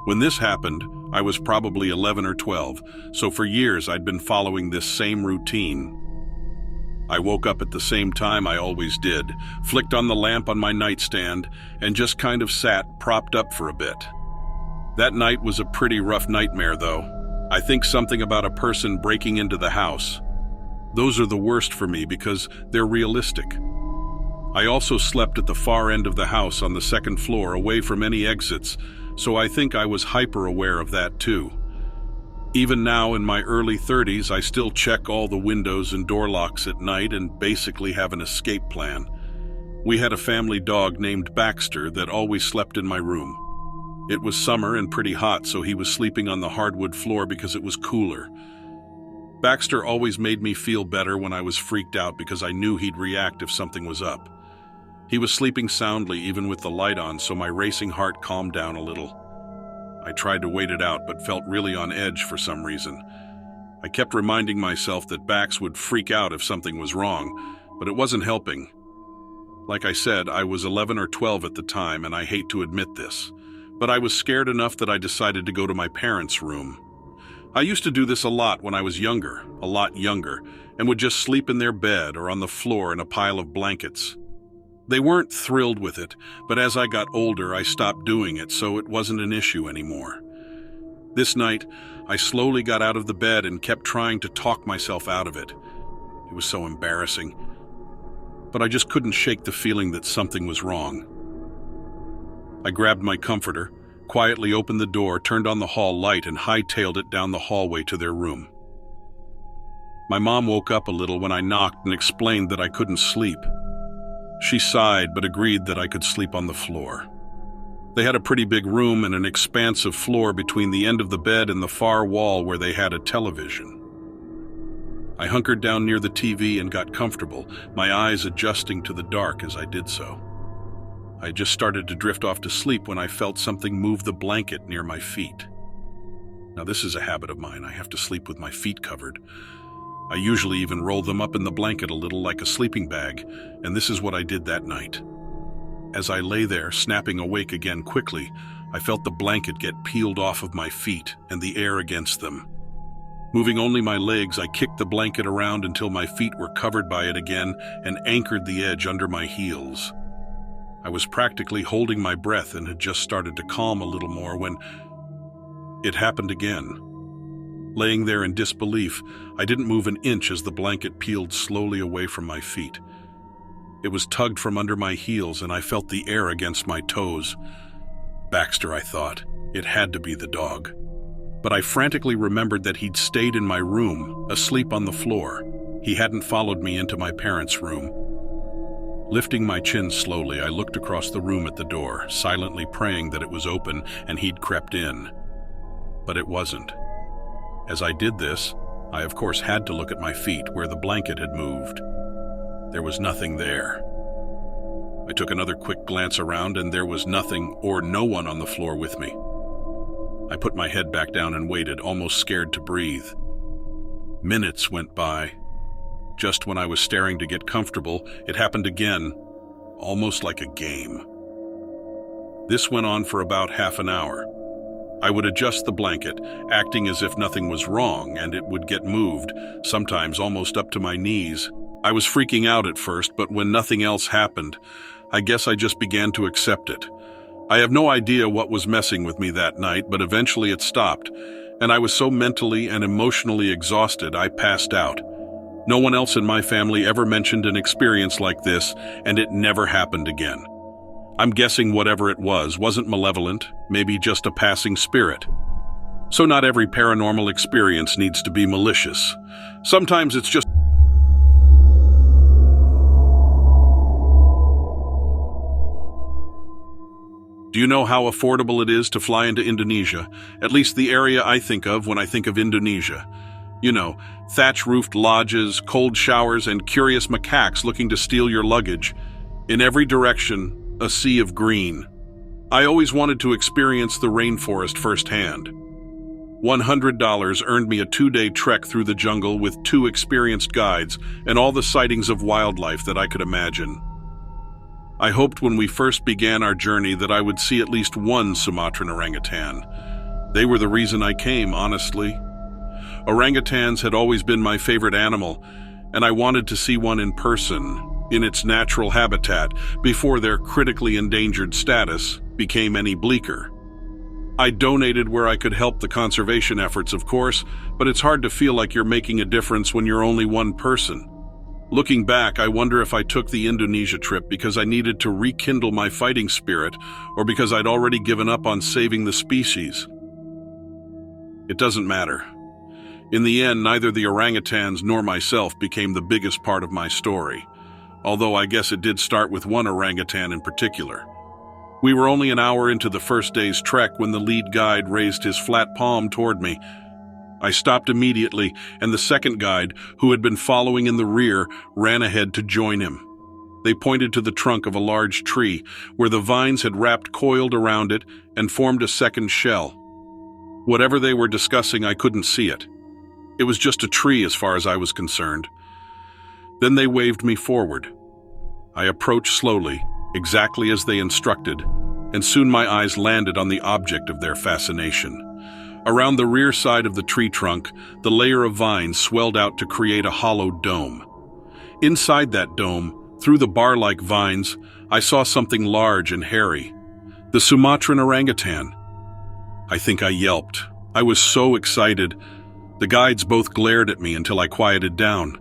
When this happened, I was probably 11 or 12, so for years I'd been following this same routine. I woke up at the same time I always did, flicked on the lamp on my nightstand, and just kind of sat propped up for a bit. That night was a pretty rough nightmare, though. I think something about a person breaking into the house. Those are the worst for me because they're realistic. I also slept at the far end of the house on the second floor, away from any exits, so I think I was hyper-aware of that too. Even now, in my early 30s, I still check all the windows and door locks at night and basically have an escape plan. We had a family dog named Baxter that always slept in my room. It was summer and pretty hot, so he was sleeping on the hardwood floor because it was cooler. Baxter always made me feel better when I was freaked out because I knew he'd react if something was up. He was sleeping soundly even with the light on, so my racing heart calmed down a little. I tried to wait it out, but felt really on edge for some reason. I kept reminding myself that Bax would freak out if something was wrong, but it wasn't helping. Like I said, I was 11 or 12 at the time, and I hate to admit this, but I was scared enough that I decided to go to my parents' room. I used to do this a lot when I was younger, a lot younger, and would just sleep in their bed or on the floor in a pile of blankets. They weren't thrilled with it, but as I got older, I stopped doing it, so it wasn't an issue anymore. This night, I slowly got out of the bed and kept trying to talk myself out of it. It was so embarrassing, but I just couldn't shake the feeling that something was wrong. I grabbed my comforter, quietly opened the door, turned on the hall light, and hightailed it down the hallway to their room. My mom woke up a little when I knocked and explained that I couldn't sleep. She sighed but agreed that I could sleep on the floor. They had a pretty big room and an expansive floor between the end of the bed and the far wall where they had a television. I hunkered down near the TV and got comfortable, my eyes adjusting to the dark as I did so. I just started to drift off to sleep when I felt something move the blanket near my feet. Now this is a habit of mine. I have to sleep with my feet covered. I usually even roll them up in the blanket a little like a sleeping bag, and this is what I did that night. As I lay there, snapping awake again quickly, I felt the blanket get peeled off of my feet and the air against them. Moving only my legs, I kicked the blanket around until my feet were covered by it again and anchored the edge under my heels. I was practically holding my breath and had just started to calm a little more when it happened again. Laying there in disbelief, I didn't move an inch as the blanket peeled slowly away from my feet. It was tugged from under my heels, and I felt the air against my toes. Baxter, I thought. It had to be the dog. But I frantically remembered that he'd stayed in my room, asleep on the floor. He hadn't followed me into my parents' room. Lifting my chin slowly, I looked across the room at the door, silently praying that it was open and he'd crept in. But it wasn't. As I did this, I of course had to look at my feet where the blanket had moved. There was nothing there. I took another quick glance around and there was nothing or no one on the floor with me. I put my head back down and waited, almost scared to breathe. Minutes went by. Just when I was staring to get comfortable, it happened again, almost like a game. This went on for about half an hour. I would adjust the blanket, acting as if nothing was wrong, and it would get moved, sometimes almost up to my knees. I was freaking out at first, but when nothing else happened, I guess I just began to accept it. I have no idea what was messing with me that night, but eventually it stopped, and I was so mentally and emotionally exhausted I passed out. No one else in my family ever mentioned an experience like this, and it never happened again. I'm guessing whatever it was wasn't malevolent, maybe just a passing spirit. So not every paranormal experience needs to be malicious. Sometimes it's just... Do you know how affordable it is to fly into Indonesia? At least the area I think of when I think of Indonesia. You know, thatch-roofed lodges, cold showers, and curious macaques looking to steal your luggage. In every direction, a sea of green. I always wanted to experience the rainforest firsthand. $100 earned me a 2-day trek through the jungle with 2 experienced guides and all the sightings of wildlife that I could imagine. I hoped when we first began our journey that I would see at least one Sumatran orangutan. They were the reason I came, honestly. Orangutans had always been my favorite animal, and I wanted to see one in person, in its natural habitat, before their critically endangered status became any bleaker. I donated where I could help the conservation efforts, of course, but it's hard to feel like you're making a difference when you're only one person. Looking back, I wonder if I took the Indonesia trip because I needed to rekindle my fighting spirit, or because I'd already given up on saving the species. It doesn't matter. In the end, neither the orangutans nor myself became the biggest part of my story, although I guess it did start with one orangutan in particular. We were only an hour into the first day's trek when the lead guide raised his flat palm toward me. I stopped immediately, and the second guide, who had been following in the rear, ran ahead to join him. They pointed to the trunk of a large tree, where the vines had wrapped coiled around it and formed a second shell. Whatever they were discussing, I couldn't see it. It was just a tree as far as I was concerned. Then they waved me forward. I approached slowly, exactly as they instructed, and soon my eyes landed on the object of their fascination. Around the rear side of the tree trunk, the layer of vines swelled out to create a hollow dome. Inside that dome, through the bar-like vines, I saw something large and hairy. The Sumatran orangutan. I think I yelped. I was so excited. The guides both glared at me until I quieted down.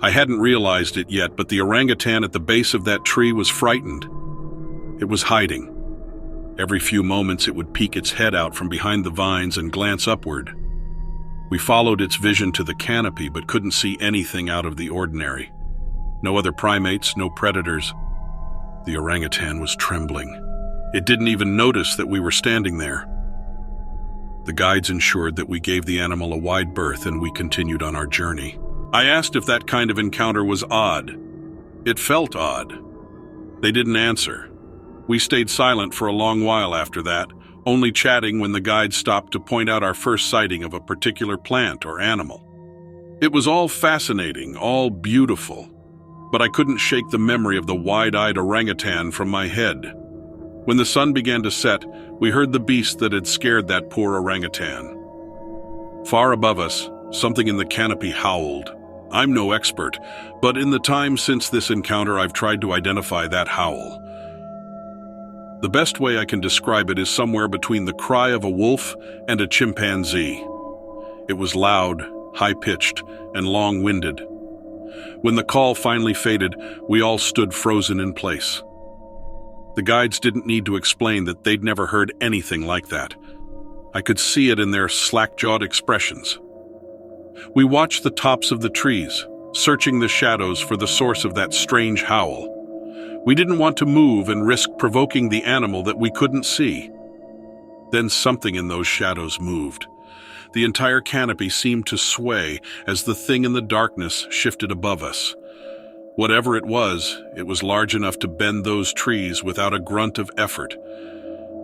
I hadn't realized it yet, but the orangutan at the base of that tree was frightened. It was hiding. Every few moments it would peek its head out from behind the vines and glance upward. We followed its vision to the canopy but couldn't see anything out of the ordinary. No other primates, no predators. The orangutan was trembling. It didn't even notice that we were standing there. The guides ensured that we gave the animal a wide berth and we continued on our journey. I asked if that kind of encounter was odd. It felt odd. They didn't answer. We stayed silent for a long while after that, only chatting when the guide stopped to point out our first sighting of a particular plant or animal. It was all fascinating, all beautiful, but I couldn't shake the memory of the wide-eyed orangutan from my head. When the sun began to set, we heard the beast that had scared that poor orangutan. Far above us, something in the canopy howled. I'm no expert, but in the time since this encounter, I've tried to identify that howl. The best way I can describe it is somewhere between the cry of a wolf and a chimpanzee. It was loud, high-pitched, and long-winded. When the call finally faded, we all stood frozen in place. The guides didn't need to explain that they'd never heard anything like that. I could see it in their slack-jawed expressions. We watched the tops of the trees, searching the shadows for the source of that strange howl. We didn't want to move and risk provoking the animal that we couldn't see. Then something in those shadows moved. The entire canopy seemed to sway as the thing in the darkness shifted above us. Whatever it was large enough to bend those trees without a grunt of effort.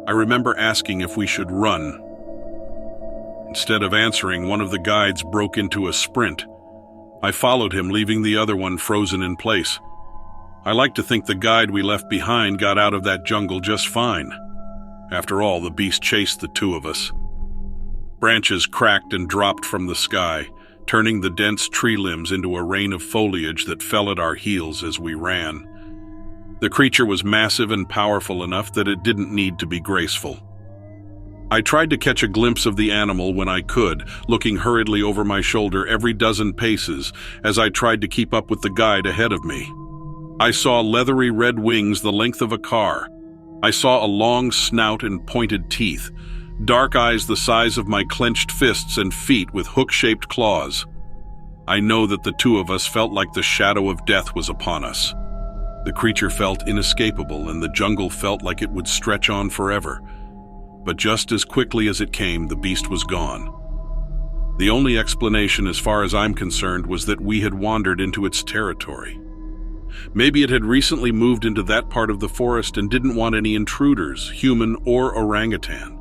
I remember asking if we should run. Instead of answering, one of the guides broke into a sprint. I followed him, leaving the other one frozen in place. I like to think the guide we left behind got out of that jungle just fine. After all, the beast chased the two of us. Branches cracked and dropped from the sky, turning the dense tree limbs into a rain of foliage that fell at our heels as we ran. The creature was massive and powerful enough that it didn't need to be graceful. I tried to catch a glimpse of the animal when I could, looking hurriedly over my shoulder every dozen paces as I tried to keep up with the guide ahead of me. I saw leathery red wings the length of a car. I saw a long snout and pointed teeth, dark eyes the size of my clenched fists, and feet with hook-shaped claws. I know that the two of us felt like the shadow of death was upon us. The creature felt inescapable, and the jungle felt like it would stretch on forever. But just as quickly as it came, the beast was gone. The only explanation, as far as I'm concerned, was that we had wandered into its territory. Maybe it had recently moved into that part of the forest and didn't want any intruders, human or orangutan.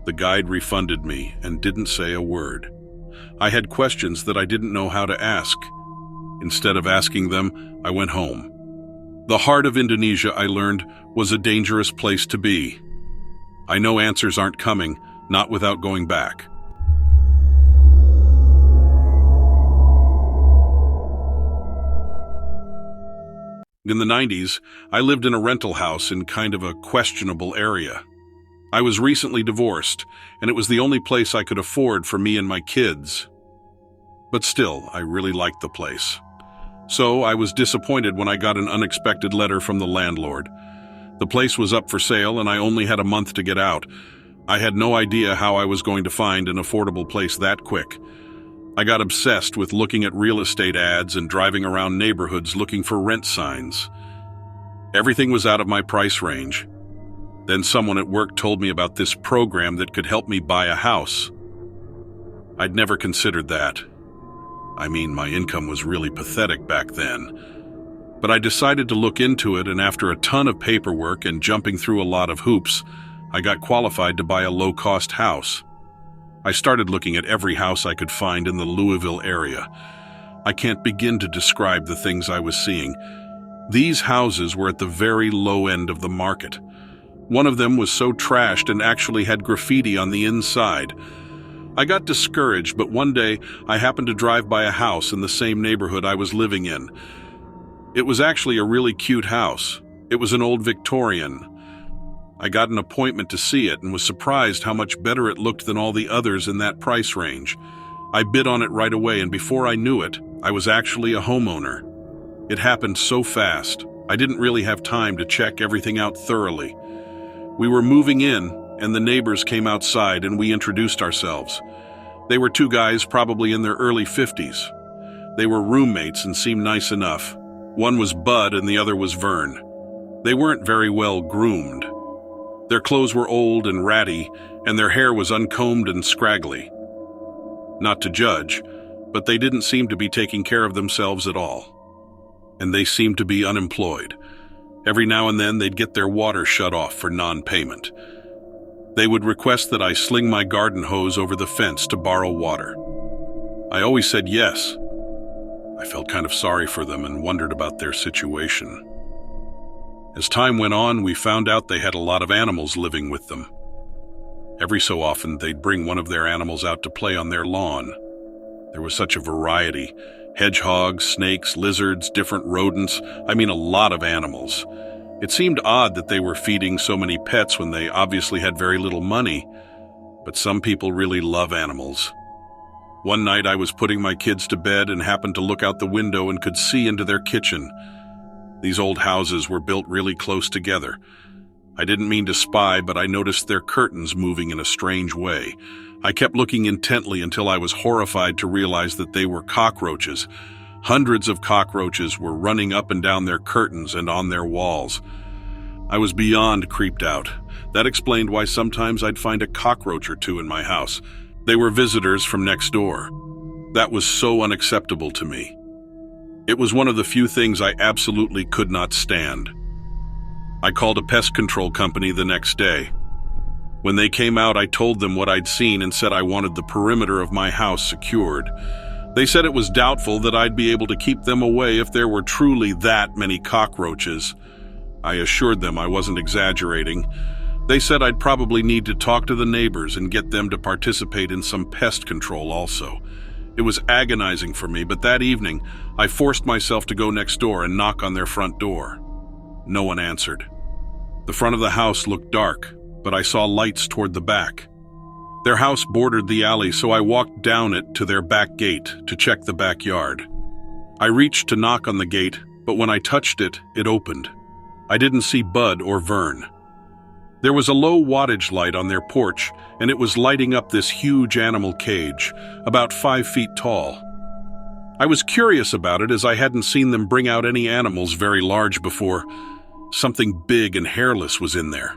The guide refunded me and didn't say a word. I had questions that I didn't know how to ask. Instead of asking them, I went home. The heart of Indonesia, I learned, was a dangerous place to be. I know answers aren't coming, not without going back. In the 90s, I lived in a rental house in kind of a questionable area. I was recently divorced, and it was the only place I could afford for me and my kids. But still, I really liked the place. So I was disappointed when I got an unexpected letter from the landlord. The place was up for sale, and I only had a month to get out. I had no idea how I was going to find an affordable place that quick. I got obsessed with looking at real estate ads and driving around neighborhoods looking for rent signs. Everything was out of my price range. Then someone at work told me about this program that could help me buy a house. I'd never considered that. I mean, my income was really pathetic back then. But I decided to look into it, and after a ton of paperwork and jumping through a lot of hoops, I got qualified to buy a low-cost house. I started looking at every house I could find in the Louisville area. I can't begin to describe the things I was seeing. These houses were at the very low end of the market. One of them was so trashed and actually had graffiti on the inside. I got discouraged, but one day I happened to drive by a house in the same neighborhood I was living in. It was actually a really cute house. It was an old Victorian. I got an appointment to see it and was surprised how much better it looked than all the others in that price range. I bid on it right away, and before I knew it, I was actually a homeowner. It happened so fast, I didn't really have time to check everything out thoroughly. We were moving in, and the neighbors came outside and we introduced ourselves. They were two guys probably in their early 50s. They were roommates and seemed nice enough. One was Bud and the other was Vern. They weren't very well groomed. Their clothes were old and ratty, and their hair was uncombed and scraggly. Not to judge, but they didn't seem to be taking care of themselves at all. And they seemed to be unemployed. Every now and then they'd get their water shut off for non-payment. They would request that I sling my garden hose over the fence to borrow water. I always said yes. I felt kind of sorry for them and wondered about their situation. As time went on, we found out they had a lot of animals living with them. Every so often, they'd bring one of their animals out to play on their lawn. There was such a variety: hedgehogs, snakes, lizards, different rodents. I mean, a lot of animals. It seemed odd that they were feeding so many pets when they obviously had very little money, but some people really love animals. One night I was putting my kids to bed and happened to look out the window and could see into their kitchen. These old houses were built really close together. I didn't mean to spy, but I noticed their curtains moving in a strange way. I kept looking intently until I was horrified to realize that they were cockroaches. Hundreds of cockroaches were running up and down their curtains and on their walls. I was beyond creeped out. That explained why sometimes I'd find a cockroach or two in my house. They were visitors from next door. That was so unacceptable to me. It was one of the few things I absolutely could not stand. I called a pest control company the next day. When they came out, I told them what I'd seen and said I wanted the perimeter of my house secured. They said it was doubtful that I'd be able to keep them away if there were truly that many cockroaches. I assured them I wasn't exaggerating. They said I'd probably need to talk to the neighbors and get them to participate in some pest control also. It was agonizing for me, but that evening, I forced myself to go next door and knock on their front door. No one answered. The front of the house looked dark, but I saw lights toward the back. Their house bordered the alley, so I walked down it to their back gate to check the backyard. I reached to knock on the gate, but when I touched it, it opened. I didn't see Bud or Vern. There was a low wattage light on their porch, and it was lighting up this huge animal cage, about 5 feet tall. I was curious about it as I hadn't seen them bring out any animals very large before. Something big and hairless was in there.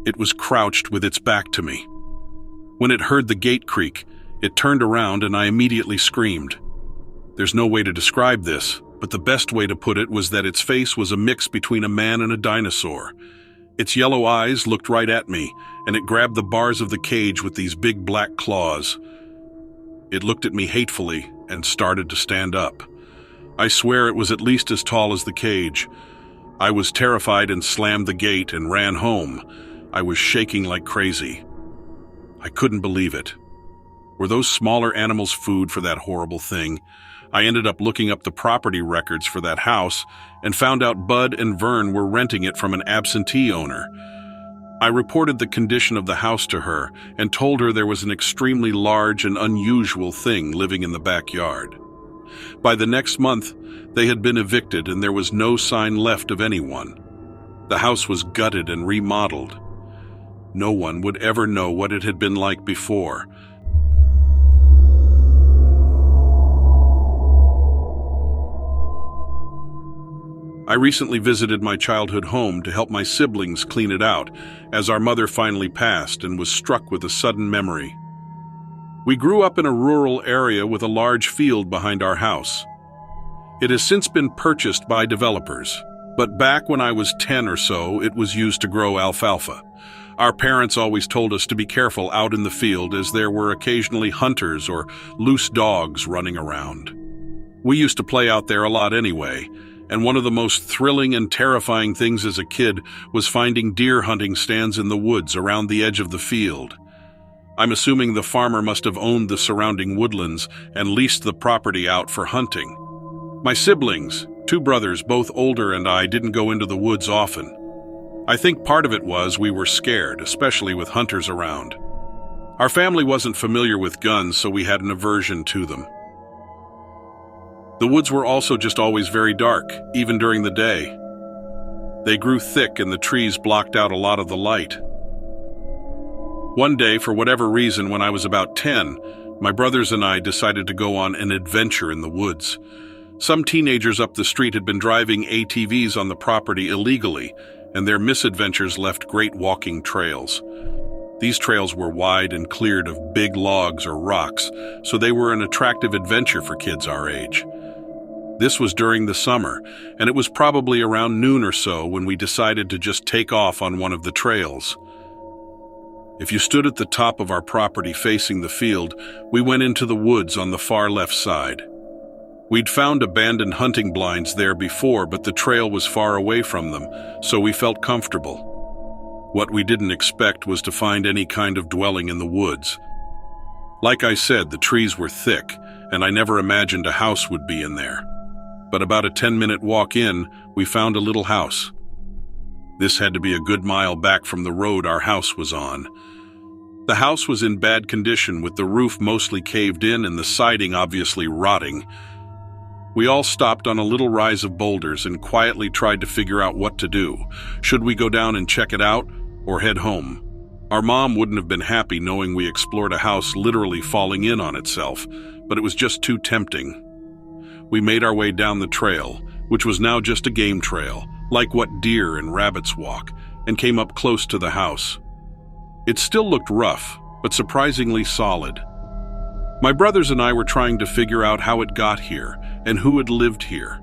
It was crouched with its back to me. When it heard the gate creak, it turned around and I immediately screamed. There's no way to describe this, but the best way to put it was that its face was a mix between a man and a dinosaur. Its yellow eyes looked right at me, and it grabbed the bars of the cage with these big black claws. It looked at me hatefully and started to stand up. I swear it was at least as tall as the cage. I was terrified and slammed the gate and ran home. I was shaking like crazy. I couldn't believe it. Were those smaller animals food for that horrible thing? I ended up looking up the property records for that house and found out Bud and Vern were renting it from an absentee owner. I reported the condition of the house to her and told her there was an extremely large and unusual thing living in the backyard. By the next month, they had been evicted and there was no sign left of anyone. The house was gutted and remodeled. No one would ever know what it had been like before. I recently visited my childhood home to help my siblings clean it out, as our mother finally passed and was struck with a sudden memory. We grew up in a rural area with a large field behind our house. It has since been purchased by developers, but back when I was 10 or so, it was used to grow alfalfa. Our parents always told us to be careful out in the field as there were occasionally hunters or loose dogs running around. We used to play out there a lot anyway, and one of the most thrilling and terrifying things as a kid was finding deer hunting stands in the woods around the edge of the field. I'm assuming the farmer must have owned the surrounding woodlands and leased the property out for hunting. My siblings, 2 brothers, both older, and I didn't go into the woods often. I think part of it was we were scared, especially with hunters around. Our family wasn't familiar with guns, so we had an aversion to them. The woods were also just always very dark, even during the day. They grew thick and the trees blocked out a lot of the light. One day, for whatever reason, when I was about 10, my brothers and I decided to go on an adventure in the woods. Some teenagers up the street had been driving ATVs on the property illegally, and their misadventures left great walking trails. These trails were wide and cleared of big logs or rocks, so they were an attractive adventure for kids our age. This was during the summer, and it was probably around noon or so when we decided to just take off on one of the trails. If you stood at the top of our property facing the field, we went into the woods on the far left side. We'd found abandoned hunting blinds there before, but the trail was far away from them, so we felt comfortable. What we didn't expect was to find any kind of dwelling in the woods. Like I said, the trees were thick, and I never imagined a house would be in there. But about a 10-minute walk in, we found a little house. This had to be a good mile back from the road our house was on. The house was in bad condition, with the roof mostly caved in and the siding obviously rotting. We all stopped on a little rise of boulders and quietly tried to figure out what to do. Should we go down and check it out, or head home? Our mom wouldn't have been happy knowing we explored a house literally falling in on itself, but it was just too tempting. We made our way down the trail, which was now just a game trail, like what deer and rabbits walk, and came up close to the house. It still looked rough, but surprisingly solid. My brothers and I were trying to figure out how it got here and who had lived here.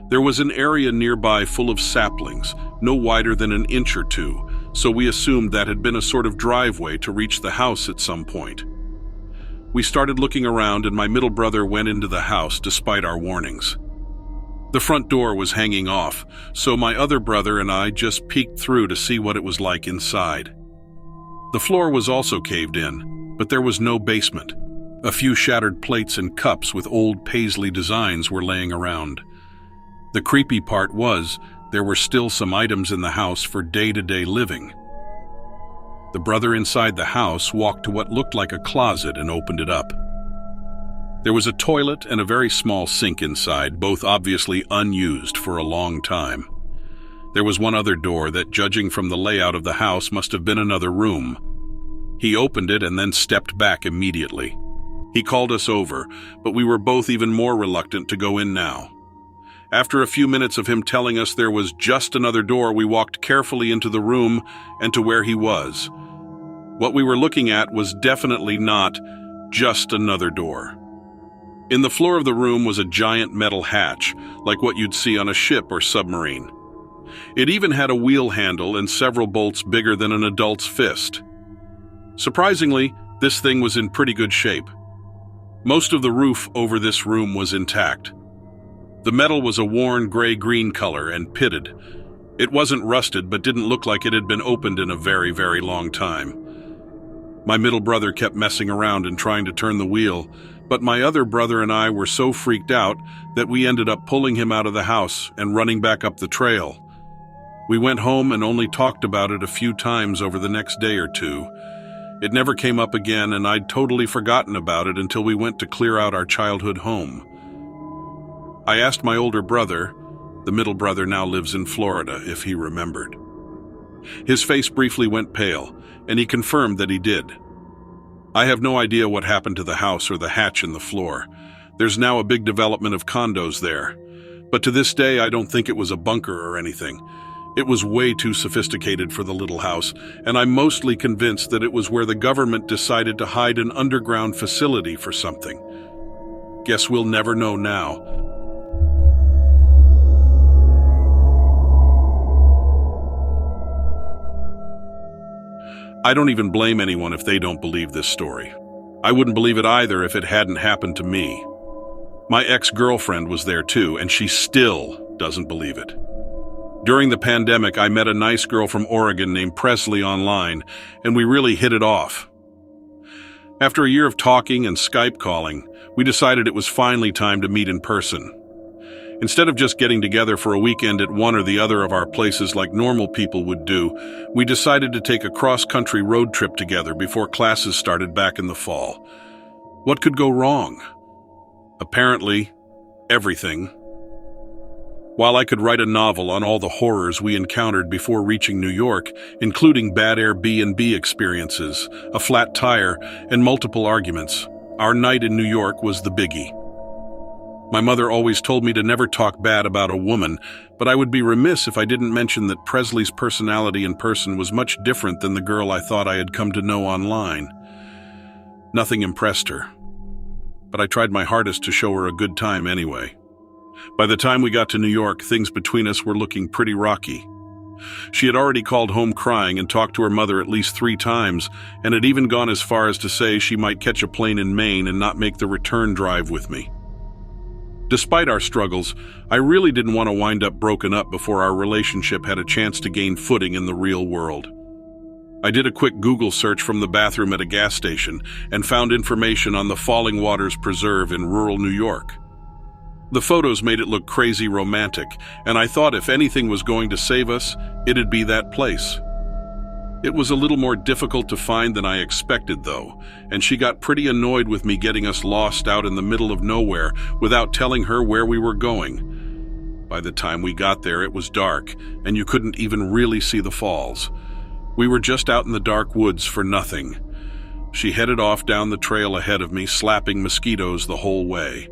There was an area nearby full of saplings, no wider than an inch or two, so we assumed that had been a sort of driveway to reach the house at some point. We started looking around, and my middle brother went into the house despite our warnings. The front door was hanging off, so my other brother and I just peeked through to see what it was like inside. The floor was also caved in, but there was no basement. A few shattered plates and cups with old paisley designs were laying around. The creepy part was there were still some items in the house for day-to-day living. The brother inside the house walked to what looked like a closet and opened it up. There was a toilet and a very small sink inside, both obviously unused for a long time. There was one other door that, judging from the layout of the house, must have been another room. He opened it and then stepped back immediately. He called us over, but we were both even more reluctant to go in now. After a few minutes of him telling us there was just another door, we walked carefully into the room and to where he was. What we were looking at was definitely not just another door. In the floor of the room was a giant metal hatch, like what you'd see on a ship or submarine. It even had a wheel handle and several bolts bigger than an adult's fist. Surprisingly, this thing was in pretty good shape. Most of the roof over this room was intact. The metal was a worn gray-green color and pitted. It wasn't rusted, but didn't look like it had been opened in a very, very long time. My middle brother kept messing around and trying to turn the wheel, but my other brother and I were so freaked out that we ended up pulling him out of the house and running back up the trail. We went home and only talked about it a few times over the next day or two. It never came up again, and I'd totally forgotten about it until we went to clear out our childhood home. I asked my older brother, the middle brother now lives in Florida, if he remembered. His face briefly went pale, and he confirmed that he did. I have no idea what happened to the house or the hatch in the floor. There's now a big development of condos there. But to this day, I don't think it was a bunker or anything. It was way too sophisticated for the little house, and I'm mostly convinced that it was where the government decided to hide an underground facility for something. Guess we'll never know now. I don't even blame anyone if they don't believe this story. I wouldn't believe it either if it hadn't happened to me. My ex-girlfriend was there too, and she still doesn't believe it. During the pandemic, I met a nice girl from Oregon named Presley online, and we really hit it off. After a year of talking and Skype calling, we decided it was finally time to meet in person. Instead of just getting together for a weekend at one or the other of our places like normal people would do, we decided to take a cross-country road trip together before classes started back in the fall. What could go wrong? Apparently, everything. While I could write a novel on all the horrors we encountered before reaching New York, including bad Airbnb experiences, a flat tire, and multiple arguments, our night in New York was the biggie. My mother always told me to never talk bad about a woman, but I would be remiss if I didn't mention that Presley's personality in person was much different than the girl I thought I had come to know online. Nothing impressed her, but I tried my hardest to show her a good time anyway. By the time we got to New York, things between us were looking pretty rocky. She had already called home crying and talked to her mother at least 3 times, and had even gone as far as to say she might catch a plane in Maine and not make the return drive with me. Despite our struggles, I really didn't want to wind up broken up before our relationship had a chance to gain footing in the real world. I did a quick Google search from the bathroom at a gas station and found information on the Falling Waters Preserve in rural New York. The photos made it look crazy romantic, and I thought if anything was going to save us, it'd be that place. It was a little more difficult to find than I expected, though, and she got pretty annoyed with me getting us lost out in the middle of nowhere without telling her where we were going. By the time we got there, it was dark, and you couldn't even really see the falls. We were just out in the dark woods for nothing. She headed off down the trail ahead of me, slapping mosquitoes the whole way.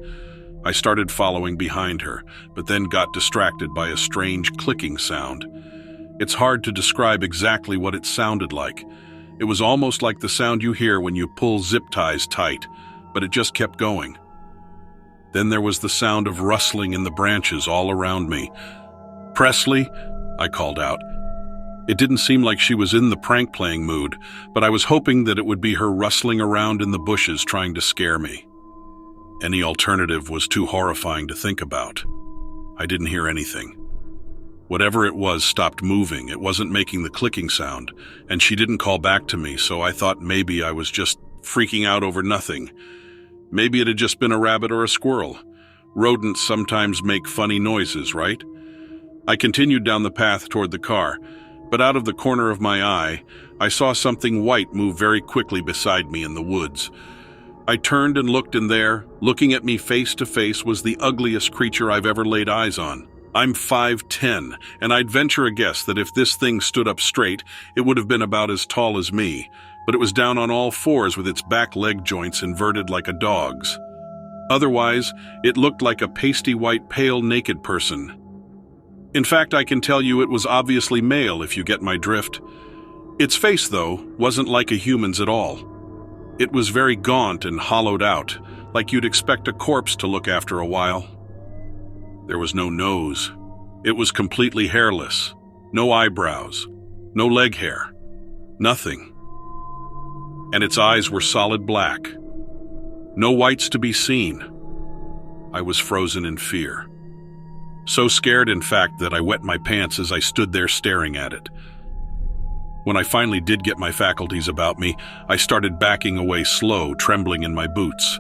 I started following behind her, but then got distracted by a strange clicking sound. It's hard to describe exactly what it sounded like. It was almost like the sound you hear when you pull zip ties tight, but it just kept going. Then there was the sound of rustling in the branches all around me. "Presley," I called out. It didn't seem like she was in the prank-playing mood, but I was hoping that it would be her rustling around in the bushes trying to scare me. Any alternative was too horrifying to think about. I didn't hear anything. Whatever it was stopped moving. It wasn't making the clicking sound, and she didn't call back to me, so I thought maybe I was just freaking out over nothing. Maybe it had just been a rabbit or a squirrel. Rodents sometimes make funny noises, right? I continued down the path toward the car, but out of the corner of my eye, I saw something white move very quickly beside me in the woods. I turned and looked, and there, looking at me face to face, was the ugliest creature I've ever laid eyes on. I'm 5'10", and I'd venture a guess that if this thing stood up straight, it would have been about as tall as me, but it was down on all fours with its back leg joints inverted like a dog's. Otherwise, it looked like a pasty white, pale, naked person. In fact, I can tell you it was obviously male, if you get my drift. Its face, though, wasn't like a human's at all. It was very gaunt and hollowed out, like you'd expect a corpse to look after a while. There was no nose. It was completely hairless. No eyebrows. No leg hair. Nothing. And its eyes were solid black. No whites to be seen. I was frozen in fear. So scared, in fact, that I wet my pants as I stood there staring at it. When I finally did get my faculties about me, I started backing away slow, trembling in my boots.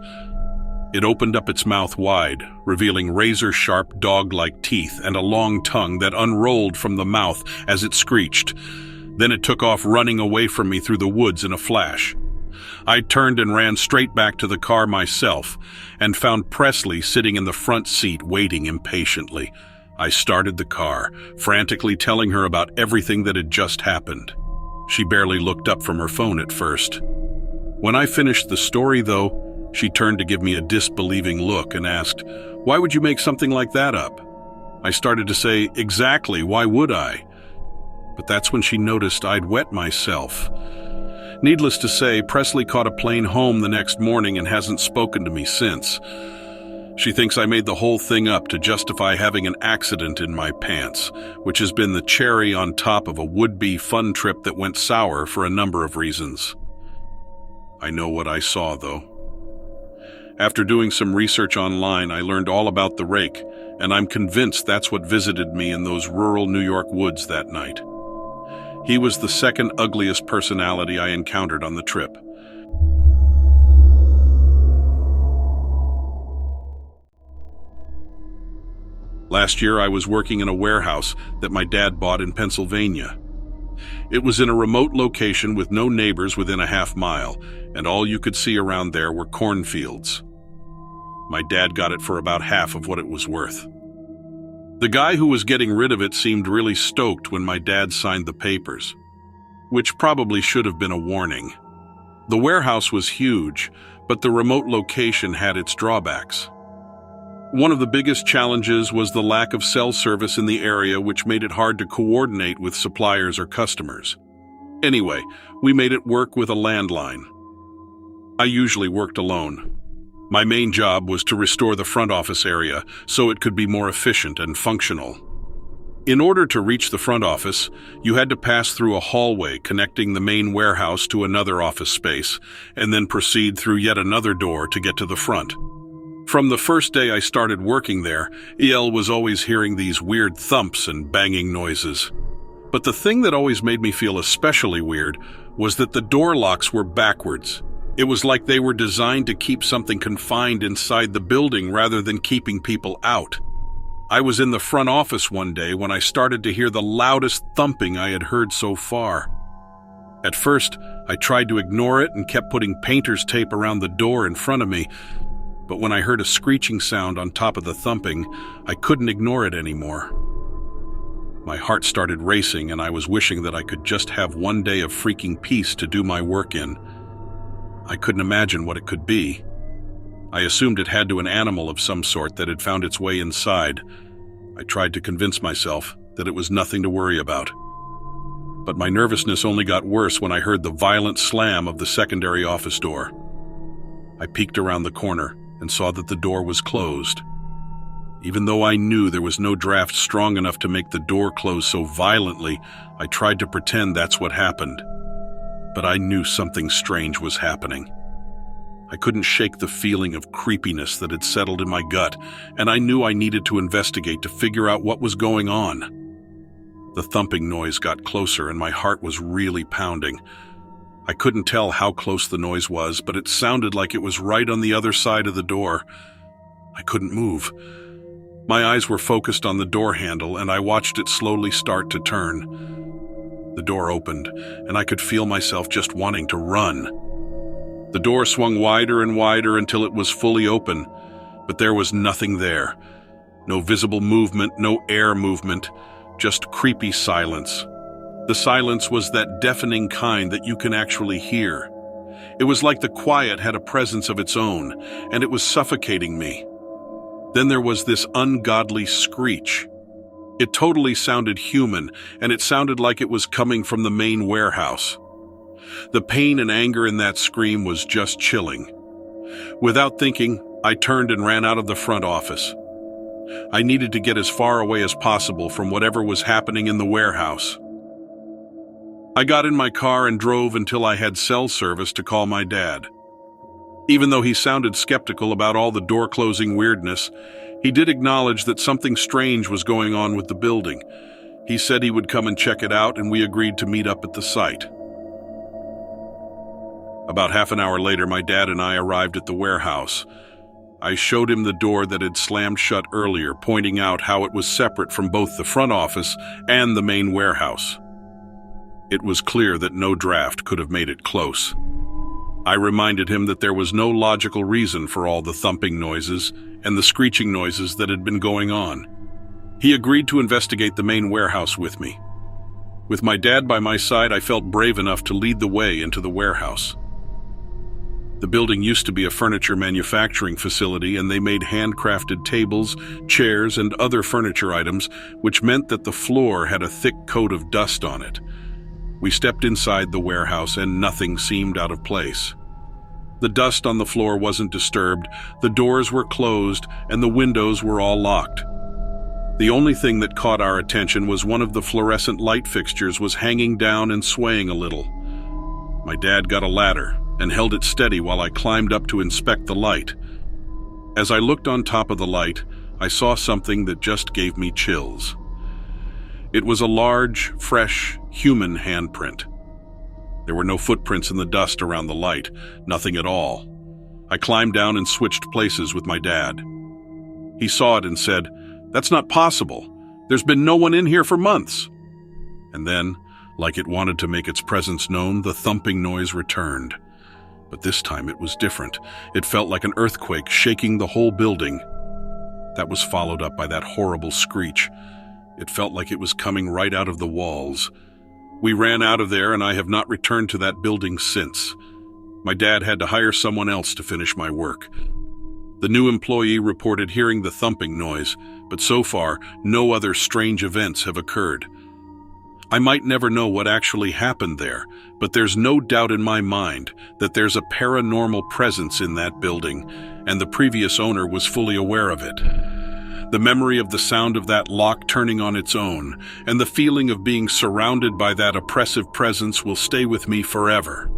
It opened up its mouth wide, revealing razor-sharp dog-like teeth and a long tongue that unrolled from the mouth as it screeched. Then it took off running away from me through the woods in a flash. I turned and ran straight back to the car myself and found Presley sitting in the front seat waiting impatiently. I started the car, frantically telling her about everything that had just happened. She barely looked up from her phone at first. When I finished the story, though, she turned to give me a disbelieving look and asked, "Why would you make something like that up?" I started to say, "Exactly, why would I?" But that's when she noticed I'd wet myself. Needless to say, Presley caught a plane home the next morning and hasn't spoken to me since. She thinks I made the whole thing up to justify having an accident in my pants, which has been the cherry on top of a would-be fun trip that went sour for a number of reasons. I know what I saw, though. After doing some research online, I learned all about the Rake, and I'm convinced that's what visited me in those rural New York woods that night. He was the second ugliest personality I encountered on the trip. Last year, I was working in a warehouse that my dad bought in Pennsylvania. It was in a remote location with no neighbors within a half-mile, and all you could see around there were cornfields. My dad got it for about half of what it was worth. The guy who was getting rid of it seemed really stoked when my dad signed the papers, which probably should have been a warning. The warehouse was huge, but the remote location had its drawbacks. One of the biggest challenges was the lack of cell service in the area, which made it hard to coordinate with suppliers or customers. Anyway, we made it work with a landline. I usually worked alone. My main job was to restore the front office area so it could be more efficient and functional. In order to reach the front office, you had to pass through a hallway connecting the main warehouse to another office space, and then proceed through yet another door to get to the front. From the first day I started working there, EL was always hearing these weird thumps and banging noises. But the thing that always made me feel especially weird was that the door locks were backwards. It was like they were designed to keep something confined inside the building rather than keeping people out. I was in the front office one day when I started to hear the loudest thumping I had heard so far. At first, I tried to ignore it and kept putting painter's tape around the door in front of me, but when I heard a screeching sound on top of the thumping, I couldn't ignore it anymore. My heart started racing, and I was wishing that I could just have one day of freaking peace to do my work in. I couldn't imagine what it could be. I assumed it had to an animal of some sort that had found its way inside. I tried to convince myself that it was nothing to worry about. But my nervousness only got worse when I heard the violent slam of the secondary office door. I peeked around the corner and saw that the door was closed. Even though I knew there was no draft strong enough to make the door close so violently, I tried to pretend that's what happened. But I knew something strange was happening. I couldn't shake the feeling of creepiness that had settled in my gut, and I knew I needed to investigate to figure out what was going on. The thumping noise got closer, and my heart was really pounding. I couldn't tell how close the noise was, but it sounded like it was right on the other side of the door. I couldn't move. My eyes were focused on the door handle, and I watched it slowly start to turn. The door opened, and I could feel myself just wanting to run. The door swung wider and wider until it was fully open, but there was nothing there. No visible movement, no air movement, just creepy silence. The silence was that deafening kind that you can actually hear. It was like the quiet had a presence of its own, and it was suffocating me. Then there was this ungodly screech. It totally sounded human, and it sounded like it was coming from the main warehouse. The pain and anger in that scream was just chilling. Without thinking, I turned and ran out of the front office. I needed to get as far away as possible from whatever was happening in the warehouse. I got in my car and drove until I had cell service to call my dad. Even though he sounded skeptical about all the door-closing weirdness, He did acknowledge that something strange was going on with the building. He said he would come and check it out, and we agreed to meet up at the site. About half an hour later, my dad and I arrived at the warehouse. I showed him the door that had slammed shut earlier, pointing out how it was separate from both the front office and the main warehouse. It was clear that no draft could have made it close. I reminded him that there was no logical reason for all the thumping noises and the screeching noises that had been going on. He agreed to investigate the main warehouse with me. With my dad by my side, I felt brave enough to lead the way into the warehouse. The building used to be a furniture manufacturing facility, and they made handcrafted tables, chairs, and other furniture items, which meant that the floor had a thick coat of dust on it. We stepped inside the warehouse, and nothing seemed out of place. The dust on the floor wasn't disturbed, the doors were closed, and the windows were all locked. The only thing that caught our attention was one of the fluorescent light fixtures was hanging down and swaying a little. My dad got a ladder and held it steady while I climbed up to inspect the light. As I looked on top of the light, I saw something that just gave me chills. It was a large, fresh, human handprint. There were no footprints in the dust around the light, nothing at all. I climbed down and switched places with my dad. He saw it and said, "That's not possible. There's been no one in here for months." And then, like it wanted to make its presence known, the thumping noise returned. But this time it was different. It felt like an earthquake shaking the whole building. That was followed up by that horrible screech. It felt like it was coming right out of the walls. We ran out of there, and I have not returned to that building since. My dad had to hire someone else to finish my work. The new employee reported hearing the thumping noise, but so far, no other strange events have occurred. I might never know what actually happened there, but there's no doubt in my mind that there's a paranormal presence in that building, and the previous owner was fully aware of it. The memory of the sound of that lock turning on its own, and the feeling of being surrounded by that oppressive presence will stay with me forever.